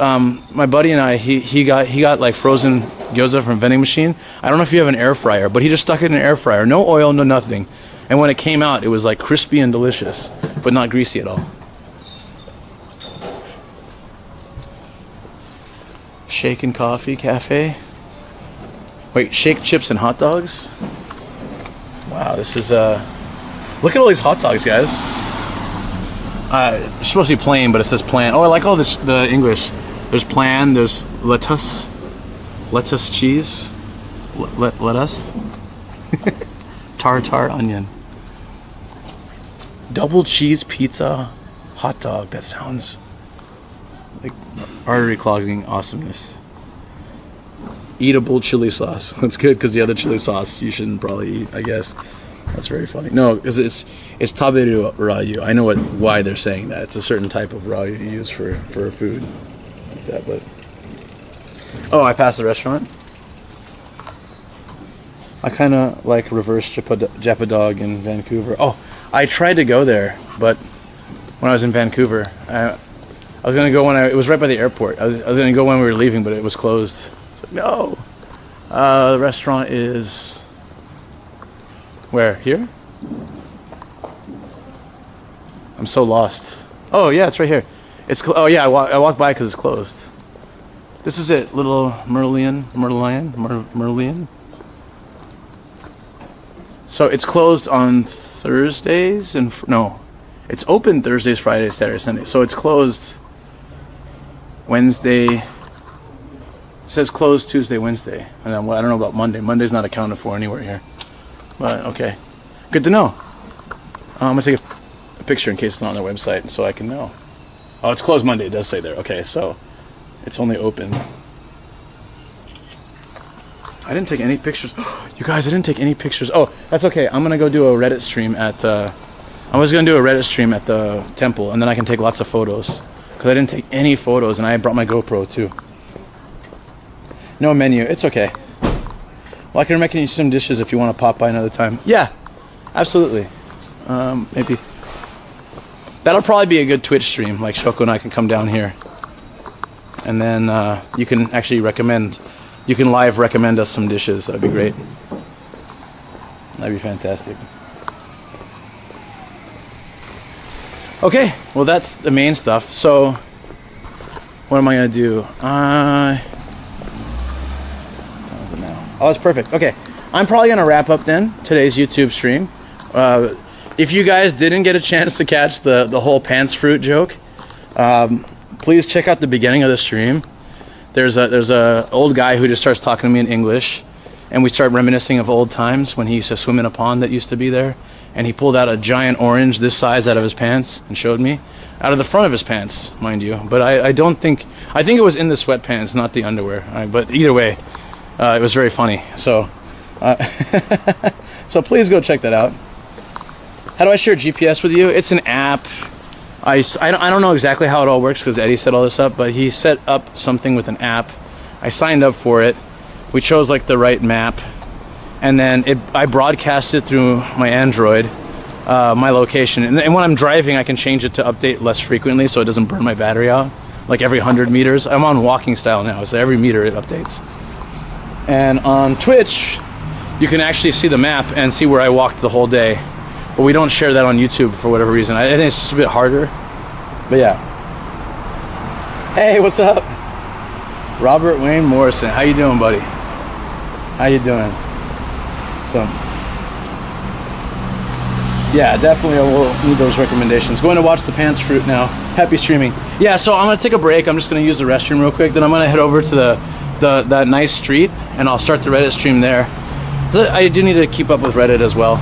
my buddy and I, he got like frozen gyoza from a vending machine. I don't know if you have an air fryer, but he just stuck it in an air fryer, no oil, no nothing, and when it came out, it was like crispy and delicious, but not greasy at all. Shaken Coffee Cafe. Wait, shake chips and hot dogs? Wow, this is look at all these hot dogs, guys. It's supposed to be plain, but it says plan. Oh, I like all the English. There's plan, there's lettuce cheese, lettuce, tartar onion, double cheese pizza, hot dog. That sounds like artery clogging awesomeness. Eatable chili sauce. That's good because the other chili sauce you shouldn't probably eat, I guess. That's very funny. No, because it's taberu rayu. I know why they're saying that. It's a certain type of rayu you use for food like that. But I passed the restaurant. I kind of like reverse Japadog in Vancouver. Oh, I tried to go there, but when I was in Vancouver, I was gonna go it was right by the airport. I was gonna go when we were leaving, but it was closed. It's like, no. The restaurant is where? Here? I'm so lost. Oh yeah, it's right here. It's oh yeah, I walked by because it's closed. This is it, Little Merlion. So it's closed on Thursdays and no, it's open Thursdays, Fridays, Saturdays, Sundays. So it's closed Wednesday. It says closed Tuesday, Wednesday, and then I don't know about Monday. Monday's not accounted for anywhere here. But okay, good to know. I'm gonna take a picture in case it's not on their website, so I can know. Oh, it's closed Monday. It does say there. Okay, so it's only open. I didn't take any pictures. You guys, I didn't take any pictures. Oh, that's okay. I'm gonna go do a Reddit stream at. I was gonna do a Reddit stream at the temple, and then I can take lots of photos. Because I didn't take any photos, and I brought my GoPro too. No menu. It's okay. Well, I can make you some dishes if you want to pop by another time. Yeah, absolutely. Maybe. That'll probably be a good Twitch stream. Like Shoko and I can come down here. And then you can actually you can live recommend us some dishes. That'd be great. That'd be fantastic. Okay, well that's the main stuff. So, what am I gonna do? What is it now? Oh, it's perfect. Okay, I'm probably gonna wrap up then today's YouTube stream. If you guys didn't get a chance to catch the whole pants fruit joke, please check out the beginning of the stream. There's a old guy who just starts talking to me in English, and we start reminiscing of old times when he used to swim in a pond that used to be there. And he pulled out a giant orange this size out of his pants and showed me, out of the front of his pants, mind you. But I think it was in the sweatpants, not the underwear. But either way, it was very funny. So, so please go check that out. How do I share GPS with you? It's an app. I don't know exactly how it all works because Eddie set all this up, but he set up something with an app. I signed up for it. We chose like the right map. And then I broadcast it through my Android, my location. And when I'm driving, I can change it to update less frequently so it doesn't burn my battery out. Like every 100 meters. I'm on walking style now, so every meter it updates. And on Twitch, you can actually see the map and see where I walked the whole day. But we don't share that on YouTube for whatever reason. I think it's just a bit harder. But yeah. Hey, what's up? Robert Wayne Morrison. How you doing, buddy? How you doing? So, yeah, definitely I will need those recommendations. Going to watch the pants fruit now. Happy streaming. Yeah, so I'm going to take a break. I'm just going to use the restroom real quick. Then I'm going to head over to that nice street, and I'll start the Reddit stream there. I do need to keep up with Reddit as well.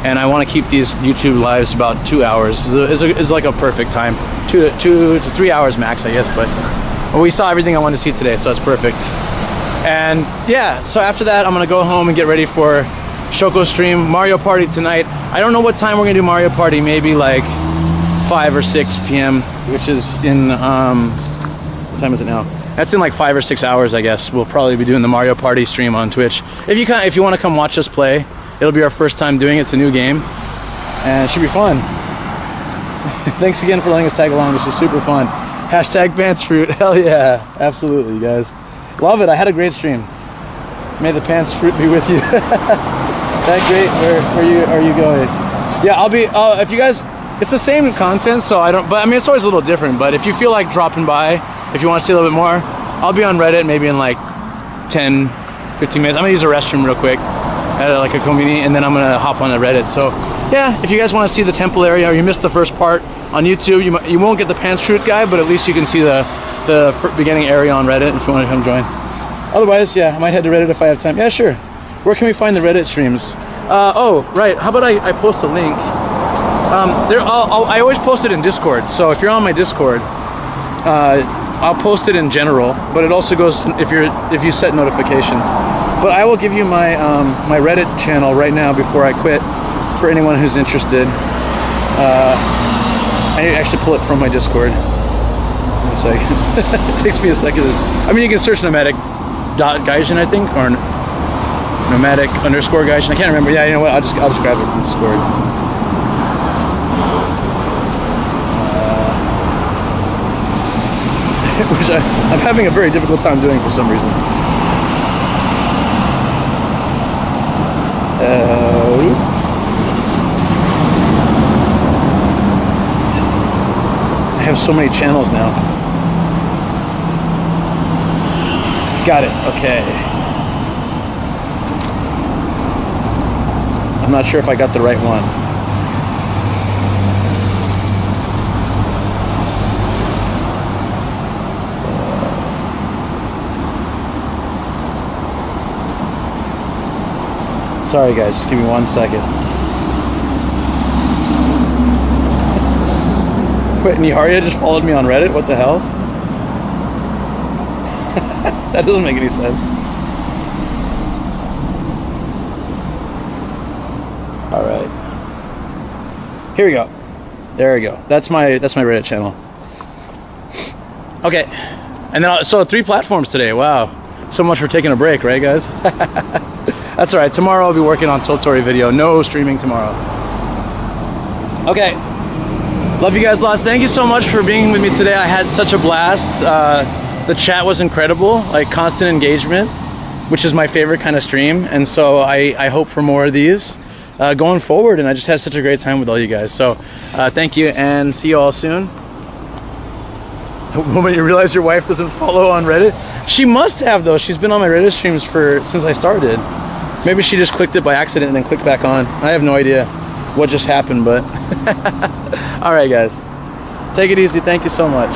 And I want to keep these YouTube lives about 2 hours. Is like a perfect time. 2 to 3 hours max, I guess. But we saw everything I wanted to see today, so that's perfect. And yeah, so after that, I'm going to go home and get ready for Shoko's stream. Mario Party tonight. I don't know what time we're going to do Mario Party. Maybe like 5 or 6 p.m., which is in, what time is it now? That's in like 5 or 6 hours, I guess. We'll probably be doing the Mario Party stream on Twitch. If you want to come watch us play, it'll be our first time doing it. It's a new game, and it should be fun. Thanks again for letting us tag along. This is super fun. Hashtag pants fruit. Hell yeah. Absolutely, you guys. Love it. I had a great stream. May the pants fruit be with you. That great. Where are you going? Yeah, I'll be. If you guys, it's the same content, so I don't. But I mean, it's always a little different. But if you feel like dropping by, if you want to see a little bit more, I'll be on Reddit maybe in like 10, 15 minutes. I'm gonna use the restroom real quick at like a convenience, and then I'm gonna hop on the Reddit. So yeah, if you guys want to see the temple area, or you missed the first part on YouTube, you won't get the pants fruit guy, but at least you can see the beginning area on Reddit if you want to come join. Otherwise, yeah, I might head to Reddit if I have time. Yeah, sure. Where can we find the Reddit streams? Oh, right. How about I post a link? I always post it in Discord. So if you're on my Discord, I'll post it in general, but it also goes if you set notifications. But I will give you my my Reddit channel right now before I quit for anyone who's interested. I need to actually pull it from my Discord. In a second. It takes me a second. I mean, you can search nomadic.gaijin, I think, or nomadic_gaijin. I can't remember. Yeah, you know what? I'll just grab it from Discord. Which I'm having a very difficult time doing for some reason. I have so many channels now. Got it. Okay. I'm not sure if I got the right one. Sorry guys, just give me 1 second. Wait, Niharia just followed me on Reddit? What the hell? That doesn't make any sense. Alright. Here we go. There we go. That's my Reddit channel. Okay. And then so 3 platforms today. Wow. So much for taking a break, right, guys? That's all right. Tomorrow I'll be working on Totori video. No streaming tomorrow. Okay. Love you guys lots. Thank you so much for being with me today. I had such a blast. The chat was incredible, like constant engagement, which is my favorite kind of stream. And so I hope for more of these going forward. And I just had such a great time with all you guys. So thank you and see you all soon. The moment you realize your wife doesn't follow on Reddit, she must have though. She's been on my Reddit streams since I started. Maybe she just clicked it by accident and then clicked back on. I have no idea what just happened, but all right, guys, take it easy. Thank you so much.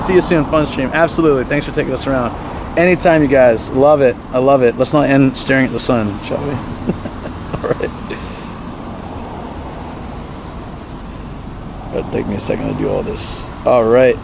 See you soon. Fun stream. Absolutely. Thanks for taking us around. Anytime, you guys. Love it. I love it. Let's not end staring at the sun, shall we? All right. It'll take me a second to do all this. All right.